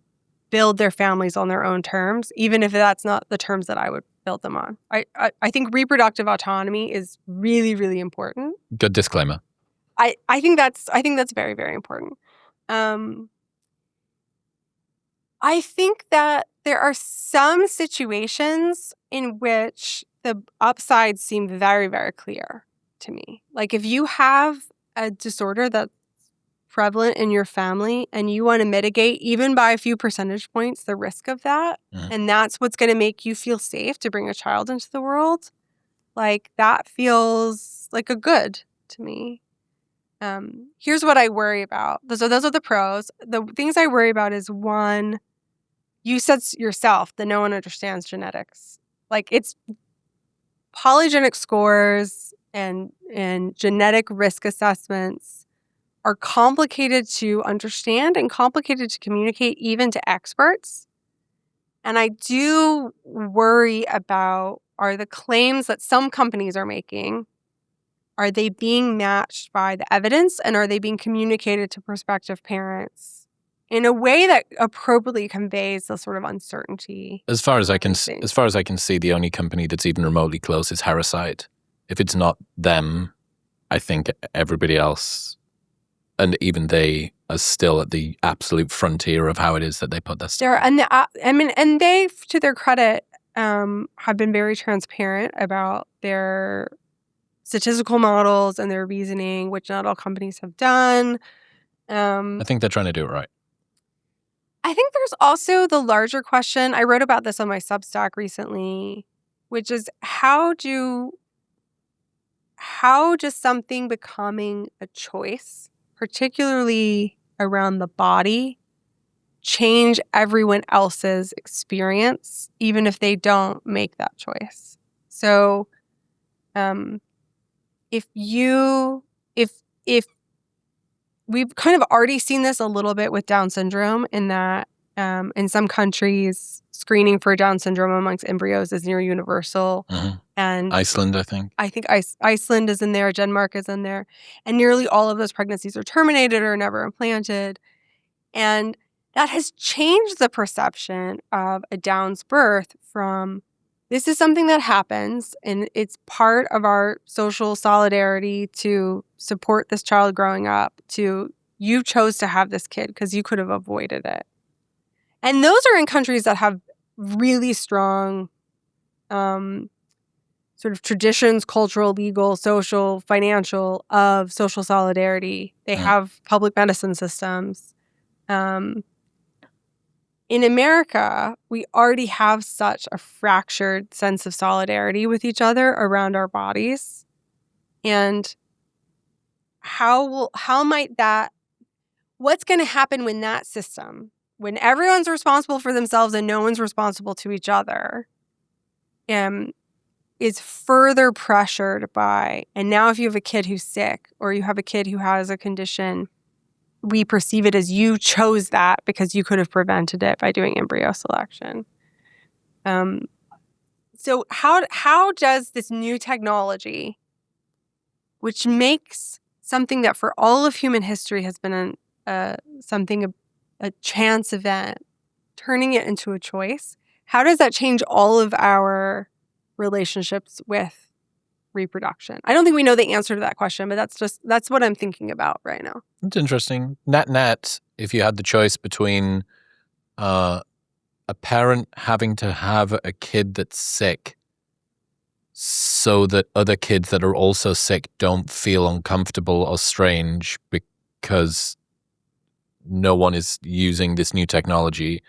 build their families on their own terms, even if that's not the terms that I would build them on. I think reproductive autonomy is really, really important. Good disclaimer. I think that's very, very important. I think that there are some situations in which the upsides seem very, very clear to me. Like if you have a disorder that's prevalent in your family and you want to mitigate even by a few percentage points the risk of that, and that's what's going to make you feel safe to bring a child into the world, like that feels like a good to me. Here's what I worry about. Those are the pros. The things I worry about is, one, you said yourself that no one understands genetics. Like it's polygenic scores and genetic risk assessments are complicated to understand and complicated to communicate even to experts. And I do worry about, are the claims that some companies are making, are they being matched by the evidence, and are they being communicated to prospective parents in a way that appropriately conveys the sort of uncertainty? As far as I can see, the only company that's even remotely close is Heritability. If it's not them, I think everybody else, and even they, are still at the absolute frontier of how it is that they put this. And they, to their credit, have been very transparent about their statistical models and their reasoning, which not all companies have done. I think they're trying to do it right. I think there's also the larger question. I wrote about this on my Substack recently, which is how does something becoming a choice, particularly around the body, change everyone else's experience, even if they don't make that choice? So, if we've kind of already seen this a little bit with Down syndrome, in that in some countries, screening for Down syndrome amongst embryos is near universal. Mm-hmm. And Iceland, I think. Iceland is in there, Denmark is in there. And nearly all of those pregnancies are terminated or never implanted. And that has changed the perception of a Down's birth from, this is something that happens and it's part of our social solidarity to support this child growing up, to you chose to have this kid because you could have avoided it. And those are in countries that have really strong sort of traditions, cultural, legal, social, financial, of social solidarity. They have public medicine systems. In America, we already have such a fractured sense of solidarity with each other around our bodies. And what's going to happen when that system, when everyone's responsible for themselves and no one's responsible to each other, is further pressured by, and now if you have a kid who's sick or you have a kid who has a condition, we perceive it as you chose that because you could have prevented it by doing embryo selection. So how does this new technology, which makes something that for all of human history has been a chance event, turning it into a choice, how does that change all of our relationships with reproduction? I don't think we know the answer to that question, but that's what I'm thinking about right now. It's interesting. Net, if you had the choice between a parent having to have a kid that's sick so that other kids that are also sick don't feel uncomfortable or strange because no one is using this new technology,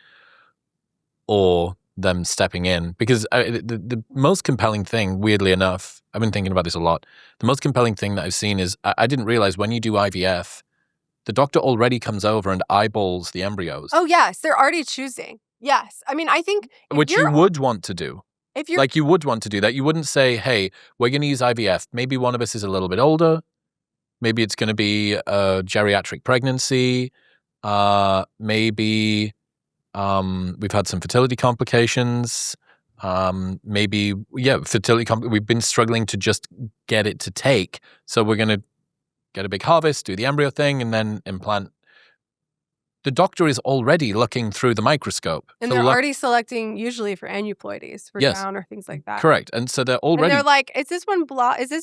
or them stepping in. Because the most compelling thing, weirdly enough, I've been thinking about this a lot. The most compelling thing that I've seen is I didn't realize when you do IVF, the doctor already comes over and eyeballs the embryos. Oh, yes. They're already choosing. Yes. I mean, I think... Which you would want to do. If you're... Like, you would want to do that. You wouldn't say, hey, we're going to use IVF. Maybe one of us is a little bit older. Maybe it's going to be a geriatric pregnancy. Maybe we've had some fertility complications. Maybe, we've been struggling to just get it to take. So we're going to get a big harvest, do the embryo thing, and then implant. The doctor is already looking through the microscope. And they're already selecting usually for aneuploidies, for down or things like that. Correct. And so they're already... And they're like, is this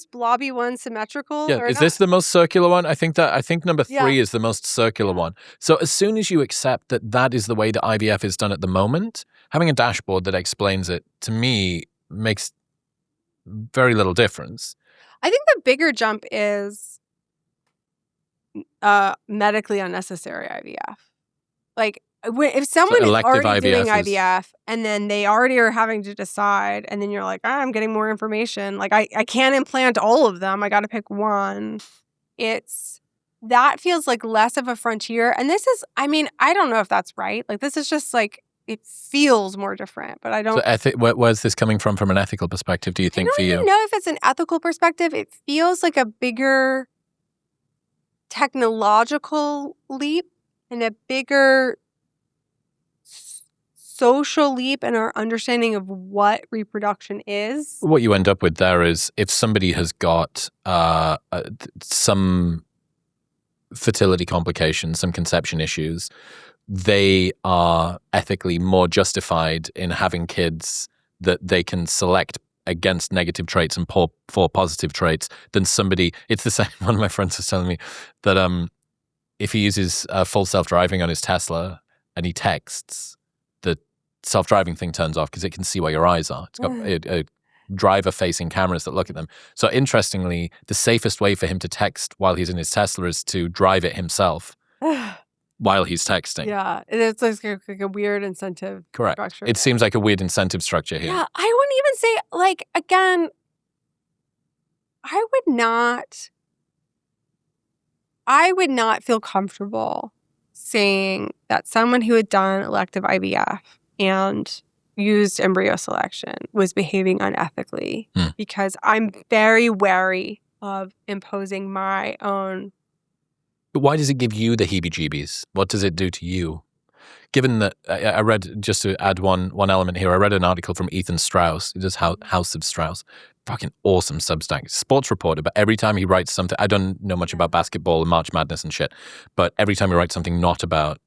blobby one symmetrical? Yeah, is this the most circular one? I think number 3 is the most circular one. So as soon as you accept that that is the way the IVF is done at the moment, having a dashboard that explains it, to me, makes very little difference. I think the bigger jump is medically unnecessary IVF. Like, if someone is already doing IVF and then they already are having to decide, and then you're like, I'm getting more information. Like, I can't implant all of them. I got to pick one. That feels like less of a frontier. And this is, I mean, I don't know if that's right. Like, this is just like, it feels more different, but I don't. So where's this coming from an ethical perspective, do you think, for you? I don't know if it's an ethical perspective. It feels like a bigger technological leap and a bigger social leap in our understanding of what reproduction is. What you end up with there is if somebody has got some fertility complications, some conception issues, they are ethically more justified in having kids that they can select against negative traits and for positive traits than somebody. It's the same. One of my friends was telling me that if he uses full self-driving on his Tesla and he texts, the self-driving thing turns off because it can see where your eyes are. It's got a driver-facing cameras that look at them. So interestingly, the safest way for him to text while he's in his Tesla is to drive it himself while he's texting. Yeah, it's like a weird incentive structure. It seems like a weird incentive structure here. Yeah, I wouldn't even say, like, again, I would not feel comfortable saying that someone who had done elective IVF and used embryo selection was behaving unethically because I'm very wary of imposing my own. But why does it give you the heebie-jeebies? What does it do to you? Given that I read, just to add one element here, I read an article from Ethan Strauss. He does House of Strauss. Fucking awesome Substack. Sports reporter, but every time he writes something, I don't know much about basketball and March Madness and shit, but every time he writes something not about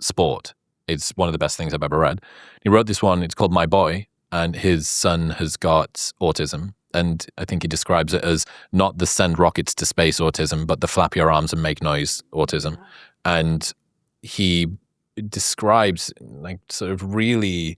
sport, it's one of the best things I've ever read. He wrote this one, it's called My Boy, and his son has got autism. And I think he describes it as not the send rockets to space autism, but the flap your arms and make noise autism. And he describes, like, sort of really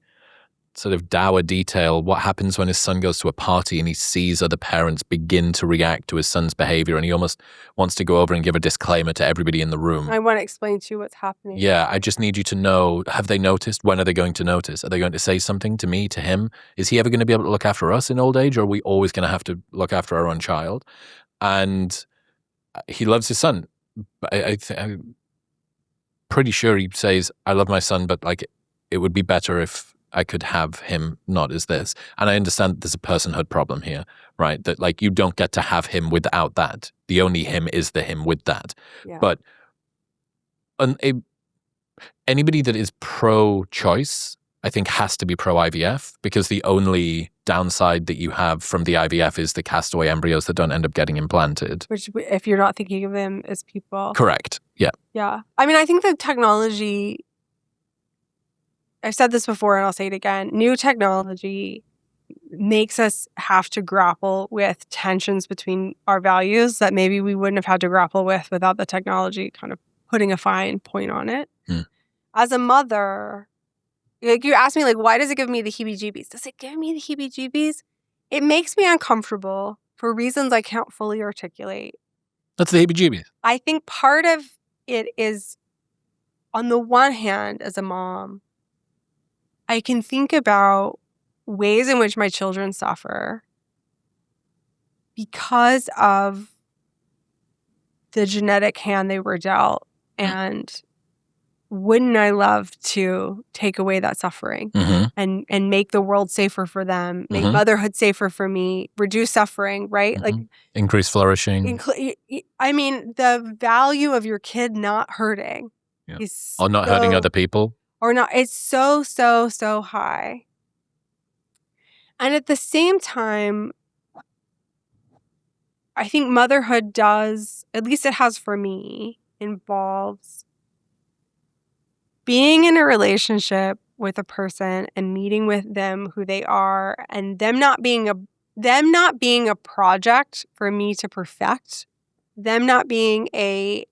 sort of dour detail what happens when his son goes to a party and he sees other parents begin to react to his son's behavior, and he almost wants to go over and give a disclaimer to everybody in the room. I want to explain to you what's happening. Yeah, I just need you to know, have they noticed? When are they going to notice? Are they going to say something to me, to him? Is he ever going to be able to look after us in old age, or are we always going to have to look after our own child? And he loves his son. I'm pretty sure he says, I love my son, but like it would be better if I could have him not as this. And I understand that there's a personhood problem here, right? That like you don't get to have him without that. The only him is the him with that. Yeah. But anybody that is pro-choice, I think, has to be pro-IVF, because the only downside that you have from the IVF is the castaway embryos that don't end up getting implanted. Which, if you're not thinking of them as people. Correct. Yeah. Yeah. I mean, I think the technology, I've said this before and I'll say it again, new technology makes us have to grapple with tensions between our values that maybe we wouldn't have had to grapple with without the technology kind of putting a fine point on it. As a mother, like you asked me, like, why does it give me the heebie-jeebies? Does it give me the heebie-jeebies? It makes me uncomfortable for reasons I can't fully articulate. That's the heebie-jeebies. I think part of it is, on the one hand, as a mom, I can think about ways in which my children suffer because of the genetic hand they were dealt. And wouldn't I love to take away that suffering and make the world safer for them, make motherhood safer for me, reduce suffering, right? Like increase flourishing. I mean, the value of your kid not hurting is or not hurting other people. Or not. It's so, so, so high. And at the same time, I think motherhood does, at least it has for me, involves being in a relationship with a person and meeting with them who they are, and them not being a project for me to perfect, them not being a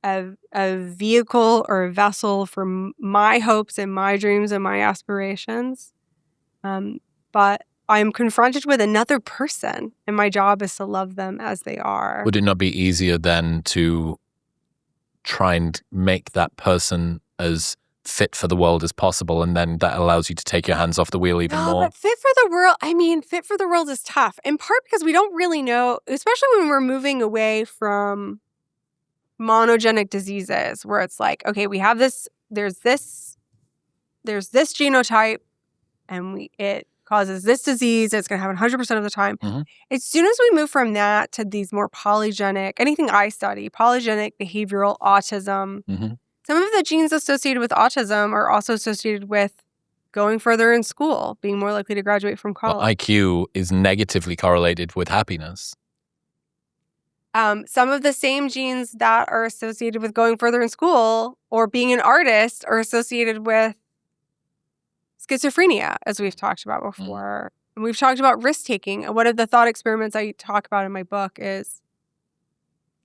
vehicle or a vessel for my hopes and my dreams and my aspirations. But I'm confronted with another person, and my job is to love them as they are. Would it not be easier then to try and make that person as fit for the world as possible, and then that allows you to take your hands off the wheel even more? But fit for the world is tough, in part because we don't really know, especially when we're moving away from monogenic diseases, where it's like, okay, we have this, there's this genotype, and it causes this disease. It's going to happen 100% of the time. As soon as we move from that to these more polygenic, anything I study, polygenic, behavioral, autism, some of the genes associated with autism are also associated with going further in school, being more likely to graduate from college. Well, IQ is negatively correlated with happiness. Some of the same genes that are associated with going further in school or being an artist are associated with schizophrenia, as we've talked about before. And we've talked about risk-taking. And one of the thought experiments I talk about in my book is,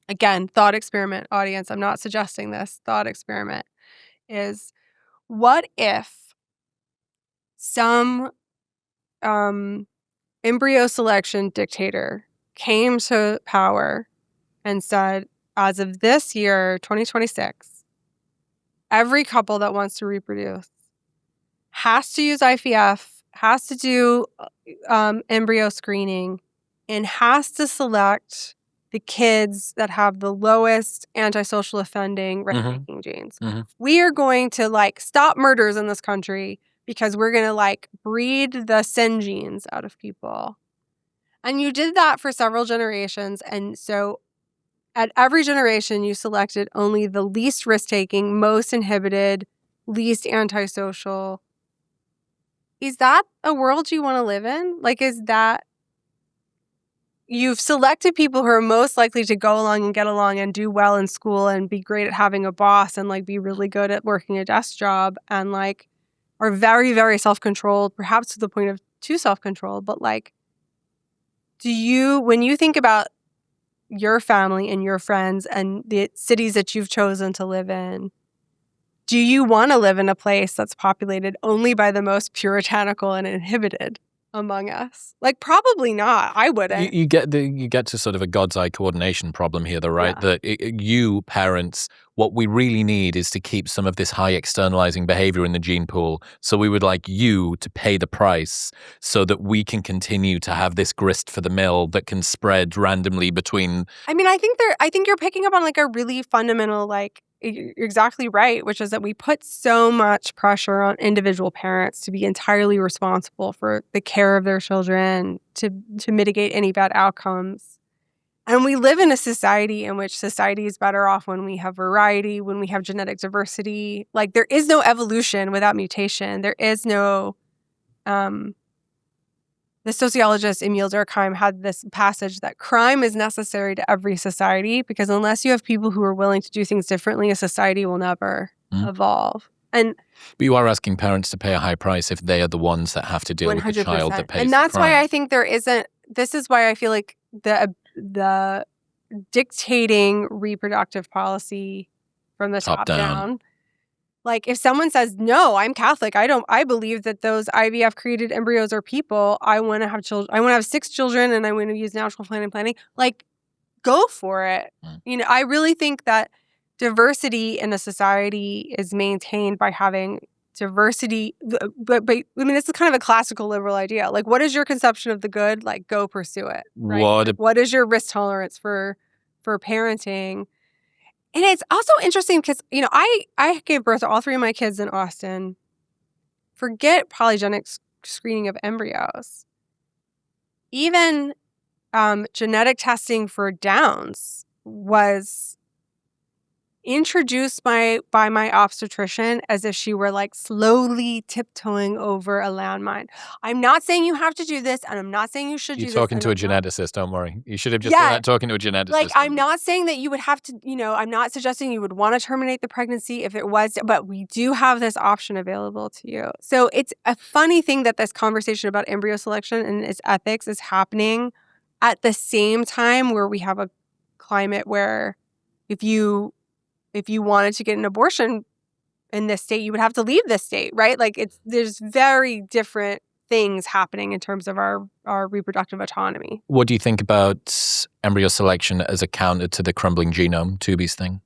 again, thought experiment, audience, I'm not suggesting this, thought experiment, is what if some embryo selection dictator came to power and said, as of this year, 2026, every couple that wants to reproduce has to use IVF, has to do embryo screening, and has to select the kids that have the lowest antisocial offending risk-taking genes. We are going to stop murders in this country because we're going to breed the sin genes out of people. And you did that for several generations. And so at every generation, you selected only the least risk-taking, most inhibited, least antisocial. Is that a world you want to live in? Is that you've selected people who are most likely to go along and get along and do well in school and be great at having a boss and be really good at working a desk job and are very, very self-controlled, perhaps to the point of too self-controlled. But when you think about your family and your friends and the cities that you've chosen to live in, do you want to live in a place that's populated only by the most puritanical and inhibited among us? Probably not. I wouldn't. You get to sort of a God's eye coordination problem here, though, right? Yeah. That you parents, what we really need is to keep some of this high externalizing behavior in the gene pool. So we would like you to pay the price so that we can continue to have this grist for the mill that can spread randomly between. I mean, I think you're picking up on a really fundamental you're exactly right, which is that we put so much pressure on individual parents to be entirely responsible for the care of their children, to mitigate any bad outcomes. And we live in a society in which society is better off when we have variety, when we have genetic diversity. There is no evolution without mutation. There is no the sociologist Emile Durkheim had this passage that crime is necessary to every society because unless you have people who are willing to do things differently, a society will never evolve. But you are asking parents to pay a high price if they are the ones that have to deal 100%. With the child that pays. And that's the crime. why I think there isn't. This is why I feel like the dictating reproductive policy from the top down. If someone says, no, I'm Catholic, I believe that those IVF created embryos are people. I want to have children. I want to have 6 children and I want to use natural planning. Go for it. I really think that diversity in a society is maintained by having diversity, but I mean, it's kind of a classical liberal idea. Like, what is your conception of the good? Like, go pursue it. Right? What is your risk tolerance for parenting? And it's also interesting because, I gave birth to all 3 of my kids in Austin. Forget polygenic screening of embryos. Even genetic testing for Downs was introduced by my obstetrician as if she were like slowly tiptoeing over a landmine. I'm not saying you have to do this, and I'm not saying you should do this. You're talking to a geneticist, don't worry. You should have just done that talking to a geneticist. Like, I'm not saying that you would have to, I'm not suggesting you would want to terminate the pregnancy if it was, but we do have this option available to you. So it's a funny thing that this conversation about embryo selection and its ethics is happening at the same time where we have a climate where if you wanted to get an abortion in this state, you would have to leave this state, right? Like, there's very different things happening in terms of our reproductive autonomy. What do you think about embryo selection as a counter to the crumbling genome, Tubi's thing?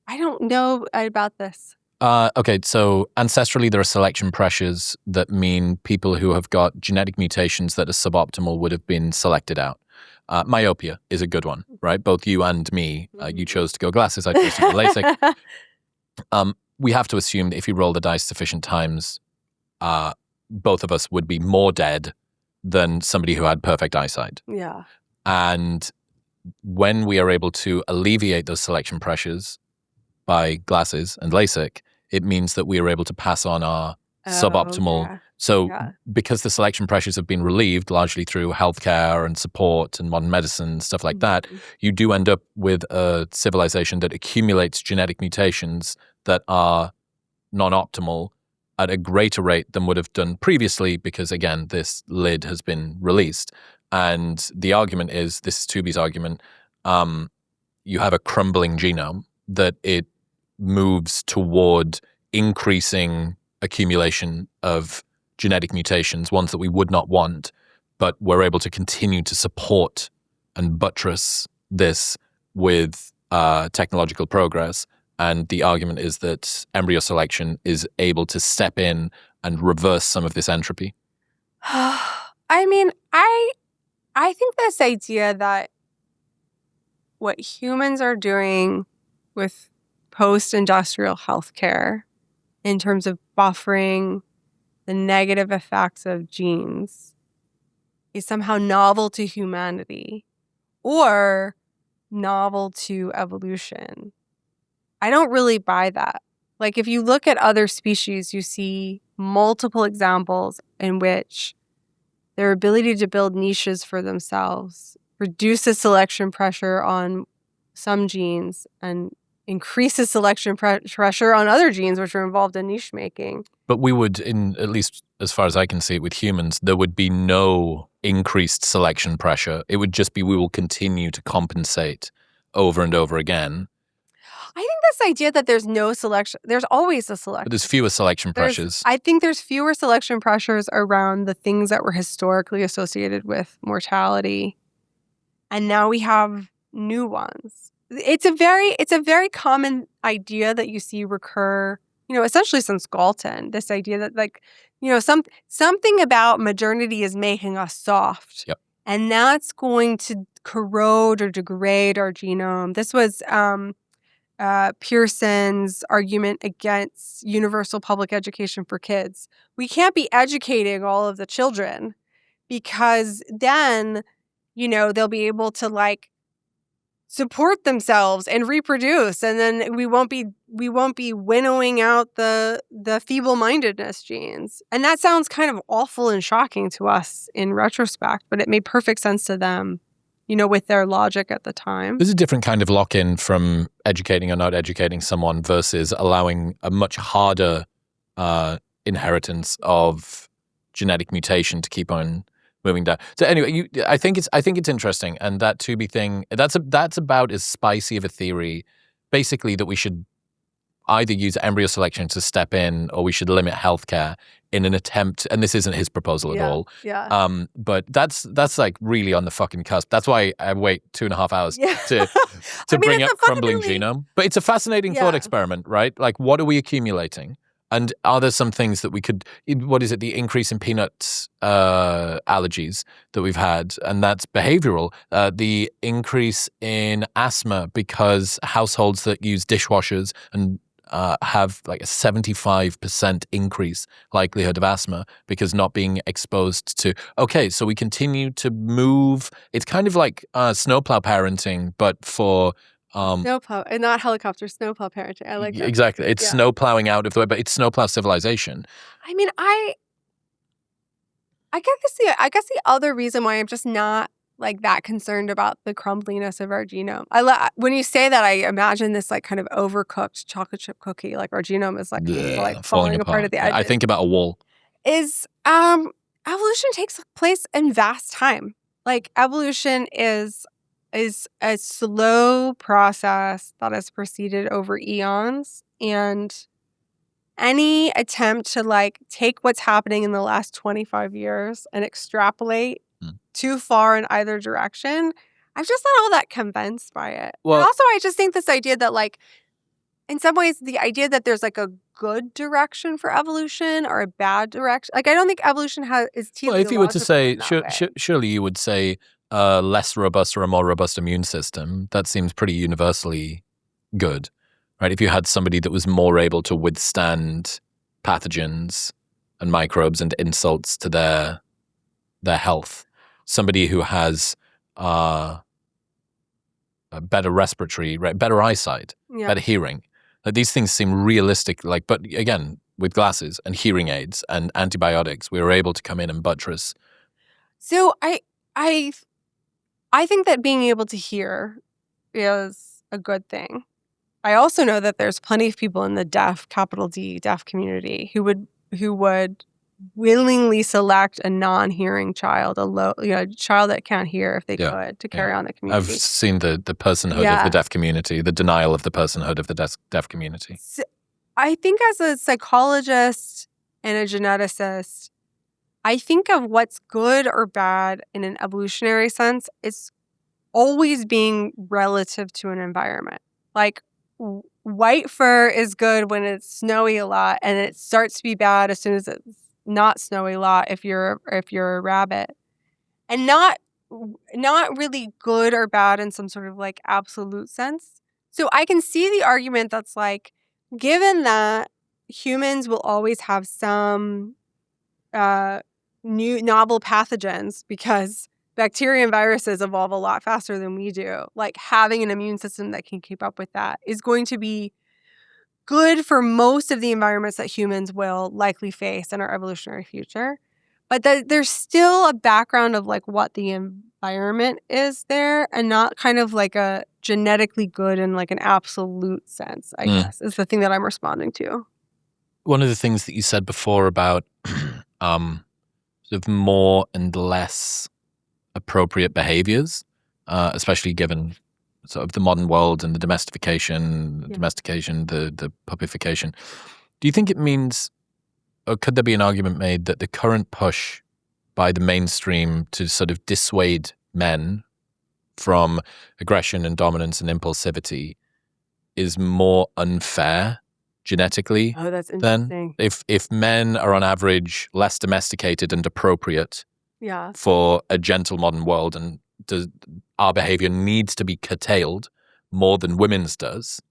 I don't know about this. Okay, so ancestrally, there are selection pressures that mean people who have got genetic mutations that are suboptimal would have been selected out. Myopia is a good one, right? Both you and me, you chose to go glasses, I chose to go LASIK. We have to assume that if you roll the dice sufficient times, both of us would be more dead than somebody who had perfect eyesight. Yeah. And when we are able to alleviate those selection pressures by glasses and LASIK, it means that we are able to pass on our suboptimal. Yeah. So because the selection pressures have been relieved largely through healthcare and support and modern medicine, stuff like that, you do end up with a civilization that accumulates genetic mutations that are non-optimal at a greater rate than would have done previously because, again, this lid has been released. And the argument is, this is Tubi's argument, you have a crumbling genome that it moves toward increasing accumulation of genetic mutations, ones that we would not want, but we're able to continue to support and buttress this with technological progress. And the argument is that embryo selection is able to step in and reverse some of this entropy. I mean, I think this idea that what humans are doing with post-industrial healthcare in terms of buffering the negative effects of genes is somehow novel to humanity or novel to evolution. I don't really buy that. Like, if you look at other species, you see multiple examples in which their ability to build niches for themselves reduces selection pressure on some genes and increases selection pressure on other genes which are involved in niche making. But we would, at least as far as I can see it with humans, there would be no increased selection pressure. It would just be we will continue to compensate over and over again. I think this idea that there's no selection, there's always a selection. But there's fewer selection pressures. I think there's fewer selection pressures around the things that were historically associated with mortality. And now we have new ones. It's a very common idea that you see recur, essentially since Galton. This idea that, like, something about modernity is making us soft. Yep. And that's going to corrode or degrade our genome. This was Pearson's argument against universal public education for kids. We can't be educating all of the children because then, they'll be able to, like, support themselves and reproduce, and then we won't be winnowing out the feeble-mindedness genes. And that sounds kind of awful and shocking to us in retrospect, but it made perfect sense to them, with their logic at the time. There's a different kind of lock-in from educating or not educating someone versus allowing a much harder inheritance of genetic mutation to keep on moving down. So anyway, I think it's interesting, and that Tubi thing, that's about as spicy of a theory, basically, that we should either use embryo selection to step in, or we should limit healthcare in an attempt. And this isn't his proposal at all. Yeah. But that's like really on the fucking cusp. That's why I wait 2.5 hours to bring up Crumbling Genome. But it's a fascinating thought experiment, right? Like, what are we accumulating? And are there some things that we could, what is it, the increase in peanut allergies that we've had, and that's behavioral, the increase in asthma because households that use dishwashers and have like a 75% increase likelihood of asthma because not being exposed to, okay, so we continue to move, it's kind of like snowplow parenting, but for snowplow, and not helicopter, snowplow parenting. I like that. Exactly. It's snow plowing out of the way, but it's snowplow civilization. I mean, I guess the other reason why I'm just not like that concerned about the crumbliness of our genome. When you say that, I imagine this like kind of overcooked chocolate chip cookie, like our genome is like falling apart at the edges. I think about a wall. Is evolution takes place in vast time. Like evolution is a slow process that has proceeded over eons, and any attempt to like take what's happening in the last 25 years and extrapolate too far in either direction, I'm just not all that convinced by it. Well, and also I just think this idea that like in some ways the idea that there's like a good direction for evolution or a bad direction, like I don't think evolution is teleological. Well, if you were to say, surely you would say less robust or a more robust immune system. That seems pretty universally good, right? If you had somebody that was more able to withstand pathogens and microbes and insults to their health, somebody who has a better respiratory, right, better eyesight, better hearing. Like these things seem realistic. Like, but again, with glasses and hearing aids and antibiotics, we were able to come in and buttress. So I think that being able to hear is a good thing. I also know that there's plenty of people in the deaf, capital D, deaf community who would willingly select a non-hearing child, a child that can't hear if they could, to carry on the community. I've seen the personhood of the deaf community, the denial of the personhood of the deaf community. So I think as a psychologist and a geneticist, I think of what's good or bad in an evolutionary sense is always being relative to an environment. Like white fur is good when it's snowy a lot, and it starts to be bad as soon as it's not snowy a lot if you're a rabbit. And not really good or bad in some sort of like absolute sense. So I can see the argument that's like, given that humans will always have some new novel pathogens because bacteria and viruses evolve a lot faster than we do, like having an immune system that can keep up with that is going to be good for most of the environments that humans will likely face in our evolutionary future. But there's still a background of like what the environment is there, and not kind of like a genetically good in like an absolute sense, I guess, is the thing that I'm responding to. One of the things that you said before about sort of more and less appropriate behaviors, especially given sort of the modern world and the domestication, the puppification. Do you think it means, or could there be an argument made that the current push by the mainstream to sort of dissuade men from aggression and dominance and impulsivity is more unfair genetically? Oh, that's interesting. Then if men are on average less domesticated and appropriate for a gentle modern world, and our behavior needs to be curtailed more than women's does,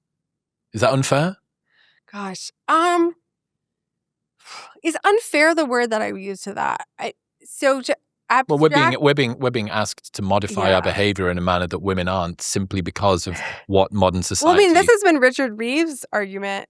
is that unfair? Gosh, is unfair the word that I would use to that? Well, we're being asked to modify our behavior in a manner that women aren't, simply because of what modern society. Well, I mean, this has been Richard Reeves' argument.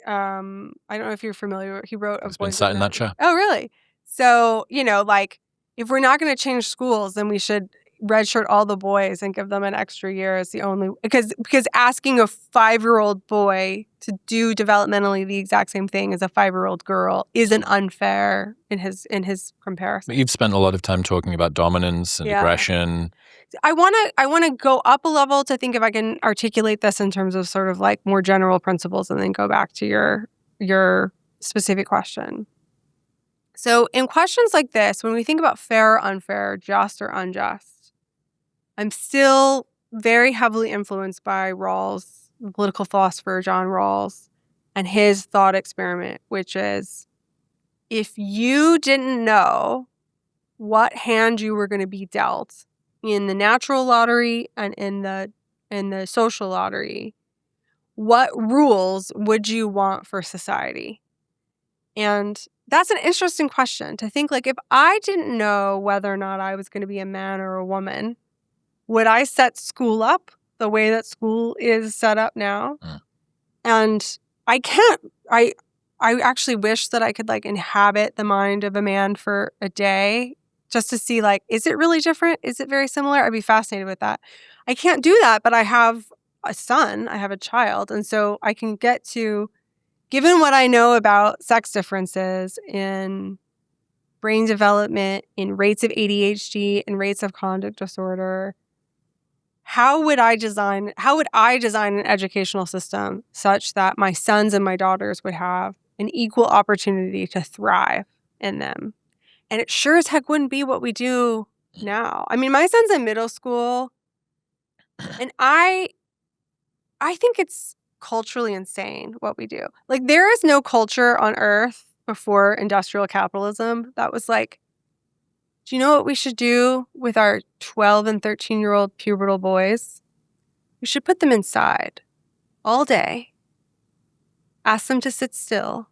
I don't know if you're familiar. He wrote It's been sat in that show. Oh, really? So, like, if we're not going to change schools, then we should redshirt all the boys and give them an extra year is the only, because asking a 5-year-old boy to do developmentally the exact same thing as a 5-year-old girl isn't unfair in his comparison. But you've spent a lot of time talking about dominance and aggression. I want to go up a level to think if I can articulate this in terms of sort of like more general principles, and then go back to your specific question. So in questions like this, when we think about fair or unfair, just or unjust, I'm still very heavily influenced by Rawls, the political philosopher John Rawls, and his thought experiment, which is if you didn't know what hand you were going to be dealt in the natural lottery and in the social lottery, what rules would you want for society? And that's an interesting question to think, like, if I didn't know whether or not I was going to be a man or a woman, would I set school up the way that school is set up now? And I can't. I actually wish that I could like inhabit the mind of a man for a day just to see, like, is it really different? Is it very similar? I'd be fascinated with that. I can't do that, but I have a son. I have a child. And so I can get to, given what I know about sex differences in brain development, in rates of ADHD, and rates of conduct disorder, how would I design an educational system such that my sons and my daughters would have an equal opportunity to thrive in them? And it sure as heck wouldn't be what we do now. I mean, my son's in middle school, and I think it's culturally insane what we do. Like, there is no culture on earth before industrial capitalism that was like, do you know what we should do with our 12 and 13-year-old pubertal boys? We should put them inside all day, ask them to sit still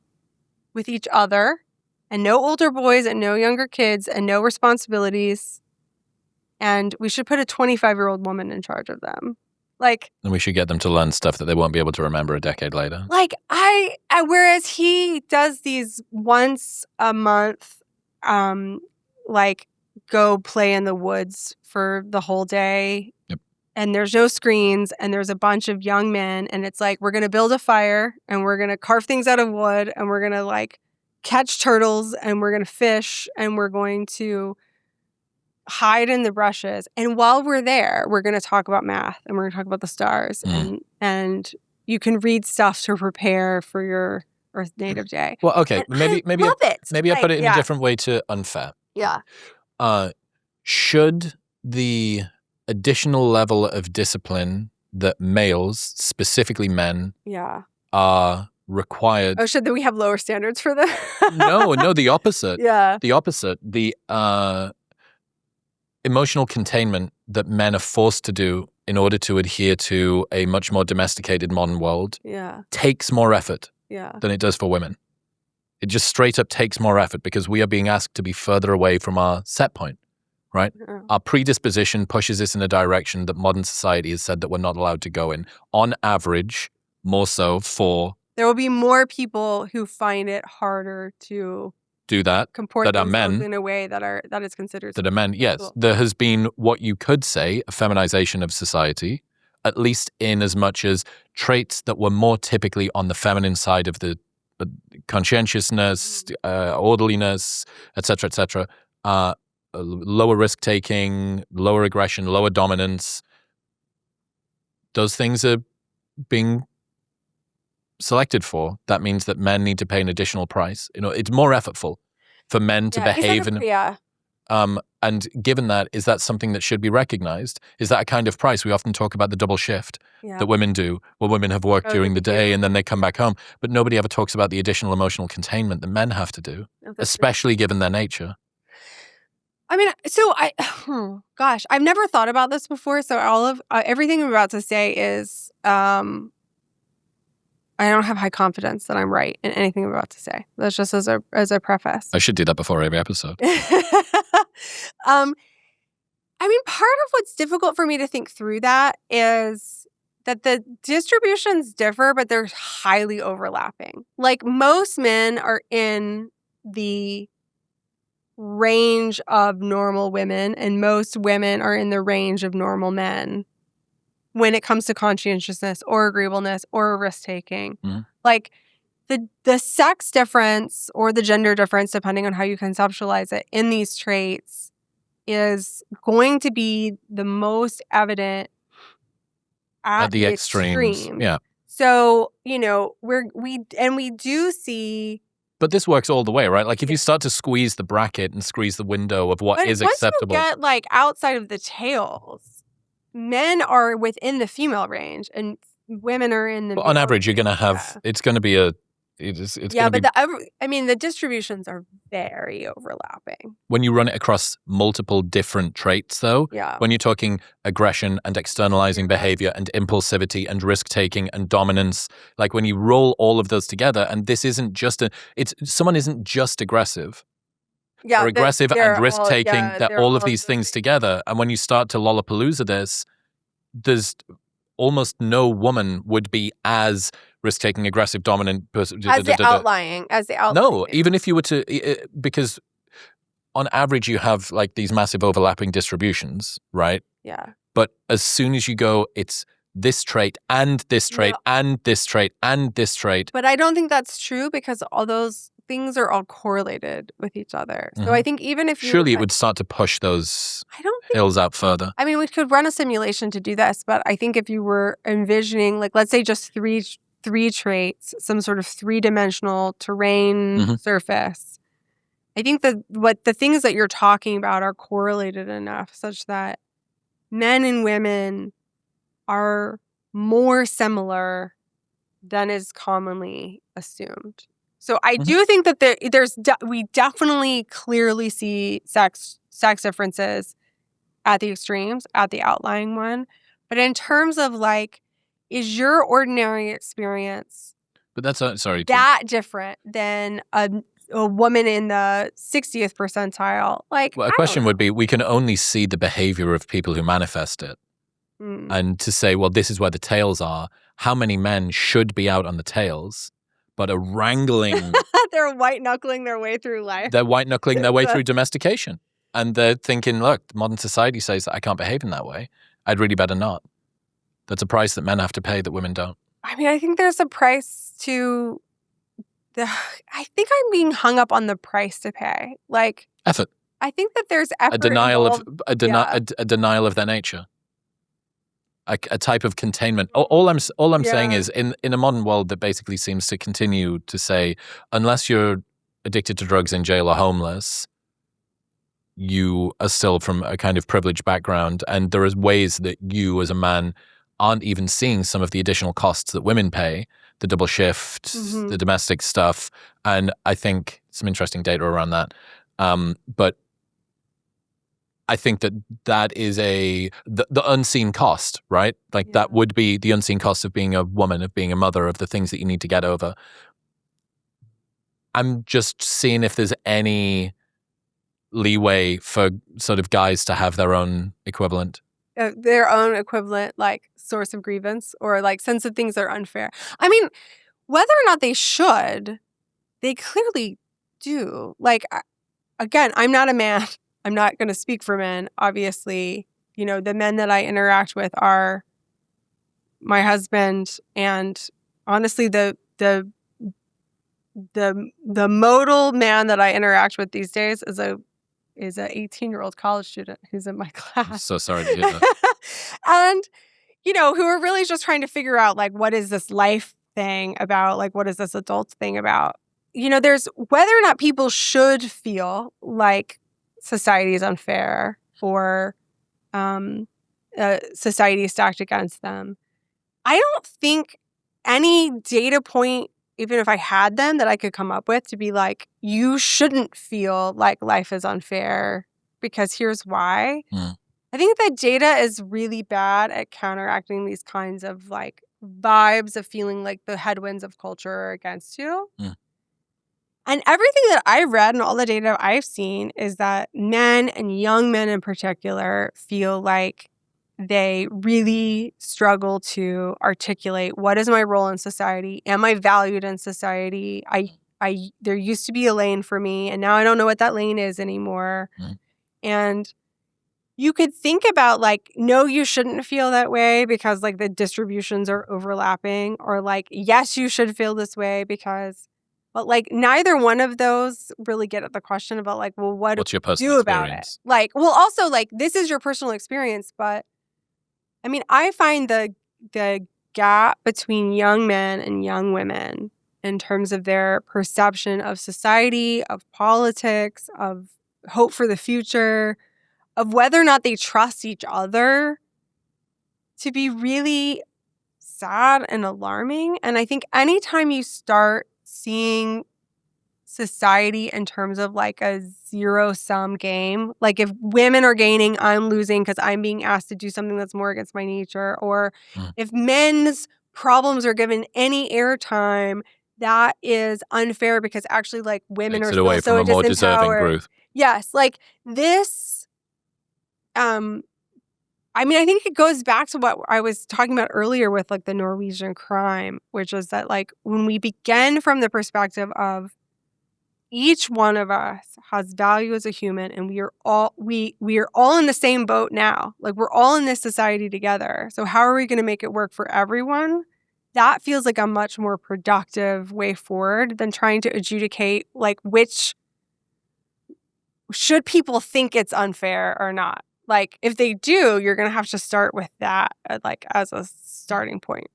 with each other, and no older boys and no younger kids and no responsibilities. And we should put a 25-year-old woman in charge of them. Like, and we should get them to learn stuff that they won't be able to remember a decade later. Like, whereas he does these once a month, like, go play in the woods for the whole day. Yep. And there's no screens, and there's a bunch of young men, and it's like, we're going to build a fire, and we're going to carve things out of wood, and we're going to, like, catch turtles, and we're going to fish, and we're going to hide in the brushes. And while we're there, we're going to talk about math, and we're going to talk about the stars, and you can read stuff to prepare for your Earth Native Day. Well, okay, And maybe I put it in a different way to unfair. Yeah. Should the additional level of discipline that males, specifically men, are required... Oh, should we have lower standards for them? No, the opposite. Yeah. The opposite. The emotional containment that men are forced to do in order to adhere to a much more domesticated modern world takes more effort than it does for women. It just straight up takes more effort because we are being asked to be further away from our set point, right? Our predisposition pushes us in a direction that modern society has said that we're not allowed to go in. On average, more so for... There will be more people who find it harder to do that comport that are themselves men in a way that is considered that are men. Yes, there has been what you could say a feminization of society, at least in as much as traits that were more typically on the feminine side of the conscientiousness, orderliness, etc., lower risk-taking, lower aggression, lower dominance. Those things are being selected for. That means that men need to pay an additional price. You know, it's more effortful for men to behave and given that, is that something that should be recognized? Is that a kind of price? We often talk about the double shift that women do, where women have worked during the day and then they come back home. But nobody ever talks about the additional emotional containment that men have to do, especially given their nature. I mean, so gosh, I've never thought about this before. So all of everything I'm about to say is, I don't have high confidence that I'm right in anything I'm about to say. That's just as a preface. I should do that before every episode. I mean, part of what's difficult for me to think through that is that the distributions differ, but they're highly overlapping. Like, most men are in the range of normal women, and most women are in the range of normal men when it comes to conscientiousness or agreeableness or risk-taking. Like, the sex difference or the gender difference, depending on how you conceptualize it, in these traits is going to be the most evident at the extremes. Yeah. So, you know, we do see... But this works all the way, right? Like, if you start to squeeze the bracket and squeeze the window of what is acceptable... Once you get, like, outside of the tails, men are within the female range, and women are in the But on male average, you're going to have, yeah. it's going to be a, it's yeah, going to but be, the distributions are very overlapping. when you run it across multiple different traits, though, Yeah. when you're talking aggression and externalizing behavior and impulsivity and risk taking and dominance, like when you roll all of those together, and this isn't just someone isn't just aggressive. Yeah, They're aggressive and risk taking. yeah, they're they're all of all these the things things. together. And when you start to Lollapalooza this, there's almost no woman would be as risk-taking, aggressive, dominant person. As the outlying. No, even if you were to, because on average you have like these massive overlapping distributions, right? Yeah. But as soon as you go, it's this trait and this trait and this trait and this trait. But I don't think that's true because all those things are all correlated with each other. So I think even if you surely it would start to push those hills out further. I mean, we could run a simulation to do this, but I think if you were envisioning, like, let's say just three traits, some sort of three-dimensional terrain surface, I think that the things that you're talking about are correlated enough such that men and women are more similar than is commonly assumed. So I do think that we definitely clearly see sex differences at the extremes, at the outlying one. But in terms of like, is your ordinary experience but that's that different than a woman in the 60th percentile? Like, well, a question would be, we can only see the behavior of people who manifest it. And to say, well, this is where the tails are. How many men should be out on the tails, but are wrangling? They're white-knuckling their way through life. They're white-knuckling their way through domestication. And they're thinking, look, modern society says that I can't behave in that way. I'd really better not. That's a price that men have to pay that women don't. I mean, I think there's a price to I think I'm being hung up on the price to pay. Like effort. I think that there's effort. A denial involved. a denial of their nature. A type of containment. All I'm saying is, in a modern world that basically seems to continue to say, unless you're addicted to drugs, in jail, or homeless, you are still from a kind of privileged background, and there is ways that you as a man aren't even seeing some of the additional costs that women pay, the double shift, the domestic stuff, and I think some interesting data around that. But I think that is the unseen cost, right? Like that would be the unseen cost of being a woman, of being a mother, of the things that you need to get over. I'm just seeing if there's any leeway for sort of guys to have their own equivalent. Like source of grievance or like sense of things that are unfair. I mean, whether or not they should, they clearly do. Like, again, I'm not a man. I'm not going to speak for men. Obviously, the men that I interact with are my husband, and honestly, the modal man that I interact with these days is a 18-year-old college student who's in my class. I'm so sorry to hear that. And who are really just trying to figure out like, what is this life thing about? Like, what is this adult thing about? There's whether or not people should feel like society is unfair or society is stacked against them. I don't think any data point, even if I had them, that I could come up with to be like, you shouldn't feel like life is unfair because here's why. I think that data is really bad at counteracting these kinds of like vibes of feeling like the headwinds of culture are against you. And everything that I've read and all the data I've seen is that men, and young men in particular, feel like they really struggle to articulate, what is my role in society? Am I valued in society? There used to be a lane for me, and now I don't know what that lane is anymore. And you could think about like, no, you shouldn't feel that way because like the distributions are overlapping, or like, yes, you should feel this way because, but like neither one of those really get at the question about like, well, what's your personal experience about it? Like, well, also like this is your personal experience, but I mean, I find the gap between young men and young women in terms of their perception of society, of politics, of hope for the future, of whether or not they trust each other, to be really sad and alarming. And I think anytime you start seeing society in terms of like a zero-sum game, like if women are gaining, I'm losing because I'm being asked to do something that's more against my nature, or if men's problems are given any airtime, that is unfair because actually like women Takes are it away still from so a more deserving disempowered. group. Yes, like this, I mean, I think it goes back to what I was talking about earlier with like the Norwegian crime, which is that like when we begin from the perspective of each one of us has value as a human, and we are all in the same boat now. Like we're all in this society together. So how are we going to make it work for everyone? That feels like a much more productive way forward than trying to adjudicate like which should people think it's unfair or not. Like if they do, you're going to have to start with that like as a starting point.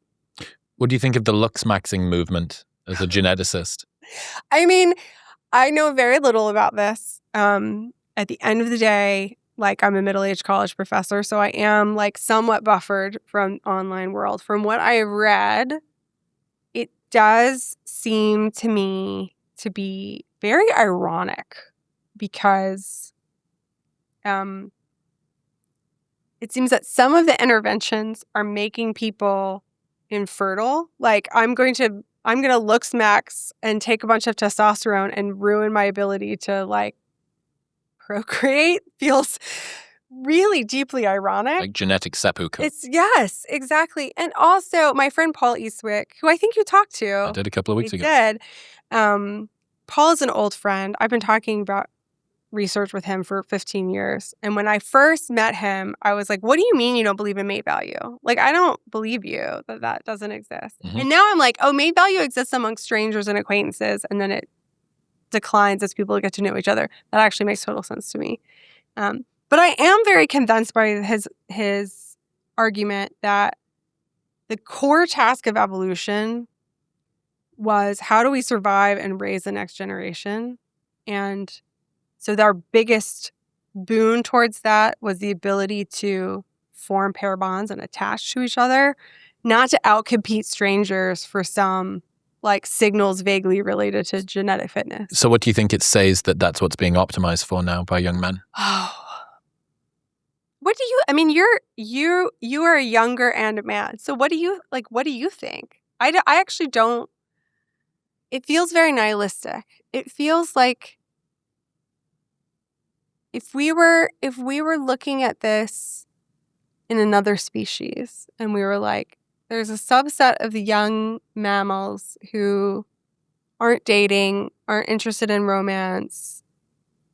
What do you think of the Looksmaxxing movement as a geneticist? I mean, I know very little about this. At the end of the day, like I'm a middle-aged college professor, so I am like somewhat buffered from online world. From what I've read, it does seem to me to be very ironic because it seems that some of the interventions are making people infertile. Like I'm going to Looksmaxx and take a bunch of testosterone and ruin my ability to like procreate. Feels really deeply ironic. Like genetic seppuku. Yes, exactly. And also my friend Paul Eastwick, who I think you talked to. I did a couple of weeks ago. Did. Paul is an old friend. I've been talking about research with him for 15 years. And when I first met him, I was like, what do you mean you don't believe in mate value? Like, I don't believe you that doesn't exist. Mm-hmm. And now I'm like, oh, mate value exists among strangers and acquaintances. And then it declines as people get to know each other. That actually makes total sense to me. But I am very convinced by his argument that the core task of evolution was how do we survive and raise the next generation? And so our biggest boon towards that was the ability to form pair bonds and attach to each other, not to outcompete strangers for some like signals vaguely related to genetic fitness. So what do you think it says that that's what's being optimized for now by young men? What do you, I mean, you are younger and a man. So what do you think? I actually don't, it feels very nihilistic. It feels like if we were looking at this in another species and we were like, there's a subset of the young mammals who aren't dating, aren't interested in romance,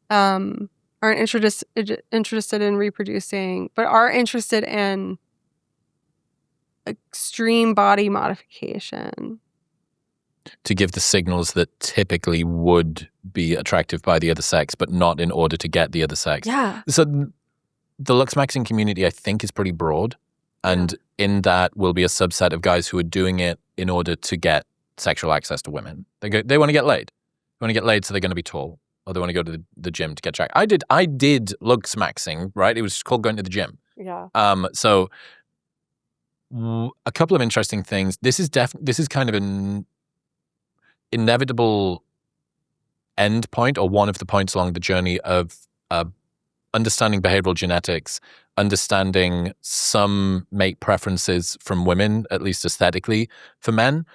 aren't interested in reproducing, but are interested in extreme body modification. To give the signals that typically would be attractive by the other sex, but not in order to get the other sex. Yeah. So the Looksmaxxing community, I think, is pretty broad. And in that will be a subset of guys who are doing it in order to get sexual access to women. They want to get laid. They want to get laid, so they're going to be tall. Or they want to go to the gym to get jacked. I did Looksmaxxing, right? It was called going to the gym. Yeah. So a couple of interesting things. This is kind of an inevitable end point, or one of the points along the journey of understanding behavioral genetics, understanding some mate preferences from women, at least aesthetically, for men.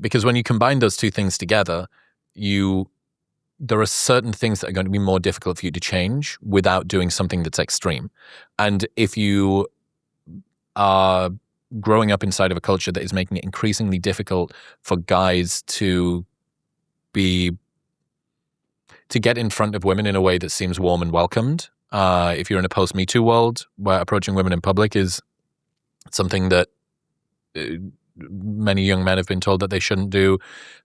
Because when you combine those two things together, there are certain things that are going to be more difficult for you to change without doing something that's extreme. And if you are growing up inside of a culture that is making it increasingly difficult for guys to get in front of women in a way that seems warm and welcomed, if you're in a post-Me Too world where approaching women in public is something that many young men have been told that they shouldn't do,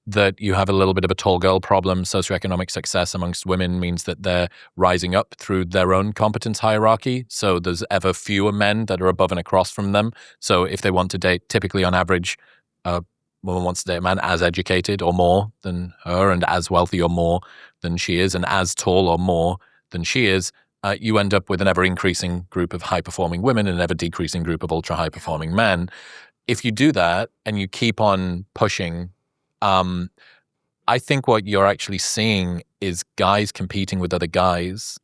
that you have a little bit of a tall girl problem. Socioeconomic success amongst women means that they're rising up through their own competence hierarchy. So there's ever fewer men that are above and across from them. So if they want to date, typically on average, a woman wants to date a man as educated or more than her, and as wealthy or more than she is, and as tall or more than she is. You end up with an ever-increasing group of high-performing women and an ever-decreasing group of ultra-high-performing men. if you do that and you keep on pushing, I think what you're actually seeing is guys competing with other guys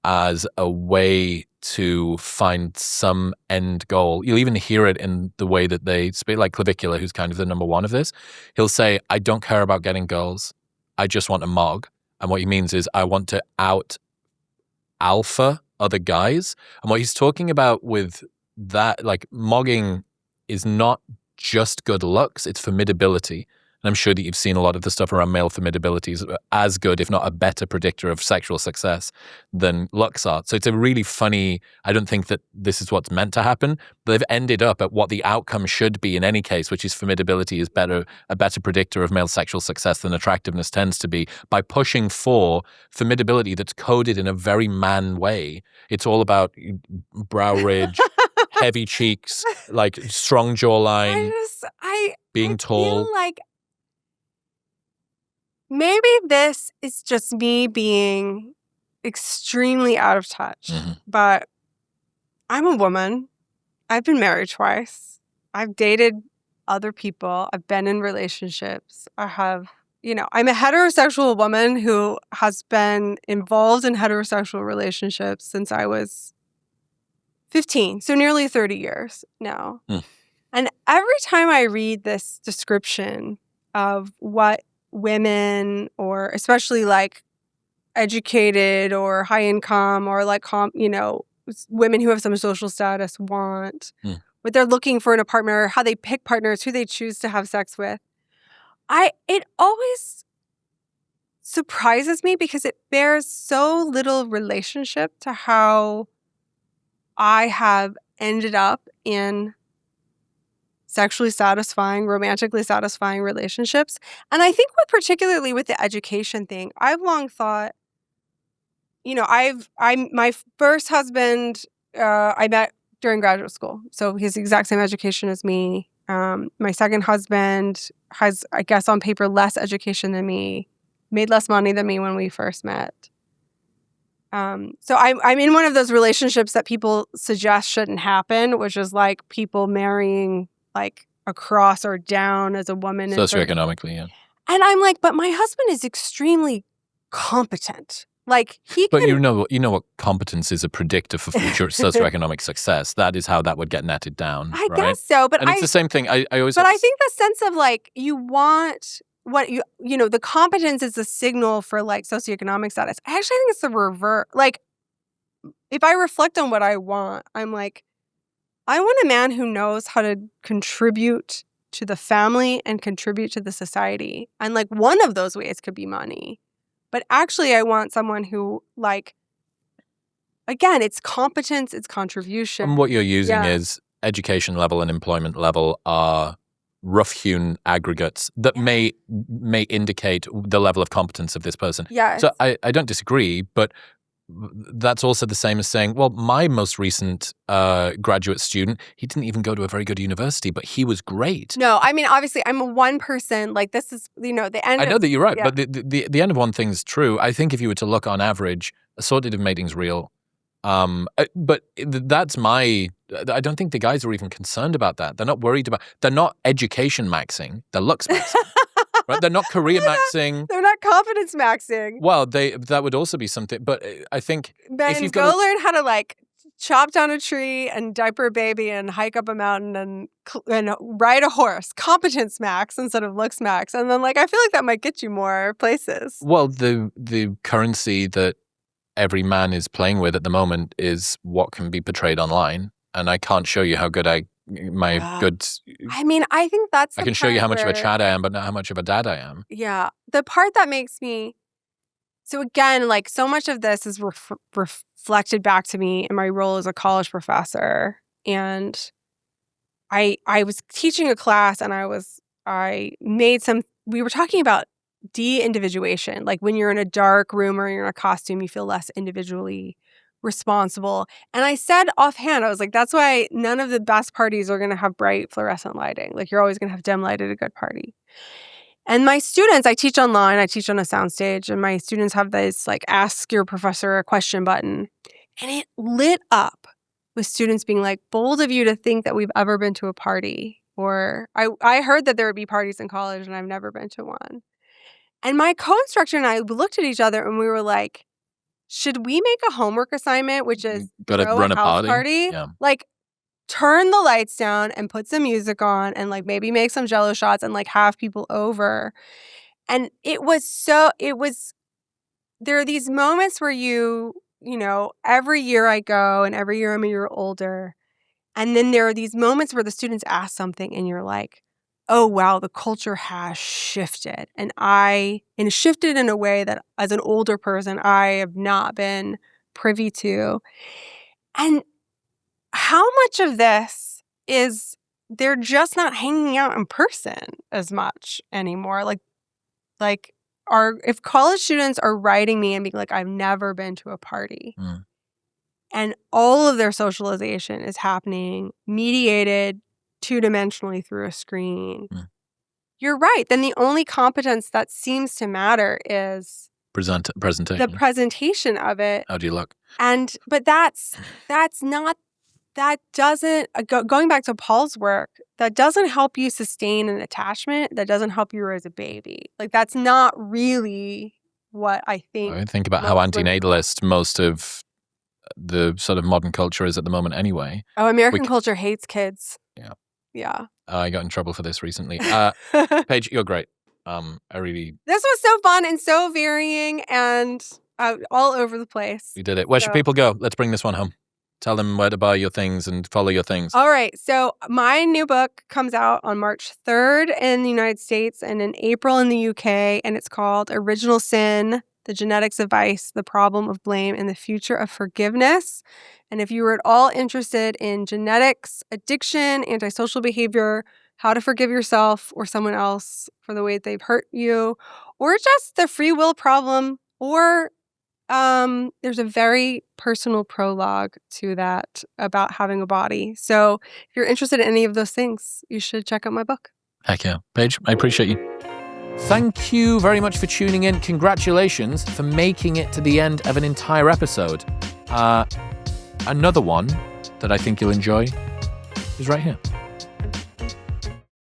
as a way to find some end goal. You'll even hear it in the way that they speak, like Clavicular, who's kind of the number one of this. He'll say, I don't care about getting girls. I just want a mog. And what he means is I want to out alpha other guys. And what he's talking about with that, like mogging is not just good looks, it's formidability. And I'm sure that you've seen a lot of the stuff around male formidability is as good, if not a better predictor of sexual success than looks are. So it's a really funny, I don't think that this is what's meant to happen, but they've ended up at what the outcome should be in any case, which is formidability is a better predictor of male sexual success than attractiveness tends to be, by pushing for formidability that's coded in a very man way. It's all about brow ridge, heavy cheeks, like strong jawline, being tall. Feel like maybe this is just me being extremely out of touch, but I'm a woman. I've been married twice. I've dated other people. I've been in relationships. I'm a heterosexual woman who has been involved in heterosexual relationships since I was 15, so nearly 30 years now. And every time I read this description of what women, or especially like educated or high income or like women who have some social status want, what they're looking for in a partner, how they pick partners, who they choose to have sex with, it always surprises me because it bears so little relationship to how I have ended up in sexually satisfying, romantically satisfying relationships. And I think particularly with the education thing, I've long thought, my first husband, I met during graduate school. So he has the exact same education as me. My second husband has, I guess on paper, less education than me, made less money than me when we first met. So I'm in one of those relationships that people suggest shouldn't happen, which is like people marrying like across or down as a woman. Socioeconomically, yeah. And I'm like, but my husband is extremely competent. Like But you know what competence is a predictor for future socioeconomic success. That is how that would get netted down. I right? guess so. But it's the same thing. I always. But I think the sense of like you want what the competence is a signal for like socioeconomic status. I actually think it's the reverse. Like if I reflect on what I want, I'm like, I want a man who knows how to contribute to the family and contribute to the society. And like one of those ways could be money. But actually I want someone who like, again, it's competence, it's contribution. And what you're using is education level and employment level are rough-hewn aggregates that may indicate the level of competence of this person. Yes. So I don't disagree, but that's also the same as saying, well, my most recent graduate student, he didn't even go to a very good university, but he was great. No, I mean, obviously, I'm a one person. Like, this is, the end. I know that you're right, but the end of one thing is true. I think if you were to look on average, assortative mating's real. But that's I don't think the guys are even concerned about that. They're not worried about, they're not education maxing, they're looks maxing. Right? They're not career maxing. They're not confidence maxing. Well, that would also be something. But I think if you've got learn how to like chop down a tree and diaper a baby and hike up a mountain and ride a horse. Competence max instead of looks max. And then like I feel like that might get you more places. Well, the currency that every man is playing with at the moment is what can be portrayed online. And I can't show you how good I mean, I think that's I can show you how much of a Chad I am, but not how much of a dad I am. Yeah. The part that makes me... So again, like so much of this is reflected back to me in my role as a college professor. And I was teaching a class and we were talking about de-individuation. Like when you're in a dark room or you're in a costume, you feel less individually responsible. And I said offhand, I was like, that's why none of the best parties are going to have bright fluorescent lighting. Like you're always going to have dim light at a good party. And my students, I teach online, I teach on a soundstage, and my students have this like ask your professor a question button. And it lit up with students being like, bold of you to think that we've ever been to a party or I heard that there would be parties in college and I've never been to one. And my co-instructor and I looked at each other and we were like, should we make a homework assignment, which is gotta run a house party? Yeah. Like, turn the lights down and put some music on and like maybe make some Jello shots and like have people over. And there are these moments where you know, every year I go and every year I'm a year older. And then there are these moments where the students ask something and you're like, oh, wow, the culture has shifted. And it shifted in a way that as an older person, I have not been privy to. And how much of this is they're just not hanging out in person as much anymore? If college students are writing me and being like, I've never been to a party, and all of their socialization is happening mediated two-dimensionally through a screen, you're right. Then the only competence that seems to matter is presentation. The presentation of it. How do you look? But that's not. That doesn't, going back to Paul's work, that doesn't help you sustain an attachment. That doesn't help you raise a baby. Like, that's not really what I think. I think about how antinatalist most of the sort of modern culture is at the moment anyway. Oh, American culture hates kids. Yeah. Yeah. I got in trouble for this recently. Paige, you're great. This was so fun and so varying and all over the place. We did it. Where should people go? Let's bring this one home. Tell them where to buy your things and follow your things. All right. So my new book comes out on March 3rd in the United States and in April in the UK. And it's called Original Sin, The Genetics of Vice, The Problem of Blame, and the Future of Forgiveness. And if you were at all interested in genetics, addiction, antisocial behavior, how to forgive yourself or someone else for the way that they've hurt you, or just the free will problem, or there's a very personal prologue to that about having a body. So if you're interested in any of those things, you should check out my book. Heck yeah. Paige, I appreciate you. Thank you very much for tuning in. Congratulations for making it to the end of an entire episode. Another one that I think you'll enjoy is right here.